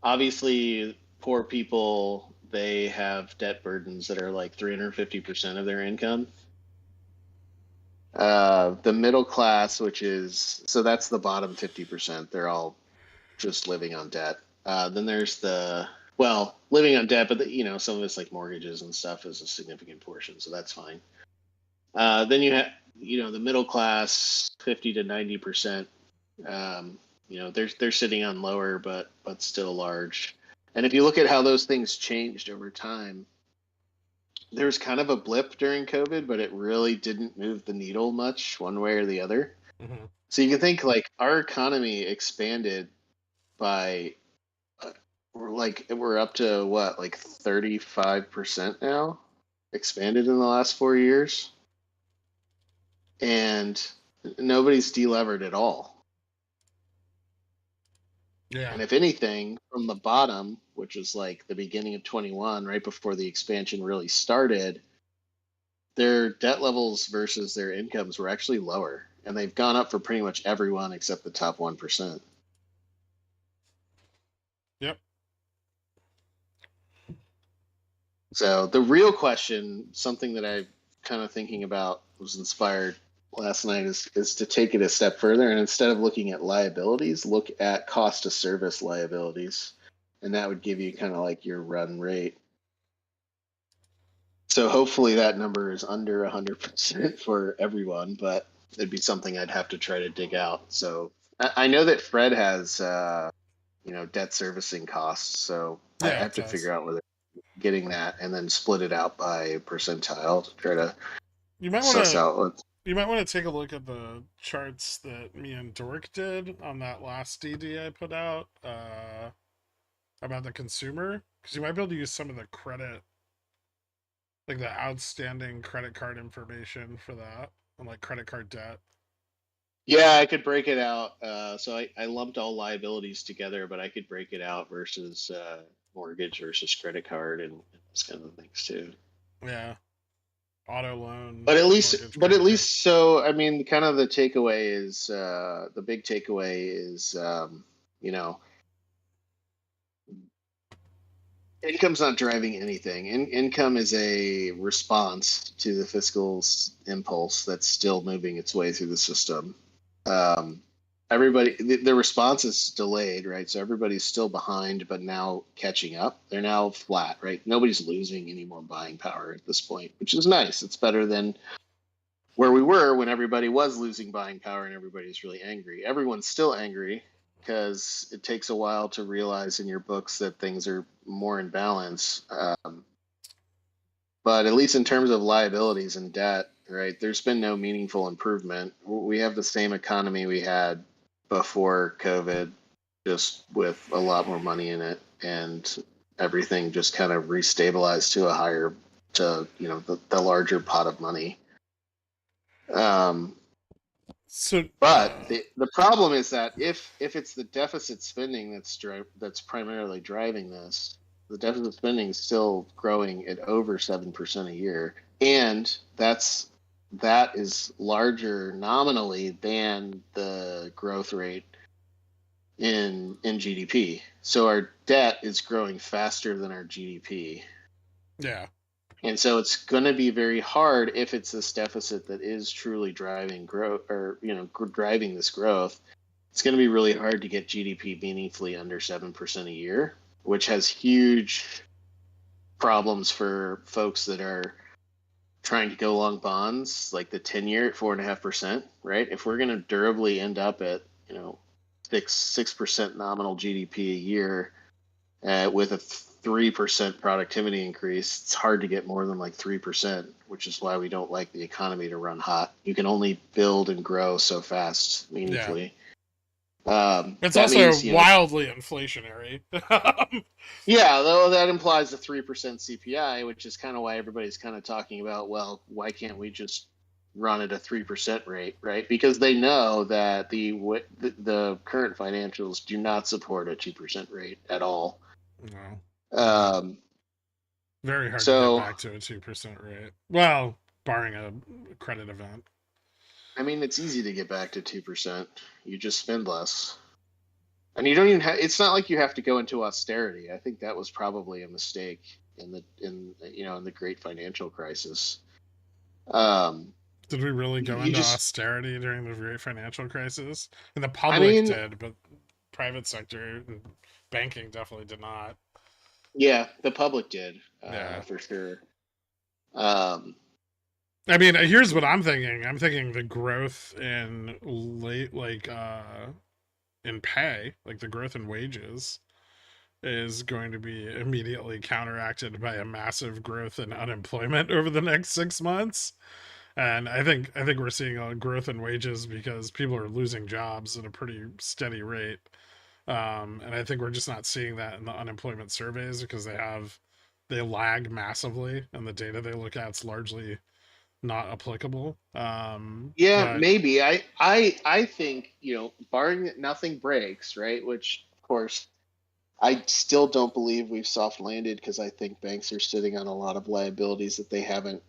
obviously poor people, they have debt burdens that are like 350% of their income. The middle class, so that's the bottom 50%. They're all just living on debt. Then there's living on debt, but some of it's like mortgages and stuff is a significant portion, so that's fine. Then you have the middle class, 50 to 90%. They're sitting on lower, but still large. And if you look at how those things changed over time, there's kind of a blip during COVID, but it really didn't move the needle much one way or the other. Mm-hmm. So you can think like our economy expanded by, we're up to what, like 35% now, expanded in the last 4 years, and nobody's delevered at all. Yeah. And if anything, from the bottom, which was like the beginning of 21, right before the expansion really started, their debt levels versus their incomes were actually lower. And they've gone up for pretty much everyone except the top 1%. Yep. So the real question, something that I'm kind of thinking about, was inspired last night, is to take it a step further, and instead of looking at liabilities, look at cost of service liabilities, and that would give you kind of like your run rate. So hopefully that number is under 100% for everyone, but it'd be something I'd have to try to dig out. So I know that Fred has debt servicing costs, so I Yeah, have it to does. figure out whether getting that and then split it out by percentile to try to suss out what. You might want to take a look at the charts that me and Dork did on that last DD I put out about the consumer, because you might be able to use some of the credit, like the outstanding credit card information for that, and like credit card debt. Yeah, I could break it out. So I lumped all liabilities together, but I could break it out versus mortgage versus credit card and those kind of things too. Yeah. auto loan, But at mortgage credit. so I mean, kind of the takeaway is the big takeaway is you know, income's not driving anything. Income is a response to the fiscal impulse that's still moving its way through the system. Um, everybody, the response is delayed, right? So everybody's still behind, but now catching up. They're now flat, right? Nobody's losing any more buying power at this point, which is nice. It's better than where we were when everybody was losing buying power and everybody's really angry. Everyone's still angry because it takes a while to realize in your books that things are more in balance. But at least in terms of liabilities and debt, right, there's been no meaningful improvement. We have the same economy we had before COVID, just with a lot more money in it, and everything just kind of restabilized to a higher, to the larger pot of money. So, But the problem is that if it's the deficit spending that's primarily driving this, the deficit spending is still growing at over 7% a year, and that is larger nominally than the growth rate in GDP. So our debt is growing faster than our GDP. yeah. And so it's going to be very hard if it's this deficit that is truly driving growth, or driving this growth. It's going to be really hard to get GDP meaningfully under 7% a year, which has huge problems for folks that are trying to go long bonds, like the 10-year at 4.5%. Right? If we're going to durably end up at 6% nominal GDP a year with a 3% productivity increase, it's hard to get more than like 3%, which is why we don't like the economy to run hot. You can only build and grow so fast meaningfully. It's That also means, wildly inflationary. yeah, though that implies a 3% CPI, which is kind of why everybody's kind of talking about, well, why can't we just run at a 3% rate, right? Because they know that the current financials do not support a 2% rate at all. No. Um, Very hard to get so, back to a 2% rate. Well, barring a credit event. I mean, it's easy to get back to 2%. You just spend less. And you don't even have, it's not like you have to go into austerity. I think that was probably a mistake in the great financial crisis. Did we really go You into just, austerity during the great financial crisis? And the I public mean, did, but private sector and banking definitely did not. yeah, the public did, Yeah. for sure. Um, I mean, here's what I'm thinking. I'm thinking the growth in in pay, like the growth in wages, is going to be immediately counteracted by a massive growth in unemployment over the next 6 months. And I think we're seeing a growth in wages because people are losing jobs at a pretty steady rate. And I think we're just not seeing that in the unemployment surveys because they lag massively, and the data they look at is largely not applicable. yeah, But maybe. I think, barring that nothing breaks, right? Which, of course, I still don't believe we've soft landed, because I think banks are sitting on a lot of liabilities that they haven't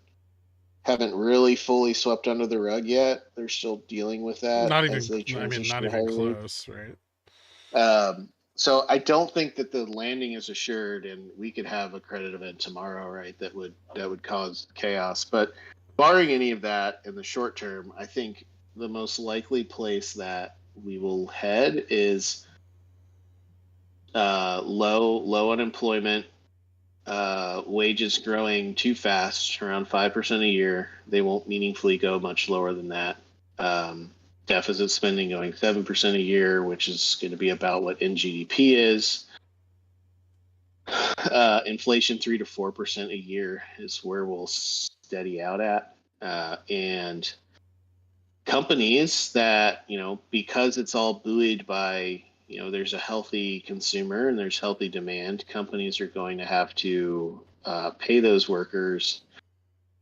really fully swept under the rug yet. They're still dealing with that not as even, they I mean, transition not to even higher rates. close, right? So I don't think that the landing is assured, and we could have a credit event tomorrow, right? That would cause chaos. But barring any of that in the short term, I think the most likely place that we will head is low unemployment, wages growing too fast, around 5% a year. They won't meaningfully go much lower than that. Deficit spending going 7% a year, which is going to be about what NGDP is. Inflation 3 to 4% a year is where we'll steady out at. And companies that, because it's all buoyed by, there's a healthy consumer and there's healthy demand, companies are going to have to pay those workers,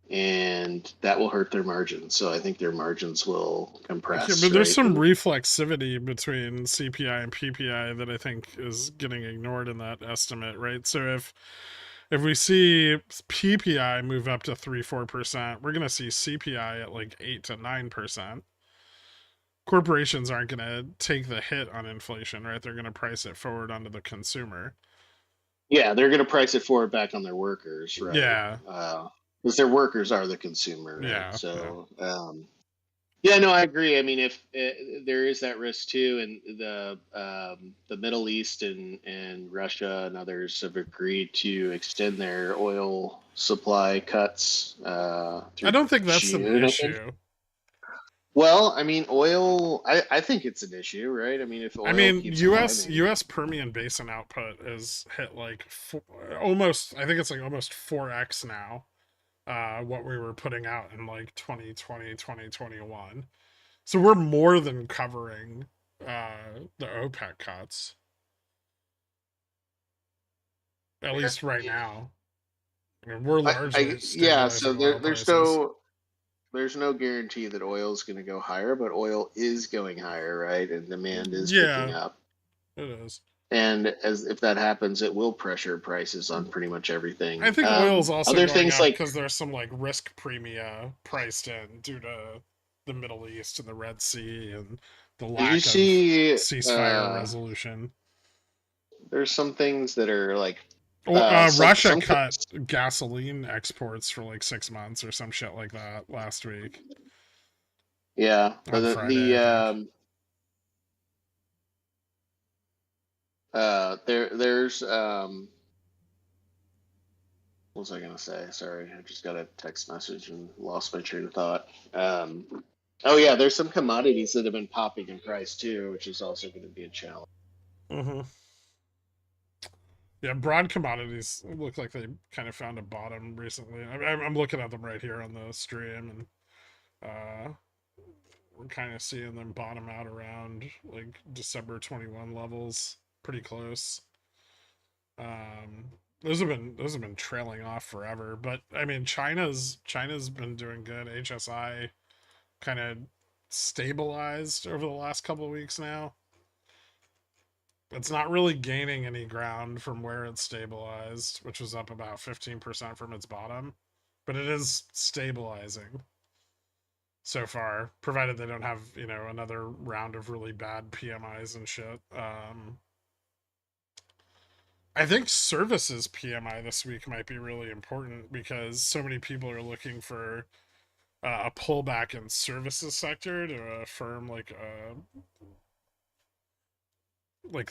and that will hurt their margins. So I think their margins will Okay, compress, but there's right? some reflexivity between CPI and PPI that I think is getting ignored in that estimate, right? So if we see PPI move up to 3-4%, we're gonna see CPI at like 8 to 9%. Corporations aren't gonna take the hit on inflation, right? They're gonna price it forward onto the consumer. Yeah, they're going to price it forward back on their workers, right? Yeah, Because their workers are the consumer, right? yeah, yeah. So, yeah, no, I agree. I mean, if there is that risk too, and the Middle East and Russia and others have agreed to extend their oil supply cuts I through don't think that's an June, I think. issue. Well, I mean, oil. I think it's an issue, right? I mean, if I oil mean, keeps U.S. climbing, U.S. Permian Basin output is hit like almost. I think it's like almost 4x now. What we were putting out in like 2020, 2021. So we're more than covering the OPEC cuts, at least right now. I mean, we're largely yeah. So stabilizing oil prices. there's no guarantee that oil is going to go higher, but oil is going higher, right? And demand is picking Yeah, up. it is. And as if that happens, it will pressure prices on pretty much everything. I think oil's also Other going things up like, because there's some like risk premia priced in due to the Middle East and the Red Sea and the did you lack of see? ceasefire resolution. There's some things that are like, Russia some cut gasoline exports for like 6 months or some shit like that last week yeah. on Friday, I think. There's what was I gonna say? Sorry, I just got a text message and lost my train of thought. Oh yeah, there's some commodities that have been popping in price too, which is also going to be a challenge. Mm-hmm. Yeah, broad commodities look like they kind of found a bottom recently. I'm looking at them right here on the stream, and we're kind of seeing them bottom out around like December 21 levels, pretty close. Those have been trailing off forever, but I mean China's been doing good. HSI kind of stabilized over the last couple of weeks now. It's not really gaining any ground from where it stabilized, which was up about 15% from its bottom, but it is stabilizing so far, provided they don't have, another round of really bad PMIs and shit. I think services PMI this week might be really important because so many people are looking for a pullback in services sector to affirm like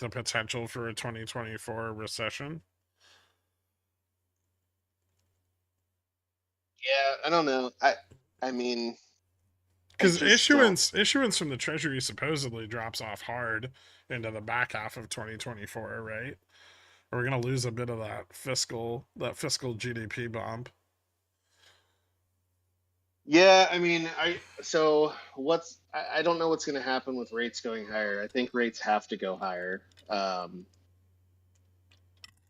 the potential for a 2024 recession. Yeah, I don't know. I mean, because issuance from the Treasury supposedly drops off hard into the back half of 2024, right? We're gonna lose a bit of that fiscal GDP bump. Yeah, I mean, I don't know what's going to happen with rates going higher. I think rates have to go higher.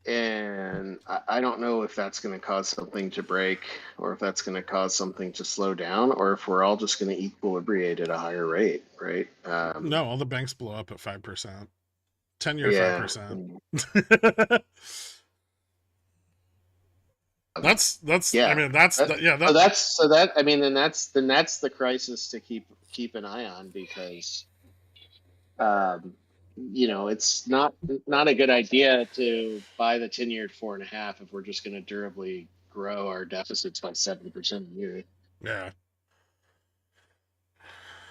And I don't know if that's going to cause something to break or if that's going to cause something to slow down or if we're all just going to equilibrate at a higher rate, right? No, all the banks blow up at 5%. 10-year Yeah. 5%. That's Yeah. I mean that's I mean then that's the crisis to keep an eye on because it's not a good idea to buy the 10-year at 4.5 if we're just going to durably grow our deficits by 7% a year. Yeah.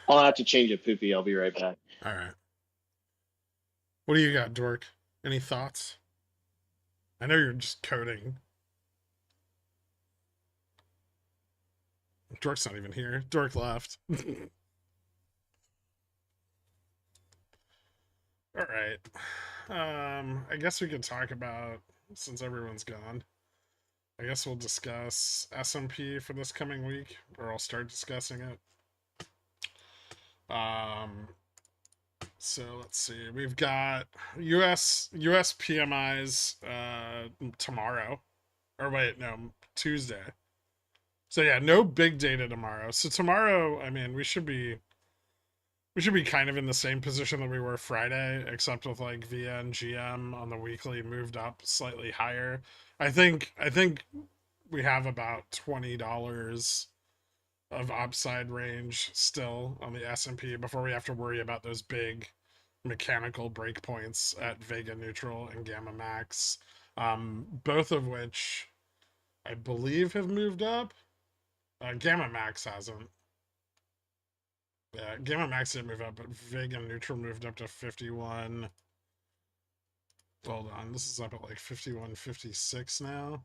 I'll have to change a poopy. I'll be right back. All right. What do you got, Dork? Any thoughts? I know you're just coding. Dork's not even here. Dork left. All right. I guess we could talk about, since everyone's gone, I guess we'll discuss S&P for this coming week, or I'll start discussing it. So let's see. We've got US PMIs tomorrow. Or wait, no, Tuesday. So yeah, no big data tomorrow. So tomorrow, I mean, we should be we should be kind of in the same position that we were Friday, except with like VIA and GM on the weekly moved up slightly higher. I think we have about $20 of upside range still on the S&P before we have to worry about those big mechanical breakpoints at Vega Neutral and Gamma Max, both of which I believe have moved up. Gamma Max hasn't. Yeah, Gamma Max didn't move up, but Vega Neutral moved up to 51. Hold on, this is up at like 51.56 now.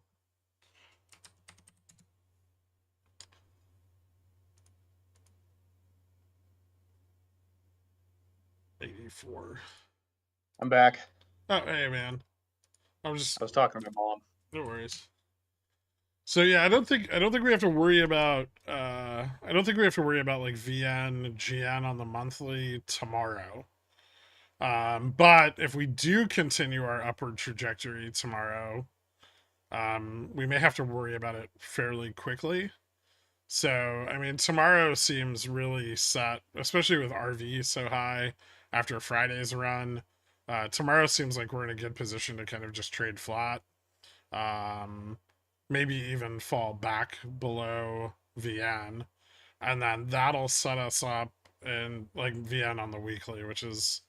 $84. I'm back. Oh, hey man. I was talking to my mom. No worries. So yeah, I don't think we have to worry about like VN GN on the monthly tomorrow. But if we do continue our upward trajectory tomorrow, we may have to worry about it fairly quickly. So, I mean, tomorrow seems really set, especially with RV so high after Friday's run. Tomorrow seems like we're in a good position to kind of just trade flat. Maybe even fall back below VN. And then that'll set us up in like VN on the weekly, which is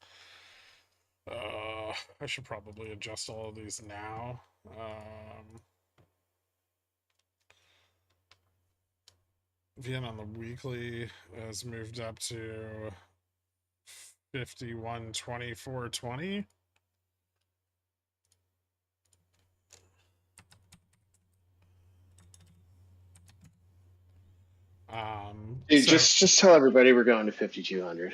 I should probably adjust all of these now. VN on the weekly has moved up to 51.2420. Dude, just tell everybody we're going to 5,200.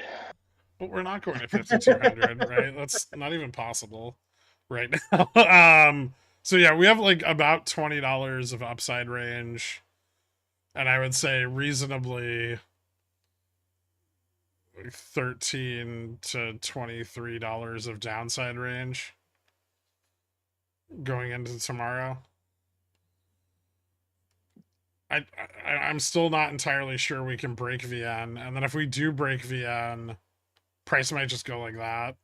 But we're not going to 5,200, right? That's not even possible right now. So yeah, we have like about $20 of upside range, and I would say reasonably $13 to $23 of downside range going into tomorrow. I'm still not entirely sure we can break VN, and then if we do break VN, price might just go like that.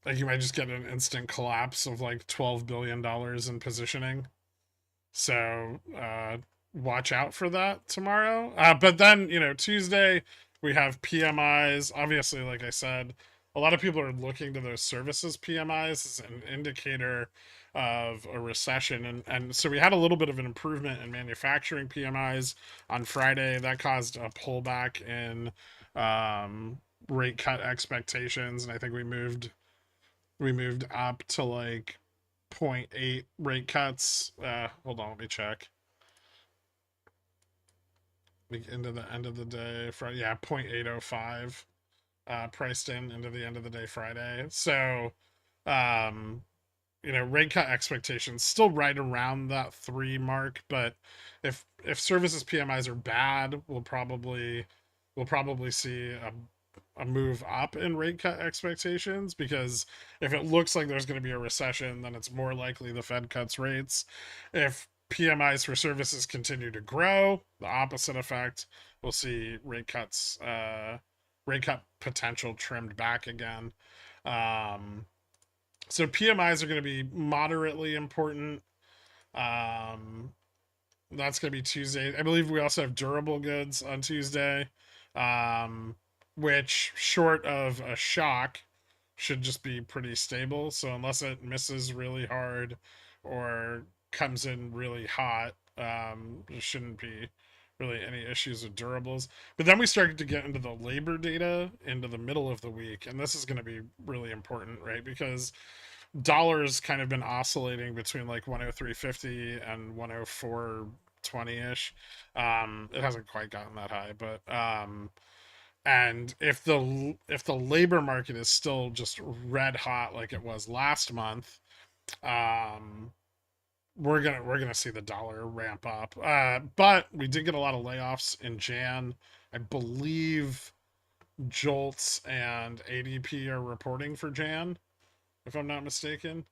Like you might just get an instant collapse of like $12 billion in positioning. So watch out for that tomorrow. But then, Tuesday we have PMIs. Obviously, like I said, a lot of people are looking to those services PMIs as an indicator of a recession. And so we had a little bit of an improvement in manufacturing PMIs on Friday. That caused a pullback in rate cut expectations. And I think we moved up to like 0.8 rate cuts. Hold on, let me check. Into the end of the day Friday, yeah, 0.805 priced in into the end of the day Friday. So rate cut expectations still right around that 3 mark, but if services PMIs are bad, we'll probably see a move up in rate cut expectations, because if it looks like there's going to be a recession, then it's more likely the Fed cuts rates. If PMIs for services continue to grow, the opposite effect, we'll see rate cut potential trimmed back again. So PMIs are going to be moderately important. That's going to be Tuesday. I believe we also have durable goods on Tuesday, which, short of a shock, should just be pretty stable. So unless it misses really hard or comes in really hot, there shouldn't be really any issues with durables. But then we started to get into the labor data into the middle of the week, and this is going to be really important, right? Because dollar's kind of been oscillating between like 103.50 and 104.20-ish. It hasn't quite gotten that high, but and if the labor market is still just red hot like it was last month, we're gonna see the dollar ramp up. But we did get a lot of layoffs in Jan. I believe Jolts and ADP are reporting for Jan, if I'm not mistaken.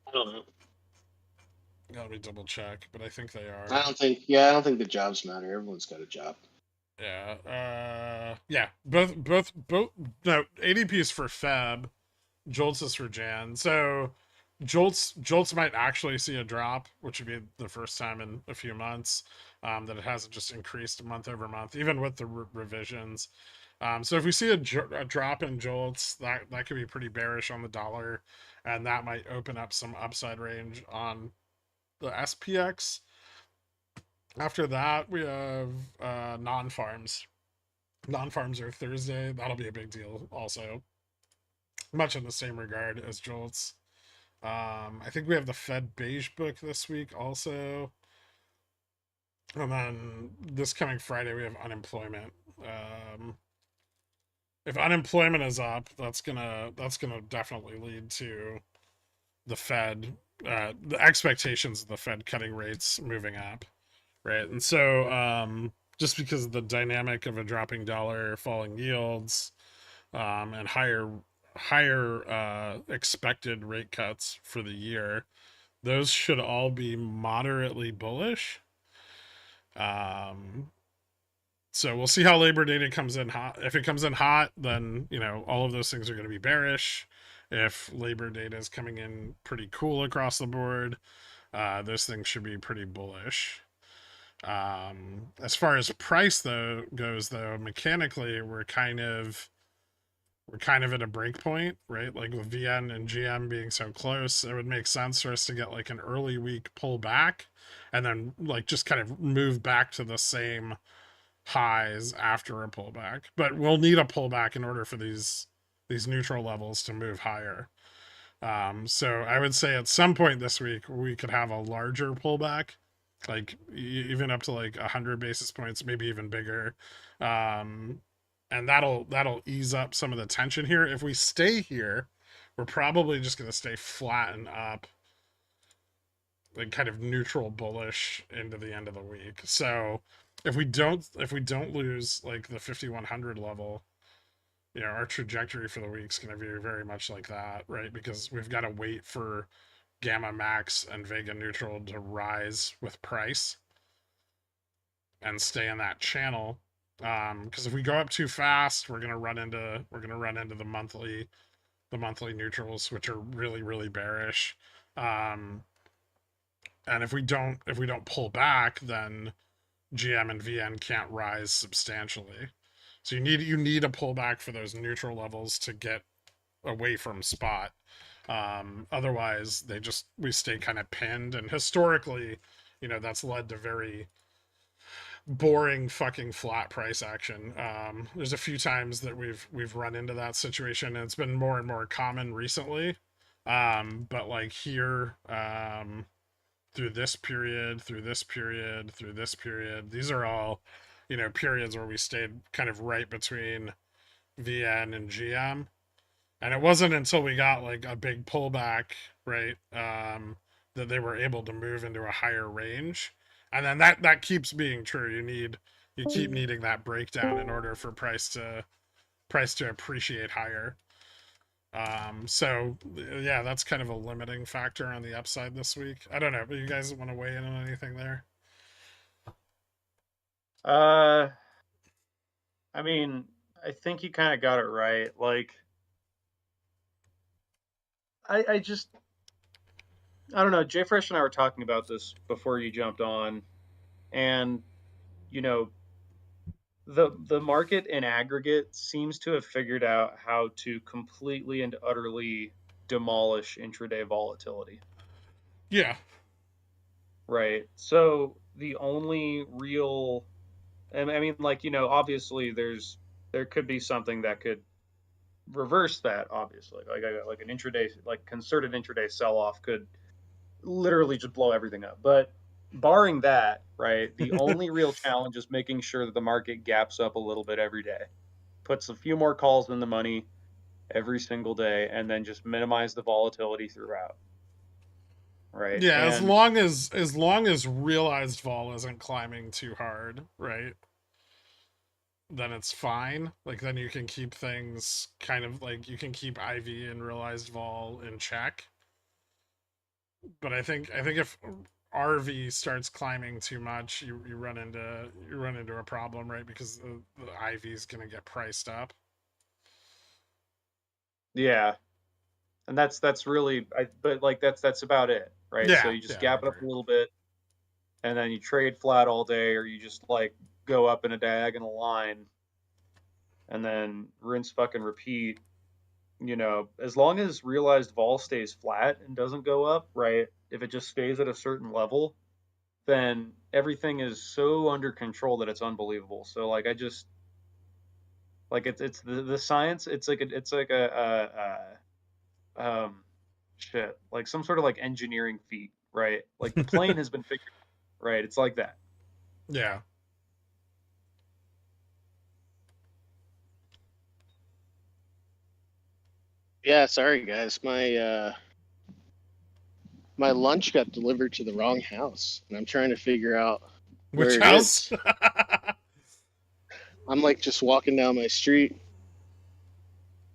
I don't know. Let me double check, but I think they are. I don't think the jobs matter. Everyone's got a job. Yeah. Both. No, ADP is for Feb. Jolts is for Jan. So Jolts might actually see a drop, which would be the first time in a few months that it hasn't just increased month over month, even with the revisions. So if we see a drop in Jolts, that could be pretty bearish on the dollar, and that might open up some upside range on the SPX. After that, we have non-farms. Non-farms are Thursday. That'll be a big deal also. Much in the same regard as Jolts. I think we have the Fed beige book this week also. And then this coming Friday we have unemployment. If unemployment is up, that's gonna definitely lead to the Fed, the expectations of the Fed cutting rates moving up, right? And so just because of the dynamic of a dropping dollar, falling yields, and higher expected rate cuts for the year, those should all be moderately bullish. So we'll see how labor data comes in hot. If it comes in hot, then all of those things are going to be bearish. If labor data is coming in pretty cool across the board, those things should be pretty bullish. As far as price goes, mechanically we're kind of at a break point, right? Like with VN and GM being so close, it would make sense for us to get like an early week pullback and then like just kind of move back to the same highs after a pullback. But we'll need a pullback in order for these neutral levels to move higher. So I would say at some point this week we could have a larger pullback, like even up to like 100 basis points, maybe even bigger. And that'll ease up some of the tension here. If we stay here, we're probably just going to stay flat and up, like kind of neutral bullish into the end of the week. So if we don't lose like the 5100 level, our trajectory for the week's going to be very much like that, right? Because we've got to wait for gamma max and vega neutral to rise with price and stay in that channel. Because if we go up too fast, we're gonna run into the monthly neutrals, which are really, really bearish. And if we don't pull back, then GM and VN can't rise substantially. So you need a pullback for those neutral levels to get away from spot. Otherwise, we stay kind of pinned, and historically, that's led to very boring fucking flat price action. There's a few times that we've run into that situation, and it's been more and more common recently. But like here, through this period, these are all, periods where we stayed kind of right between VN and GM. And it wasn't until we got like a big pullback, right, that they were able to move into a higher range. And then that keeps being true. You keep needing that breakdown in order for price to appreciate higher. So yeah, that's kind of a limiting factor on the upside this week. I don't know, but you guys want to weigh in on anything there? I mean, I think you kind of got it right. Like, I don't know. Jay Fresh and I were talking about this before you jumped on, and you know, the market in aggregate seems to have figured out how to completely and utterly demolish intraday volatility. Yeah. Right. So the only real, I mean, like, obviously there could be something that could reverse that, obviously. Like an intraday, like concerted intraday sell-off could literally just blow everything up. But barring that, right, the only real challenge is making sure that the market gaps up a little bit every day, puts a few more calls in the money every single day, and then just minimize the volatility throughout. Right. Yeah, And as long as realized vol isn't climbing too hard, right? Then it's fine. Like then you can keep things kind of like you can keep IV and realized vol in check. But I think RV starts climbing too much, you run into a problem, right? Because the IV is gonna get priced up. Yeah, and that's really, but like that's about it, right? So Yeah, you just yeah, I gap it up agree. a little bit, and then you trade flat all day, or you just like go up in a diagonal line, and then rinse, fucking repeat. You know, as long as realized vol stays flat and doesn't go up, right? If it just stays at a certain level, then everything is so under control that it's unbelievable. So like I just like it's the science. It's like a shit, like some sort of like engineering feat, right? Like the plane has been figured out, right? It's like that. Yeah. Yeah, sorry guys. My lunch got delivered to the wrong house, and I'm trying to figure out Which where it house? is. I'm like just walking down my street,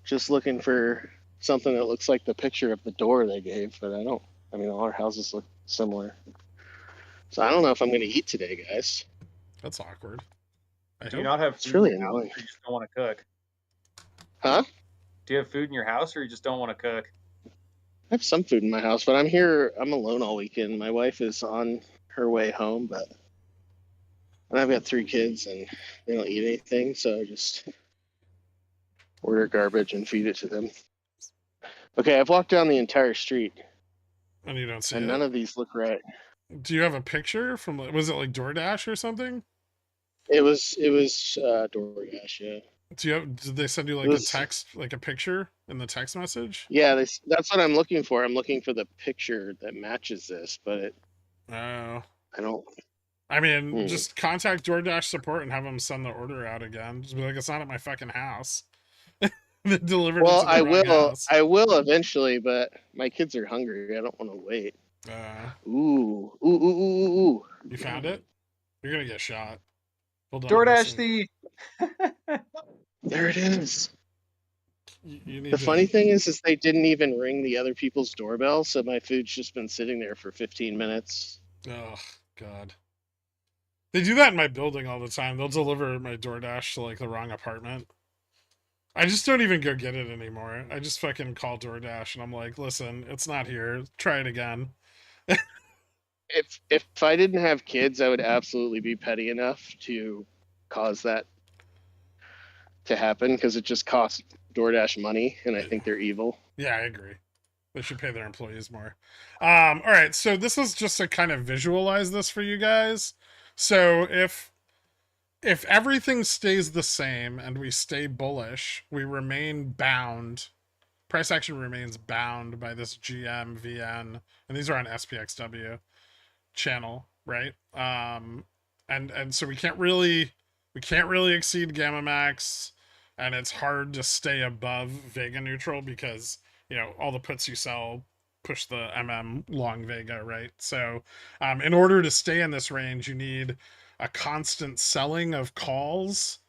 just looking for something that looks like the picture of the door they gave, but I don't. I mean, all our houses look similar. So I don't know if I'm going to eat today, guys. That's awkward. I Do you hope. not have It's food in really your house, annoying. or you just don't want to cook? Huh? Do you have food in your house, or you just don't want to cook? I have some food in my house, but I'm here. I'm alone all weekend. My wife is on her way home, but and I've got 3 kids, and they don't eat anything, so I just order garbage and feed it to them. Okay, I've walked down the entire street, And you don't see and it. none of these look right. Do you have a picture from? Was it like DoorDash or something? It was DoorDash. Yeah, Do you have? Did they send you it like a was. text, like a picture in the text message? Yeah, that's what I'm looking for. I'm looking for the picture that matches this, but Oh. I don't. I mean, Hmm. just contact DoorDash support and have them send the order out again. Just be like, it's not at my fucking house. They delivered it Well, to the wrong house. I will eventually, but my kids are hungry. I don't want to wait. Uh, Ooh, ooh, ooh, ooh, ooh. you found it? You're gonna get shot. Hold on, DoorDash Wilson. the. There it is. You The need funny to. thing is they didn't even ring the other people's doorbell, so my food's just been sitting there for 15 minutes. Oh God. They do that in my building all the time. They'll deliver my DoorDash to like the wrong apartment. I just don't even go get it anymore. I just fucking call DoorDash and I'm like, listen, it's not here. Try it again. If I didn't have kids, I would absolutely be petty enough to cause that to happen because it just costs DoorDash money, and I think they're evil. Yeah, I agree. They should pay their employees more. All right, so this is just to kind of visualize this for you guys. So if everything stays the same and we stay bullish, we remain bound. Price action remains bound by this GM, VN, and these are on SPXW channel, right? And so we can't really exceed gamma max, and it's hard to stay above Vega neutral because all the puts you sell push the long Vega, right? So in order to stay in this range, you need a constant selling of calls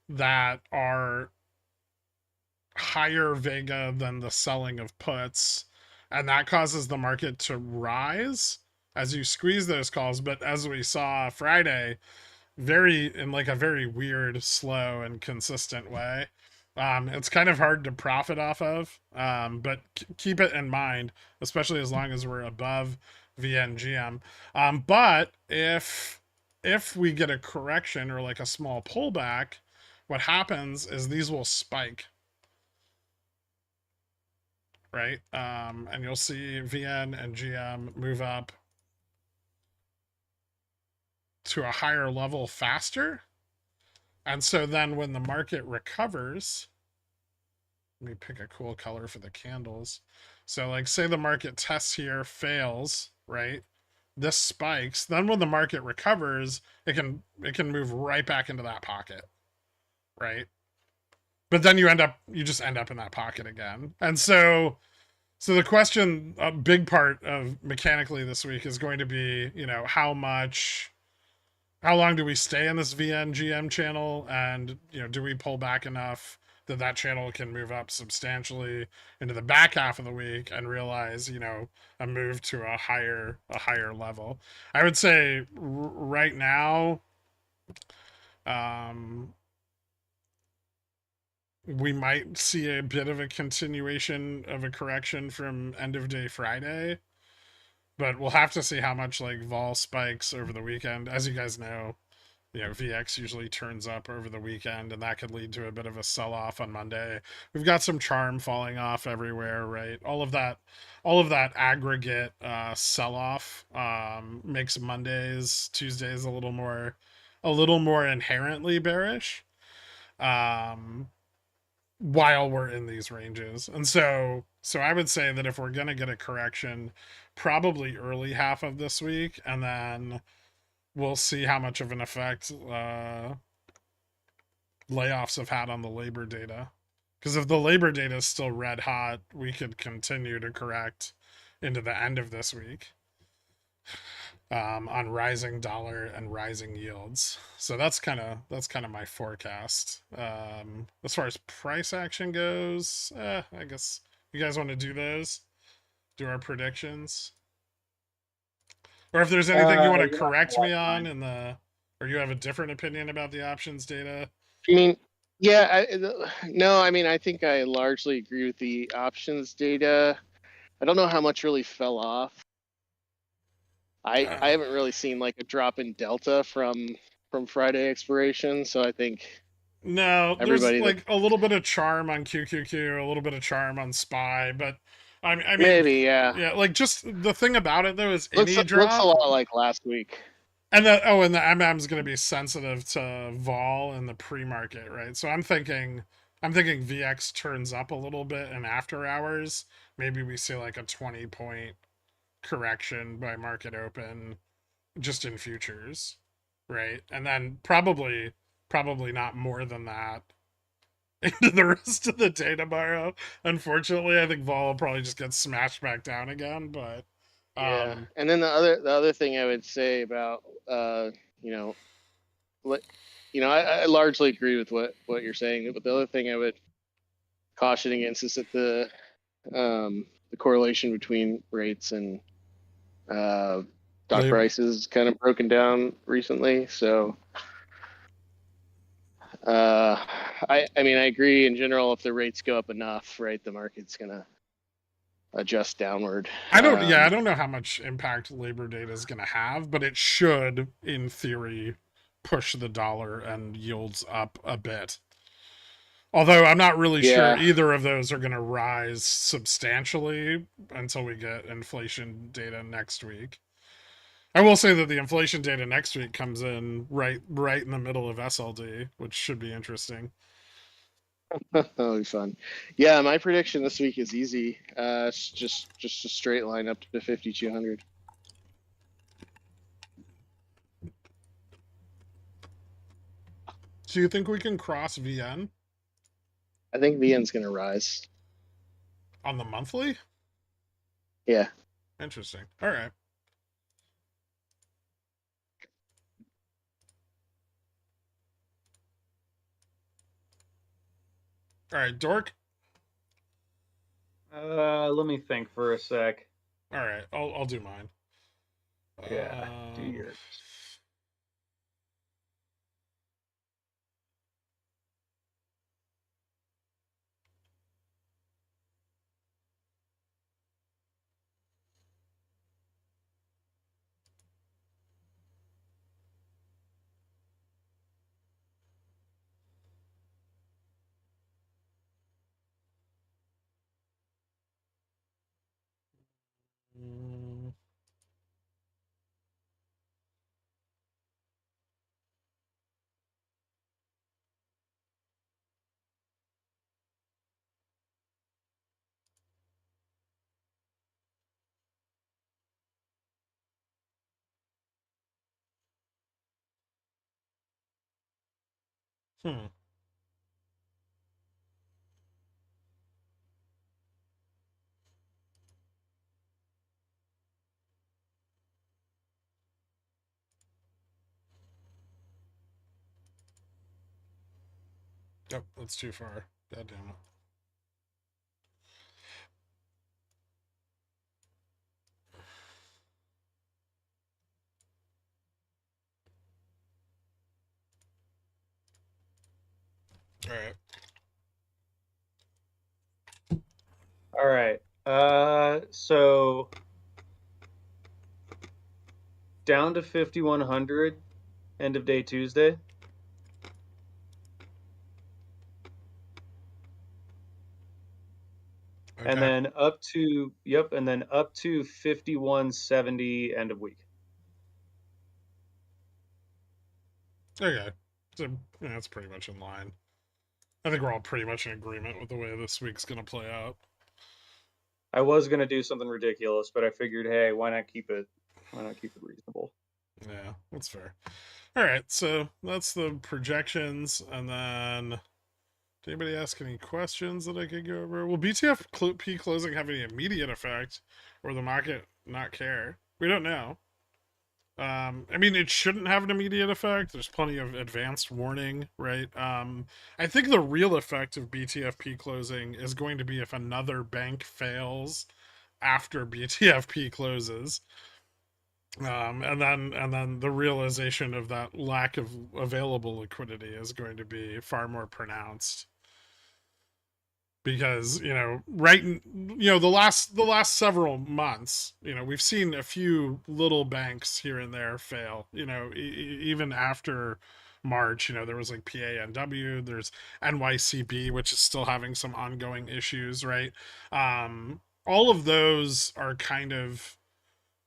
that are higher Vega than the selling of puts, and that causes the market to rise as you squeeze those calls. But as we saw Friday, in like a very weird, slow, and consistent way. It's kind of hard to profit off of, but keep it in mind, especially as long as we're above VNGM. But if we get a correction or like a small pullback, what happens is these will spike, right? And you'll see VN and GM move up to a higher level faster. And so then when the market recovers, let me pick a cool color for the candles. So like say the market tests here, fails, right? This spikes. Then when the market recovers, it can move right back into that pocket, right? But then you just end up in that pocket again. And so the question, a big part of mechanically this week is going to be, how long do we stay in this VNGM channel, and do we pull back enough that channel can move up substantially into the back half of the week and realize, a move to a higher level. I would say right now, we might see a bit of a continuation of a correction from end of day Friday, but we'll have to see how much like vol spikes over the weekend. As you guys know, VX usually turns up over the weekend, and that could lead to a bit of a sell-off on Monday. We've got some charm falling off everywhere, right? All of that aggregate sell-off makes Mondays, Tuesdays a little more inherently bearish. While we're in these ranges. And so I would say that if we're going to get a correction, probably early half of this week, and then we'll see how much of an effect layoffs have had on the labor data. Because if the labor data is still red hot, we could continue to correct into the end of this week on rising dollar and rising yields. So that's kind of my forecast. As far as price action goes, I guess you guys want to do those, do our predictions, or if there's anything you want to correct me on or you have a different opinion about the options data. I mean, yeah, no, I mean, I think I largely agree with the options data. I don't know how much really fell off. I haven't really seen like a drop in delta from Friday expiration, so I think no, there's like a little bit of charm on QQQ, a little bit of charm on SPY, but I mean, maybe, yeah, like just the thing about it though is looks a lot like last week. And the MM is going to be sensitive to vol in the pre-market, right? So I'm thinking VX turns up a little bit in after hours. Maybe we see like a 20-point correction by market open just in futures, right? And then probably not more than that into the rest of the day tomorrow. Unfortunately, I think vol will probably just get smashed back down again, but yeah. And then the other thing I would say about I largely agree with what you're saying, but the other thing I would caution against is that the correlation between rates and stock prices kind of broken down recently. So I mean, I agree in general, if the rates go up enough, right, the market's gonna adjust downward. I don't know how much impact labor data is going to have, but it should, in theory, push the dollar and yields up a bit. Although I'm not really sure either of those are going to rise substantially until we get inflation data next week. I will say that the inflation data next week comes in right in the middle of SLD, which should be interesting. That'll be fun. Yeah, my prediction this week is easy. It's just a straight line up to 5,200. Do you think we can cross VN? I think VN's going to rise. On the monthly? Yeah. Interesting. All right. All right, Dork. Let me think for a sec. All right, I'll do mine. Yeah, do yours. Yep, that's too far. God damn it. All right. All right. So down to 5,100, end of day Tuesday. Okay. And then up to, yep, and then up to 5,170 end of week. Okay. So, yeah, that's pretty much in line. I think we're all pretty much in agreement with the way this week's going to play out. I was gonna do something ridiculous, but I figured, hey, why not keep it reasonable? Yeah, that's fair. All right, so that's the projections, and then did anybody ask any questions that I could go over? Will BTFP closing have any immediate effect, or the market not care? We don't know. I mean, it shouldn't have an immediate effect. There's plenty of advanced warning, right? I think the real effect of BTFP closing is going to be if another bank fails after BTFP closes. And then the realization of that lack of available liquidity is going to be far more pronounced, because the last several months, we've seen a few little banks here and there fail, even after March. There was like PANW, there's NYCB, which is still having some ongoing issues, right? All of those are kind of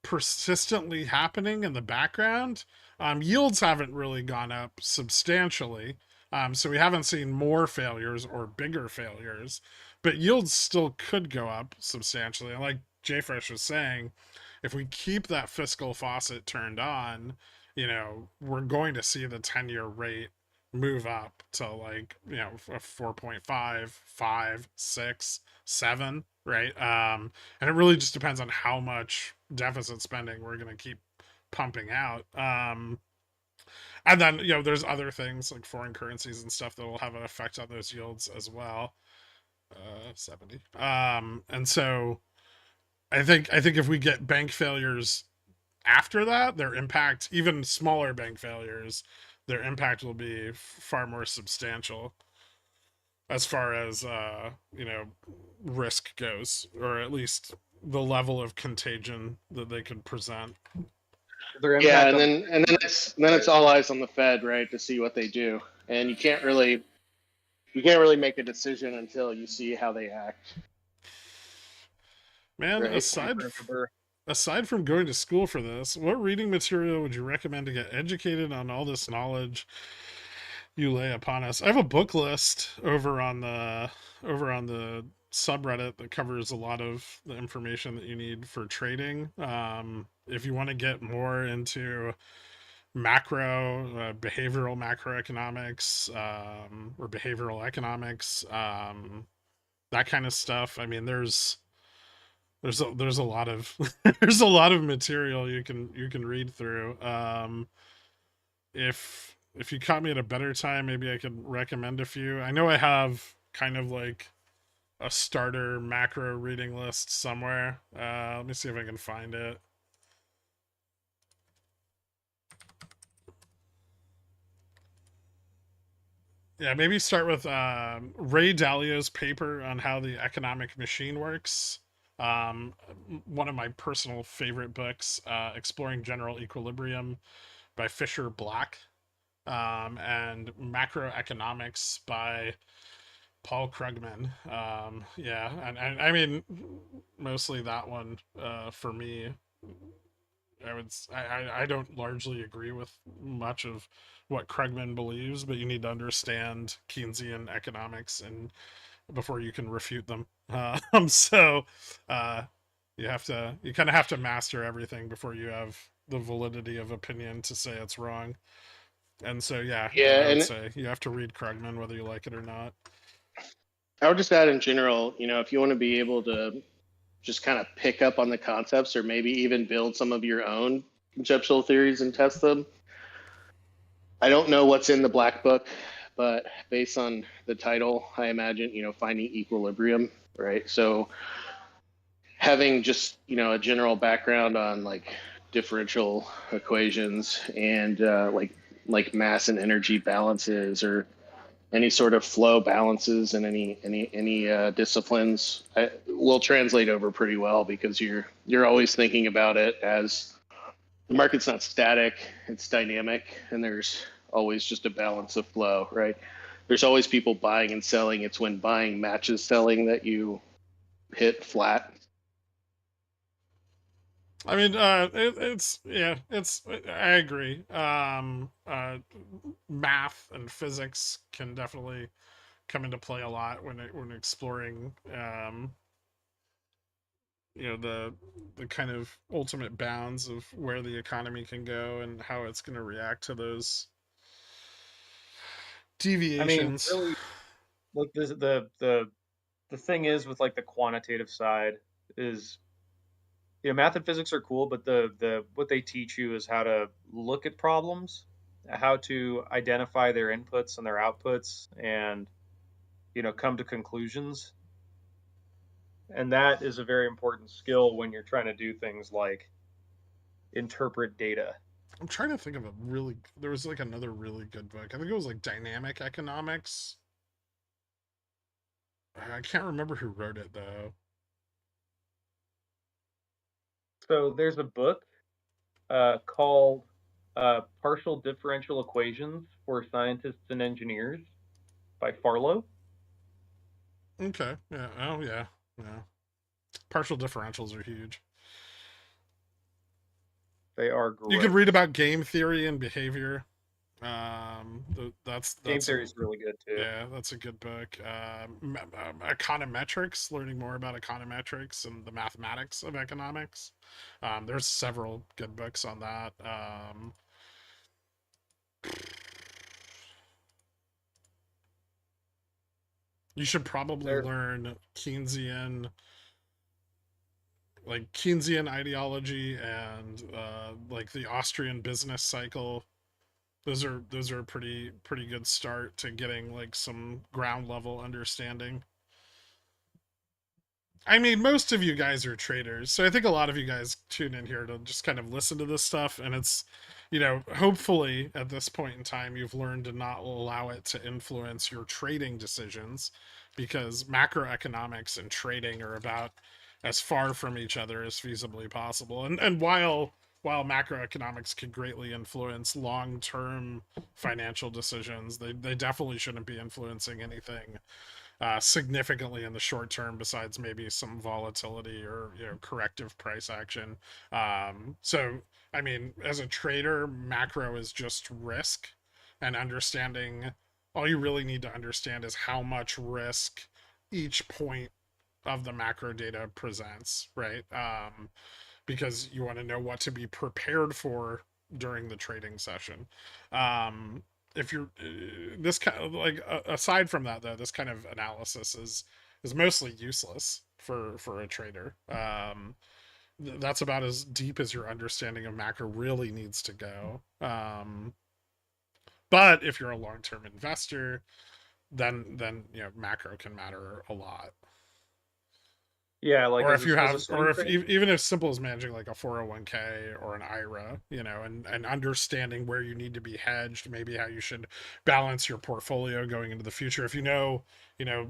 persistently happening in the background. Yields haven't really gone up substantially, so we haven't seen more failures or bigger failures, but yields still could go up substantially. And like JFresh was saying, if we keep that fiscal faucet turned on, we're going to see the 10-year rate move up to like, a 4.5, 5, 6, 7, right? And it really just depends on how much deficit spending we're going to keep pumping out. And then, there's other things like foreign currencies and stuff that will have an effect on those yields as well. 70. And so I think if we get bank failures after that, their impact, even smaller bank failures, their impact will be far more substantial as far as risk goes, or at least the level of contagion that they could present. Yeah, and then it's all eyes on the Fed, right, to see what they do, and you can't really make a decision until you see how they act. Man, right? aside from going to school for this, what reading material would you recommend to get educated on all this knowledge you lay upon us? I have a book list over on the subreddit that covers a lot of the information that you need for trading. If you want to get more into behavioral macroeconomics, or behavioral economics, that kind of stuff. I mean, there's a lot of there's a lot of material you can read through. If you caught me at a better time, maybe I could recommend a few. I know I have kind of like a starter macro reading list somewhere. Let me see if I can find it. Yeah, maybe start with Ray Dalio's paper on how the economic machine works. One of my personal favorite books, Exploring General Equilibrium by Fisher Black, and Macroeconomics by Paul Krugman. Yeah, and I mean, mostly that one for me. I don't largely agree with much of what Krugman believes, but you need to understand Keynesian economics and before you can refute them. So you kind of have to master everything before you have the validity of opinion to say it's wrong. And so Yeah, I would and say you have to read Krugman whether you like it or not. I would just add in general, if you want to be able to just kind of pick up on the concepts or maybe even build some of your own conceptual theories and test them. I don't know what's in the black book, but based on the title, I imagine, finding equilibrium, right? So having just, a general background on like differential equations and like mass and energy balances or any sort of flow balances in any disciplines will translate over pretty well because you're always thinking about it as the market's not static, it's dynamic, and there's always just a balance of flow, right? There's always people buying and selling. It's when buying matches selling that you hit flat. I mean, I agree. Math and physics can definitely come into play a lot when exploring, the kind of ultimate bounds of where the economy can go and how it's going to react to those I mean, deviations. really, like the thing is with like the quantitative side is, math and physics are cool, but the what they teach you is how to look at problems, how to identify their inputs and their outputs, and come to conclusions. And that is a very important skill when you're trying to do things like interpret data. I'm trying to think of there was like another really good book. I think it was like Dynamic Economics. I can't remember who wrote it though. So there's a book called Partial Differential Equations for Scientists and Engineers by Farlow. Okay. Yeah. Oh yeah. Yeah. Partial differentials are huge. They are You could great. read about game theory and behavior. Game That's a theory is really good too. Yeah, that's a good book. Econometrics, learning more about econometrics and the mathematics of economics. There's several good books on that. You should probably There, learn Keynesian ideology and like the Austrian business cycle. Those are a pretty good start to getting like some ground level understanding. I mean, most of you guys are traders, so I think a lot of you guys tune in here to just kind of listen to this stuff, and it's, hopefully at this point in time, you've learned to not allow it to influence your trading decisions, because macroeconomics and trading are about as far from each other as feasibly possible. And while macroeconomics can greatly influence long-term financial decisions, they definitely shouldn't be influencing anything significantly in the short term, besides maybe some volatility or corrective price action. So, I mean, as a trader, macro is just risk, and understanding. All you really need to understand is how much risk each point of the macro data presents, right? Because you want to know what to be prepared for during the trading session. If you're this kind of like aside from that though, this kind of analysis is mostly useless for a trader. That's about as deep as your understanding of macro really needs to go. But if you're a long-term investor, then macro can matter a lot. yeah, like Or if you as a have, or swing if trader. even as simple as managing like a 401k or an IRA, and understanding where you need to be hedged, maybe how you should balance your portfolio going into the future. If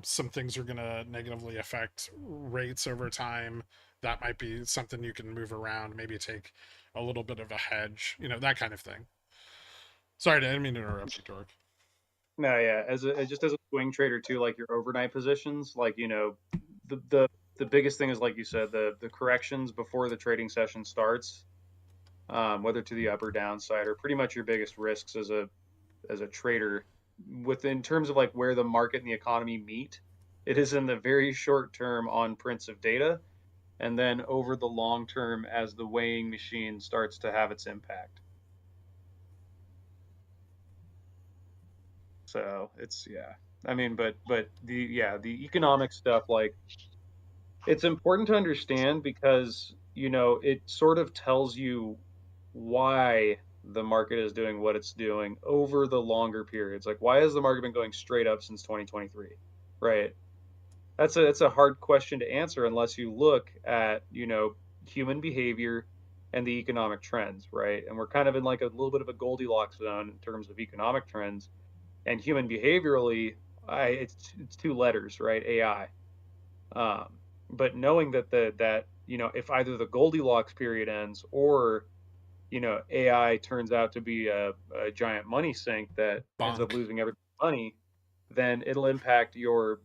some things are going to negatively affect rates over time, that might be something you can move around, maybe take a little bit of a hedge, that kind of thing. Sorry, I didn't mean to interrupt you, Dork. No, yeah, just as a swing trader too, like your overnight positions, like the biggest thing is like you said, the corrections before the trading session starts, whether to the up or downside, are pretty much your biggest risks as a trader. In terms of like where the market and the economy meet, it is in the very short term on prints of data, and then over the long term as the weighing machine starts to have its impact. So it's yeah. I mean, but the economic stuff, like, it's important to understand because it sort of tells you why the market is doing what it's doing over the longer periods. Like, why has the market been going straight up since 2023? Right. That's a hard question to answer unless you look at, human behavior and the economic trends, right? And we're kind of in like a little bit of a Goldilocks zone in terms of economic trends and human behaviorally. It's two letters, right? AI. But knowing that if either the Goldilocks period ends or AI turns out to be a giant money sink that ends up Bonk. losing every money, then it'll impact your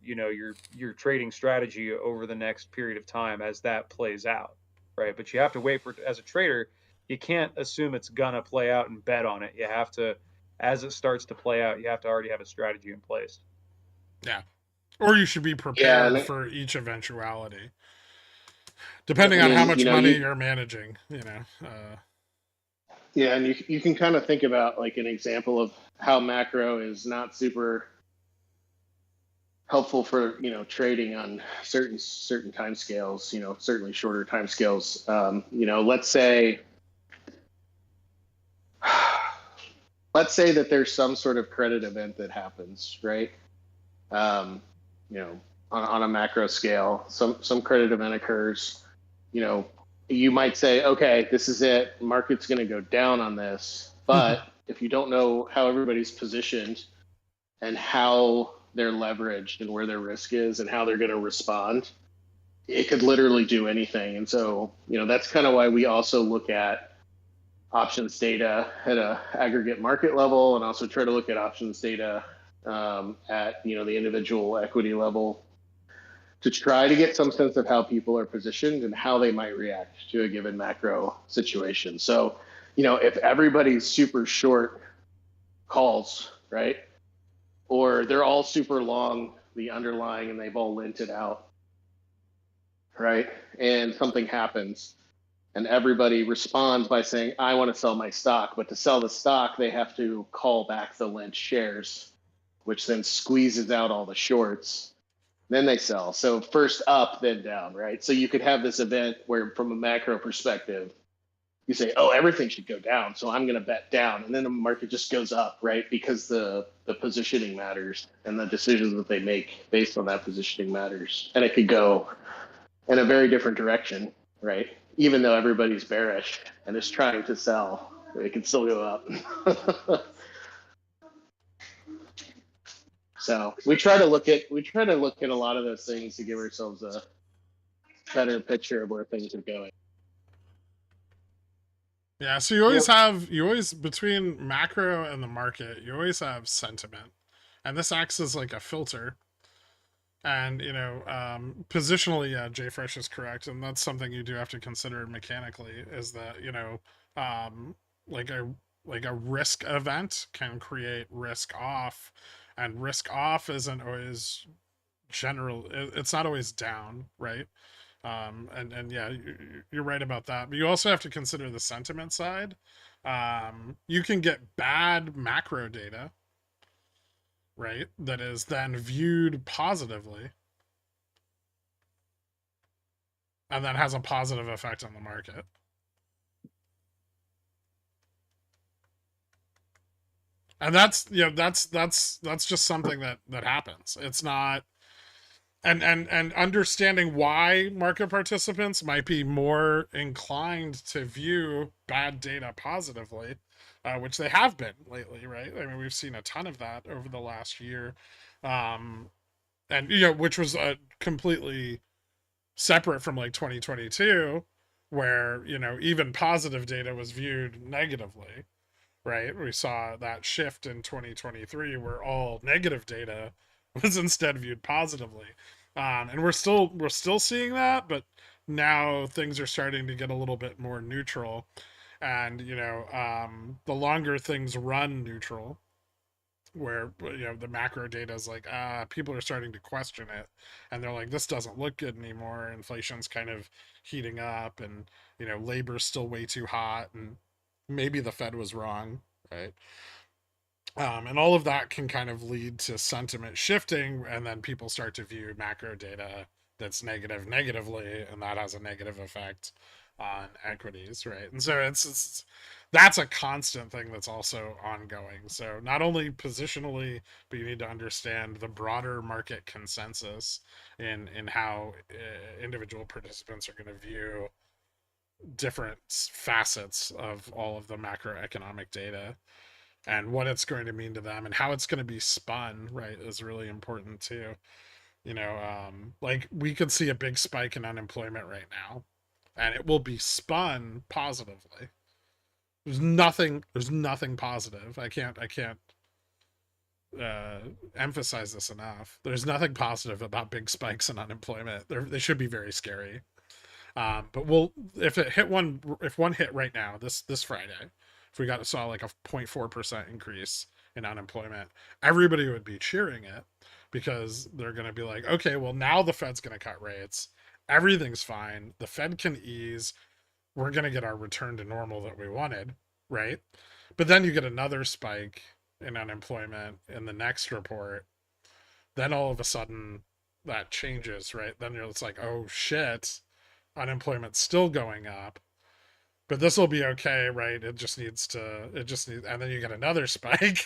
trading strategy over the next period of time as that plays out, right? But you have to wait for it. As a trader, you can't assume it's gonna play out and bet on it. You have to, as it starts to play out, you have to already have a strategy in place. Yeah. Or you should be Yeah, prepared and for each eventuality, I depending on how mean, much money you're managing. yeah, and you can kind of think about like an example of how macro is not super helpful for trading on certain time scales. Certainly shorter time scales. Let's say that there's some sort of credit event that happens, right? Um, on a macro scale, some credit event occurs. You might say, okay, this is it. Market's going to go down on this. But if you don't know how everybody's positioned and how they're leveraged and where their risk is and how they're going to respond, it could literally do anything. And so, that's kind of why we also look at options data at a aggregate market level and also try to look at options data at the individual equity level to try to get some sense of how people are positioned and how they might react to a given macro situation. So, if everybody's super short calls, right, or they're all super long the underlying and they've all lent it out, right, and something happens and everybody responds by saying, I want to sell my stock, but to sell the stock, they have to call back the lent shares, which then squeezes out all the shorts. Then they sell. So first up, then down, right? So you could have this event where, from a macro perspective, you say, oh, everything should go down, so I'm going to bet down. And then the market just goes up, right? Because the positioning matters and the decisions that they make based on that positioning matters. And it could go in a very different direction, right? Even though everybody's bearish and is trying to sell, it can still go up. So we try to look at a lot of those things to give ourselves a better picture of where things are going. Yeah, so you always between macro and the market, you always have sentiment. And this acts as like a filter. And, positionally, yeah, JFresh is correct. And that's something you do have to consider mechanically is that, like a risk event can create risk off. And risk off isn't always it's not always down, right? And yeah, you're right about that. But you also have to consider the sentiment side. You can get bad macro data, right? That is then viewed positively, and that has a positive effect on the market. And that's just something that happens. It's not and understanding why market participants might be more inclined to view bad data positively, which they have been lately, right? I mean, we've seen a ton of that over the last year, and which was completely separate from like 2022, where even positive data was viewed negatively, right? We saw that shift in 2023 where all negative data was instead viewed positively. And we're still seeing that, but now things are starting to get a little bit more neutral. And the longer things run neutral, where the macro data is like people are starting to question it, and they're like, this doesn't look good anymore. Inflation's kind of heating up, and labor's still way too hot, and maybe the Fed was wrong, right? And all of that can kind of lead to sentiment shifting, and then people start to view macro data that's negatively, and that has a negative effect on equities, right? And so it's that's a constant thing that's also ongoing. So not only positionally, but you need to understand the broader market consensus in how individual participants are going to view different facets of all of the macroeconomic data, and what it's going to mean to them and how it's going to be spun, right, is really important too. Like we could see a big spike in unemployment right now, and it will be spun positively. There's nothing positive. I can't uh, emphasize this enough. There's nothing positive about big spikes in unemployment. They should be very scary. But we'll if one hit right now this Friday, if we saw like a 0.4% increase in unemployment, everybody would be cheering it because they're going to be like, okay, well now the Fed's going to cut rates, everything's fine, the Fed can ease, we're going to get our return to normal that we wanted, right? But then you get another spike in unemployment in the next report, then all of a sudden that changes, right? Then it's like, oh shit, unemployment's still going up, but this will be okay, right? It just needs, and then you get another spike,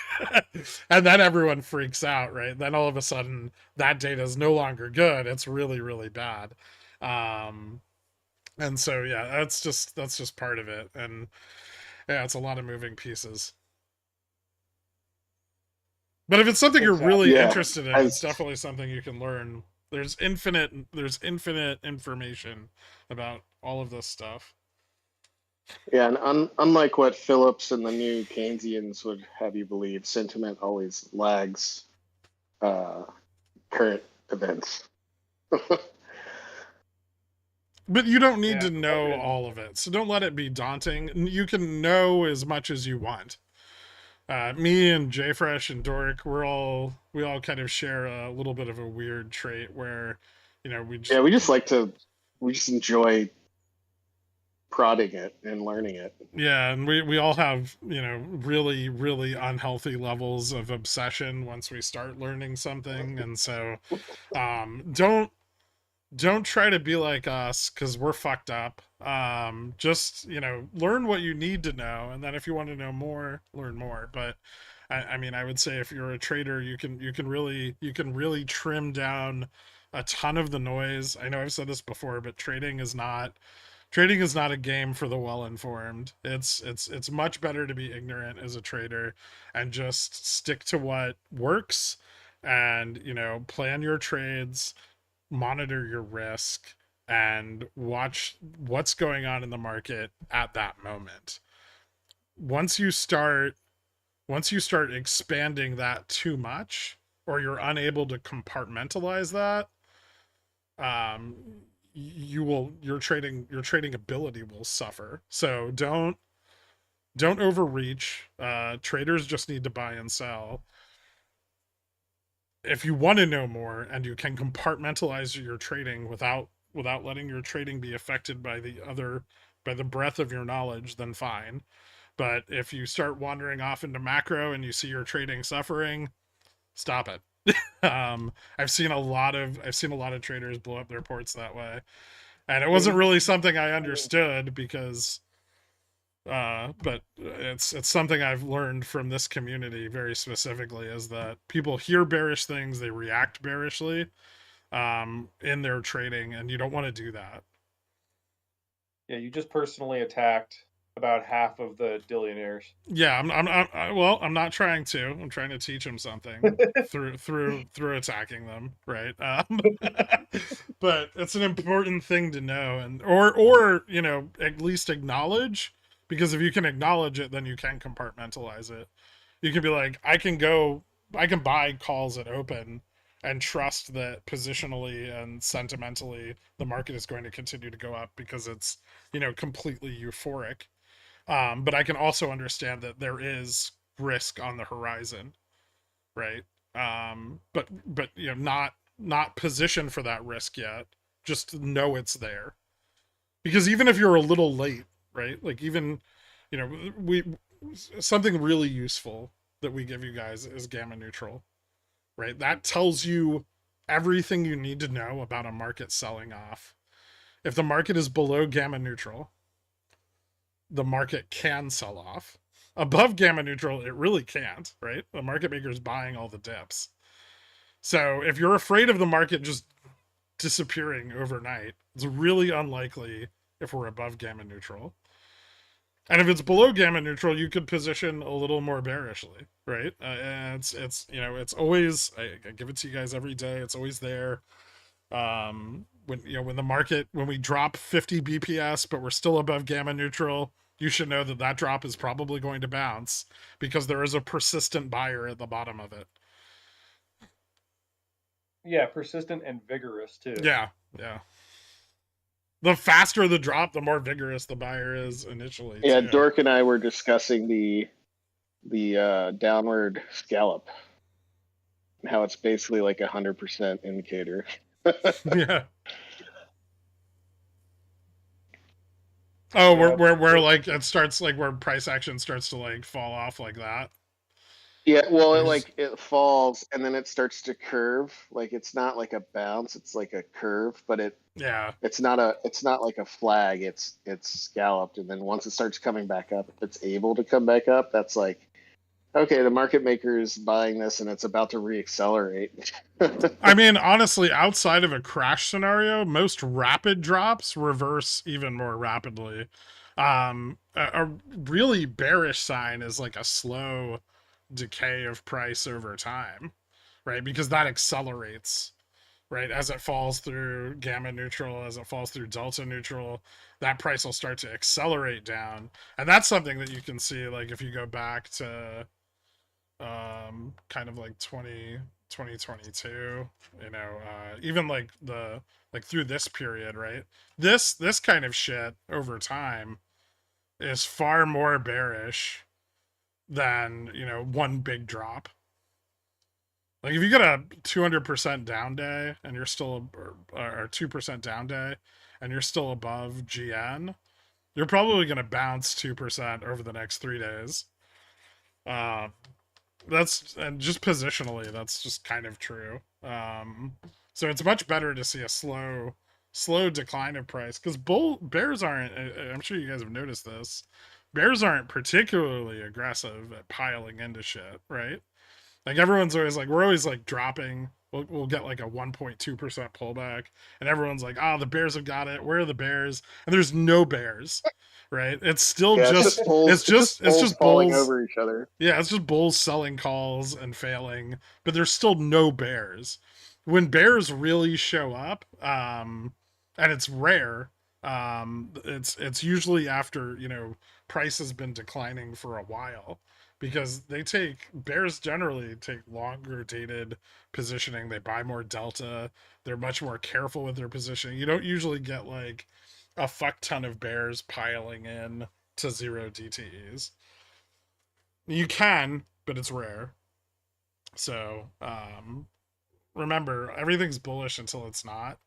and then everyone freaks out, right? Then all of a sudden that data is no longer good. It's really, really bad. And so, yeah, that's just part of it. And yeah, it's a lot of moving pieces. But if it's something you're really Yeah, interested in, I it's was, definitely something you can learn. There's infinite information about all of this stuff. yeah, and unlike what Phillips and the new Keynesians would have you believe, sentiment always lags uh, current events. But you don't need Yeah, to I've know been. all of it. So don't let it be daunting. You can know as much as you want. Me and JFresh and Dork, we all kind of share a little bit of a weird trait where, we Yeah, just, we just enjoy prodding it and learning it. yeah, and we all have, really, really unhealthy levels of obsession once we start learning something. And so don't try to be like us because we're fucked up. Just learn what you need to know, and then if you want to know more, learn more. But I mean, I would say if you're a trader, you can really trim down a ton of the noise. I know I've said this before, but trading is not a game for the well informed. It's much better to be ignorant as a trader and just stick to what works, and plan your trades, monitor your risk, and watch what's going on in the market at that moment. Once you start once you start expanding that too much, or you're unable to compartmentalize that, um your trading ability will suffer. So don't overreach. Traders just need to buy and sell. If you want to know more and you can compartmentalize your trading without letting your trading be affected by the breadth of your knowledge, then fine. But if you start wandering off into macro and you see your trading suffering, stop it. I've seen a lot of traders blow up their ports that way, and it wasn't really something I understood because but it's something I've learned from this community very specifically, is that people hear bearish things, they react bearishly in their trading, and you don't want to do that. Yeah, you just personally attacked about half of the Dillionaires. Yeah, well, I'm not trying to. I'm trying to teach them something through attacking them, right? But it's an important thing to know, and or at least acknowledge, because if you can acknowledge it, then you can compartmentalize it. You can be like, I can buy calls at open and trust that positionally and sentimentally the market is going to continue to go up because it's completely euphoric. But I can also understand that there is risk on the horizon, right? But not position for that risk yet. Just know it's there, because even if you're a little late, right? Like even we something really useful that we give you guys is gamma neutral, right? That tells you everything you need to know about a market selling off. If the market is below gamma neutral, the market can sell off. Above gamma neutral, it really can't, right? The market maker is buying all the dips. So if you're afraid of the market just disappearing overnight, it's really unlikely if we're above gamma neutral. And if it's below gamma neutral, you could position a little more bearishly, right? And it's it's always, I give it to you guys every day. It's always there. When the market, when we drop 50 BPS, but we're still above gamma neutral, you should know that that drop is probably going to bounce because there is a persistent buyer at the bottom of it. Yeah, persistent and vigorous too. Yeah. The faster the drop, the more vigorous the buyer is initially. Yeah, too. Dork and I were discussing the downward scallop, and how it's basically like 100% indicator. Yeah. Oh, Yeah. where like it starts, like where price action starts to like fall off like that. Yeah, well, There's- it falls and then it starts to curve. Like it's not like a bounce, it's like a curve, but Yeah. it's not like a flag. It's scalloped, and then once it starts coming back up, if it's able to come back up, that's like, okay, the market maker is buying this and it's about to reaccelerate. I mean, honestly, outside of a crash scenario, most rapid drops reverse even more rapidly. A really bearish sign is like a slow decay of price over time, right? Because that accelerates, right? As it falls through gamma neutral, as it falls through delta neutral, that price will start to accelerate down. And that's something that you can see, like if you go back to kind of like 2022, even like through this period, right? This kind of shit over time is far more bearish than one big drop. Like if you get a 200% down day and you're still, or 2% down day and you're still above GN, you're probably going to bounce 2% over the next 3 days. That's, and just positionally, that's just kind of true. So it's much better to see a slow decline of price, because bears aren't, I'm sure you guys have noticed this, bears aren't particularly aggressive at piling into shit, right? Like everyone's always like, we're always like dropping, we'll get like a 1.2% pullback, and everyone's like, the bears have got it, where are the bears? And there's no bears, right? It's still Yeah, just bulls, it's just falling bulls over each other. Yeah, it's just bulls selling calls and failing, but there's still no bears. When bears really show up, and it's rare, it's usually after price has been declining for a while, because bears generally take longer dated positioning. They buy more delta. They're much more careful with their positioning. You don't usually get like a fuck ton of bears piling in to 0 DTEs. You can, but it's rare. So, remember, everything's bullish until it's not.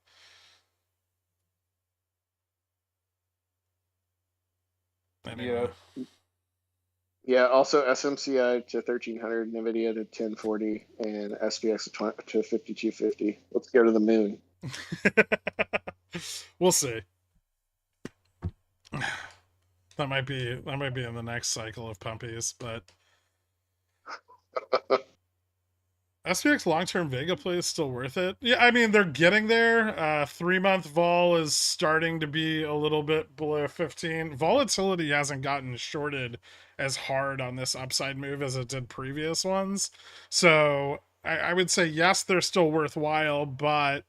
Anyway. Yeah, also SMCI to 1300, Nvidia to 1040, and SPX to 5250. Let's go to the moon. We'll see. That might be in the next cycle of pumpies, but SPX long-term Vega play is still worth it. Yeah, I mean, they're getting there. 3-month vol is starting to be a little bit below 15. Volatility hasn't gotten shorted as hard on this upside move as it did previous ones. So I would say, yes, they're still worthwhile, but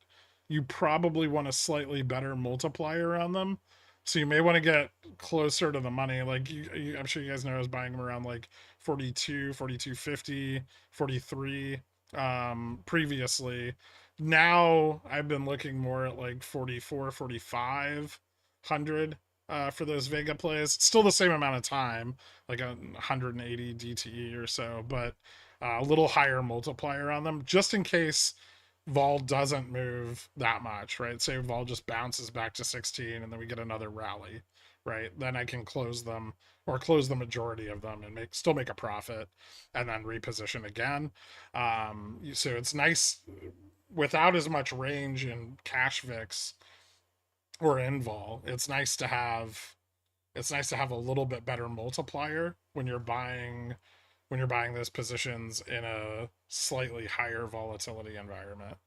you probably want a slightly better multiplier on them. So you may want to get closer to the money. Like I'm sure you guys know I was buying them around like 42, 42.50, 43 previously. Now I've been looking more at like 44, 4500 for those Vega plays. Still the same amount of time, like 180 DTE or so, but a little higher multiplier on them, just in case vol doesn't move that much, right? Say vol just bounces back to 16 and then we get another rally, right? Then I can close them, or close the majority of them, and still make a profit, and then reposition again. So it's nice without as much range in cash VIX or in vol. It's nice to have it's nice to have a little bit better multiplier when you're buying those positions in a slightly higher volatility environment.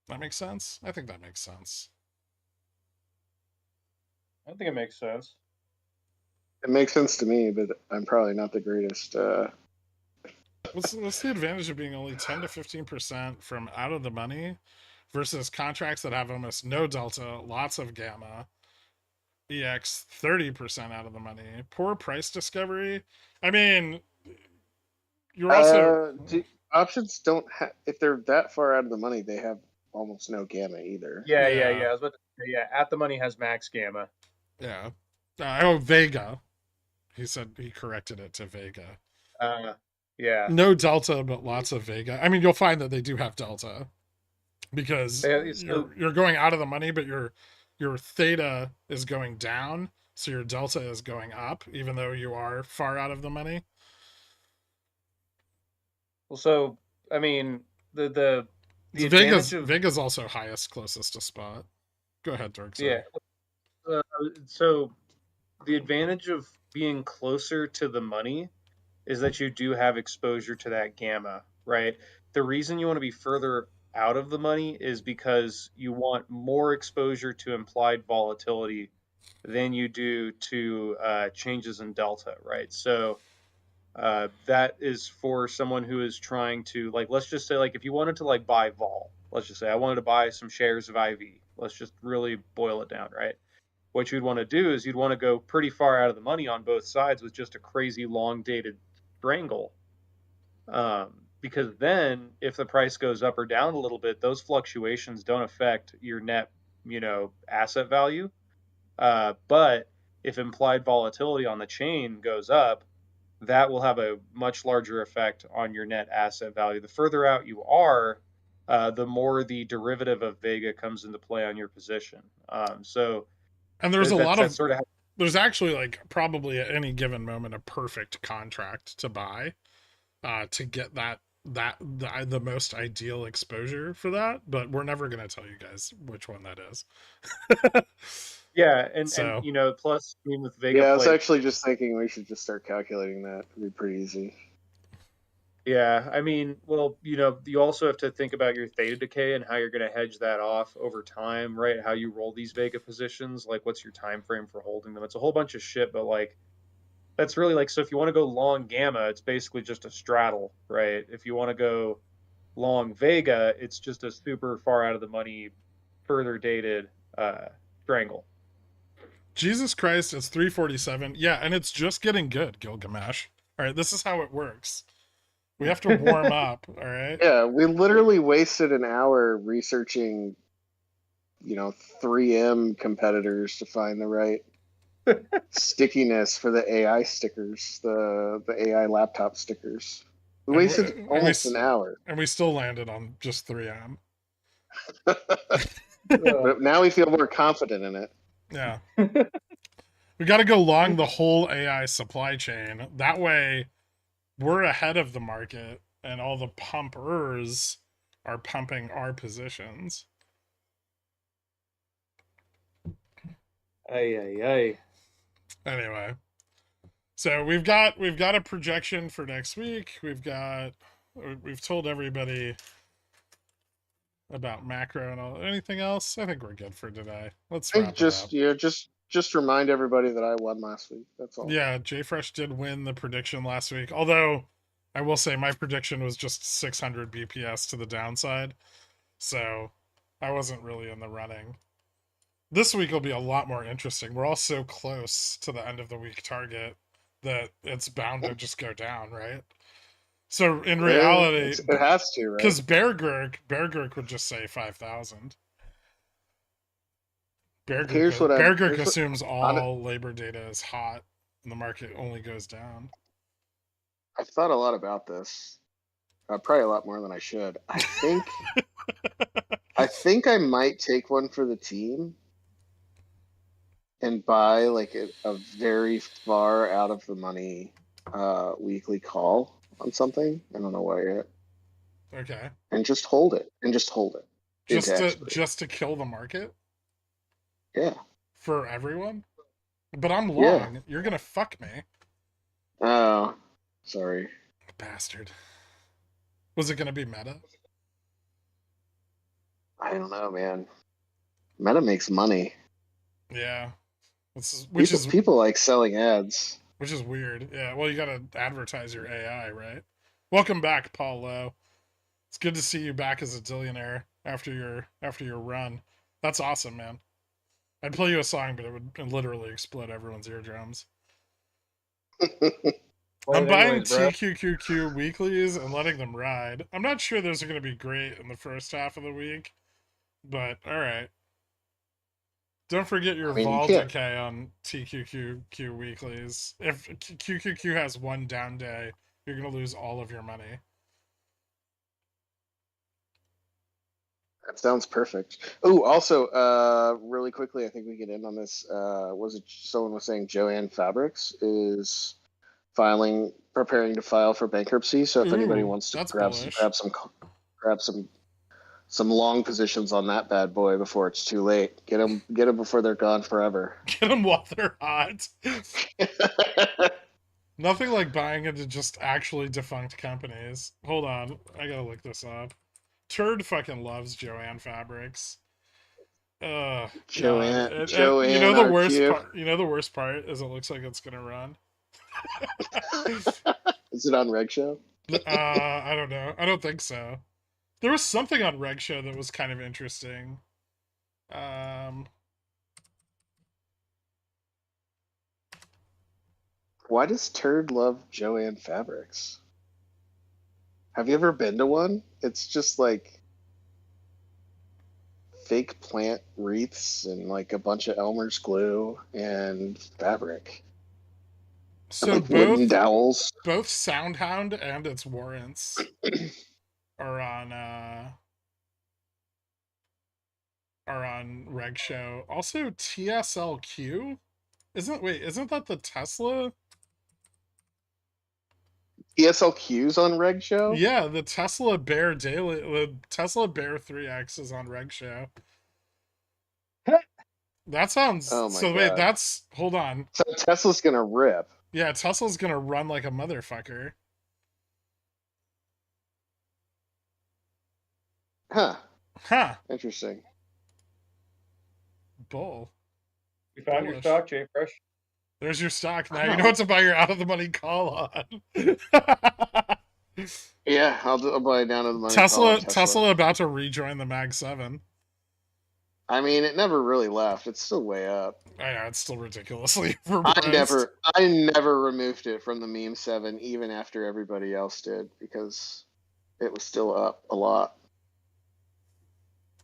That makes sense? I think that makes sense. I think it makes sense. It makes sense to me, but I'm probably not the greatest. What's the advantage of being only 10 to 15% from out of the money versus contracts that have almost no delta, lots of gamma, EX 30% out of the money, poor price discovery? I mean, you're also Options don't have, if they're that far out of the money, they have almost no gamma either. Yeah. I was about to say, yeah, at the money has max gamma. Yeah. Oh, Vega. He said he corrected it to Vega. Yeah. No delta, but lots of Vega. I mean, you'll find that they do have delta because you're going out of the money, but your theta is going down, so your delta is going up, even though you are far out of the money. Well, so I mean, the so Vega's also highest closest to spot. Go ahead, Dirk. Yeah. So the advantage of being closer to the money is that you do have exposure to that gamma, right? The reason you want to be further out of the money is because you want more exposure to implied volatility than you do to changes in delta, right? So that is for someone who is trying to, like, let's just say, like, if you wanted to like buy vol, let's just say I wanted to buy some shares of IV. Let's just really boil it down, right? What you'd want to do is you'd want to go pretty far out of the money on both sides with just a crazy long dated strangle. Because then if the price goes up or down a little bit, those fluctuations don't affect your net, asset value. But if implied volatility on the chain goes up, that will have a much larger effect on your net asset value. The further out you are, the more the derivative of Vega comes into play on your position. And there's a lot of there's actually, like, probably at any given moment a perfect contract to buy to get the most ideal exposure for that, but we're never going to tell you guys which one that is. Yeah, and plus, I mean, with Vega. Yeah, I was actually just thinking we should just start calculating that. It'd be pretty easy. Yeah, I mean, well, you also have to think about your theta decay and how you're going to hedge that off over time, right? How you roll these Vega positions, like what's your time frame for holding them? It's a whole bunch of shit, but like that's really like, so if you want to go long gamma, it's basically just a straddle, right? If you want to go long Vega, it's just a super far out of the money, further dated strangle. Jesus Christ, it's 3:47. Yeah, and it's just getting good, Gilgamesh. All right, this is how it works. We have to warm up, all right? Yeah, we literally wasted an hour researching, 3M competitors to find the right stickiness for the AI stickers, the AI laptop stickers. We wasted almost an hour. And we still landed on just 3M. But now we feel more confident in it. Yeah. We got to go long the whole AI supply chain. That way, we're ahead of the market, and all the pumpers are pumping our positions. Ay. Anyway, so we've got a projection for next week. We've told everybody about macro and all. Anything else? I think we're good for today. Let's wrap it up. Yeah, just remind everybody that I won last week. That's all. Yeah, JFresh did win the prediction last week. Although I will say my prediction was just 600 BPS to the downside. So I wasn't really in the running. This week will be a lot more interesting. We're all so close to the end of the week target that it's bound to just go down, right? So in reality, it has to, right? Because Bear Gurk would just say 5,000. Bear Gurk assumes all labor data is hot and the market only goes down. I've thought a lot about this. Probably a lot more than I should. I think I might take one for the team and buy like a very far out of the money weekly call on something. I don't know why yet. Okay. And just hold it. Just to kill the market? Yeah. For everyone? But I'm Yeah. long. You're gonna fuck me. Oh, sorry. Bastard. Was it gonna be meta? I don't know, man. Meta makes money. Yeah. Which People is people like selling ads. which is weird. Yeah, well you gotta advertise your AI, right? Welcome back, Paul Lowe. It's good to see you back as a Dillionaire after your run. That's awesome, man. I'd play you a song, but it would literally explode everyone's eardrums. Play I'm it buying anyways, bro. TQQQ weeklies and letting them ride. I'm not sure those are going to be great in the first half of the week, but all right. Don't forget your I mean, you vol can't. decay on TQQQ weeklies. If QQQ has one down day, you're going to lose all of your money. That sounds perfect. Oh, also, really quickly, I think we can end on this. Was it someone was saying Joanne Fabrics is preparing to file for bankruptcy. So if anybody Ooh, wants to that's grab some, bullish. grab some long positions on that bad boy before it's too late. Get them before they're gone forever. Get them while they're hot. Nothing like buying into just actually defunct companies. Hold on, I gotta look this up. Turd fucking loves Joanne Fabrics. God. You know Joanne the worst RQ. part. You know the worst part is it looks like it's gonna run. Is it on Reg Show? I don't know. I don't think so. There was something on Reg Show that was kind of interesting. Um, Why does Turd love Joanne Fabrics? Have you ever been to one? It's just like fake plant wreaths and like a bunch of Elmer's glue and fabric and so like wooden dowels. both Soundhound and its warrants are on Reg Show. Also TSLQ. Isn't that the Tesla? ESLQ's on Reg Show? Yeah, the Tesla Bear Daily, the Tesla Bear 3X is on Reg Show. That sounds Oh my so. Wait, god. hold on. So Tesla's gonna rip. Yeah, Tesla's gonna run like a motherfucker. Huh. Huh? Interesting. Bull. You found your Bullish. stock, Jay Fresh. There's your stock. Now you know Oh. what to buy your out of the money call on. Yeah, I'll buy down to the money call on Tesla. Tesla about to rejoin the Mag 7. I mean, it never really left. It's still way up. I know it's still ridiculously overpriced. I never removed it from the meme 7 even after everybody else did because it was still up a lot.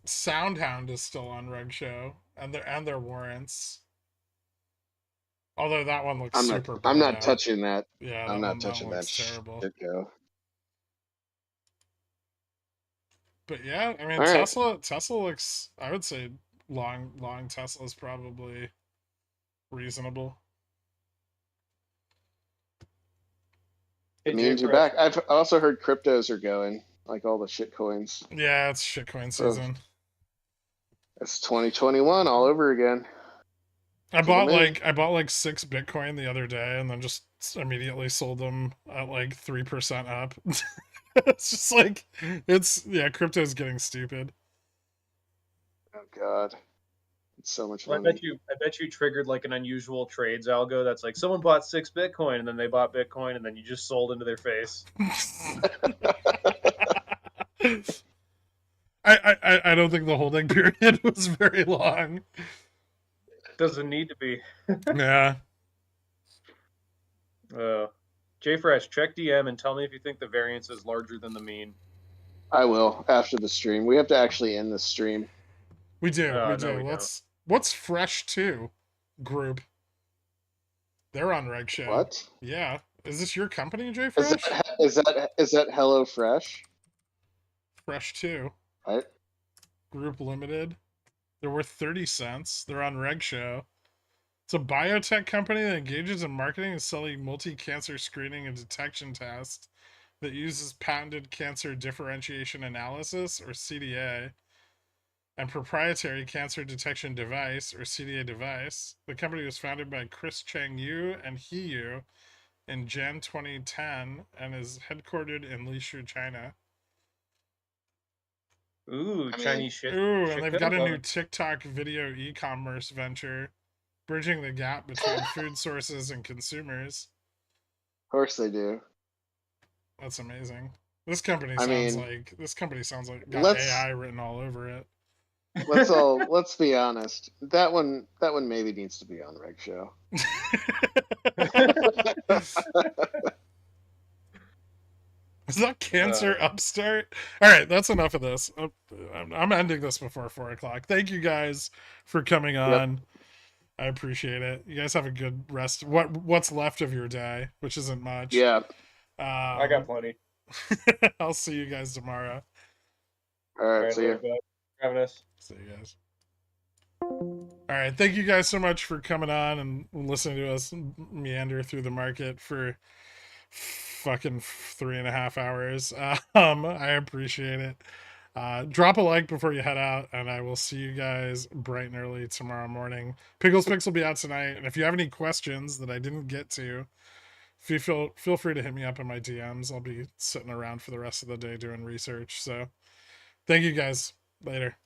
Soundhound is still on Reg Show, and their warrants. Although that one looks super I'm blown not out. touching that. Yeah, I'm not that touching one that looks terrible. shit go. But yeah, I mean All right. Tesla looks, I would say long Tesla is probably reasonable. The Hey, Jay memes are Fresh. back. I've also heard cryptos are going, like all the shit coins. Yeah, it's shitcoin season. It's 2021 all over again. I bought like 6 Bitcoin the other day and then just immediately sold them at like 3% up. It's just like crypto's getting stupid. Oh god. It's so much Well, money. I bet you triggered like an unusual trades algo that's like someone bought 6 Bitcoin and then they bought Bitcoin and then you just sold into their face. I don't think the holding period was very long. Doesn't need to be. Yeah. Jay Fresh, check DM and tell me if you think the variance is larger than the mean. I will after the stream. We have to actually end the stream. We do. No, we don't. What's Fresh 2 group? They're on Reg Show. What? Yeah. Is this your company, Jay Fresh? Is that Hello Fresh? Fresh 2. Right? Group Limited. They're worth 30 cents. They're on Reg Show. It's a biotech company that engages in marketing and selling multi-cancer screening and detection tests that uses patented cancer differentiation analysis, or CDA, and proprietary cancer detection device, or CDA device. The company was founded by Chris Chang Yu and He Yu in Jan 2010 and is headquartered in Lishu, China. Ooh, I mean, Chinese shit. Ooh, and shit they've got a new coming. TikTok video e-commerce venture, bridging the gap between food sources and consumers. Of course they do. That's amazing. This company I sounds mean, like got let's AI written all over it. let's be honest. That one maybe needs to be on Reg Show. Is that Cancer Upstart? All right, that's enough of this. I'm ending this before 4 o'clock. Thank you guys for coming on. I appreciate it. You guys have a good rest. What's left of your day, which isn't much. Yeah. I got plenty. I'll see you guys tomorrow. All right. See you. Having us. See you guys. All right, thank you guys so much for coming on and listening to us meander through the market for fucking 3.5 hours. I appreciate it. Drop a like before you head out, and I will see you guys bright and early tomorrow morning. Pickles Picks will be out tonight, and if you have any questions that I didn't get to, feel free to hit me up in my DMs. I'll be sitting around for the rest of the day doing research. So, thank you guys. Later.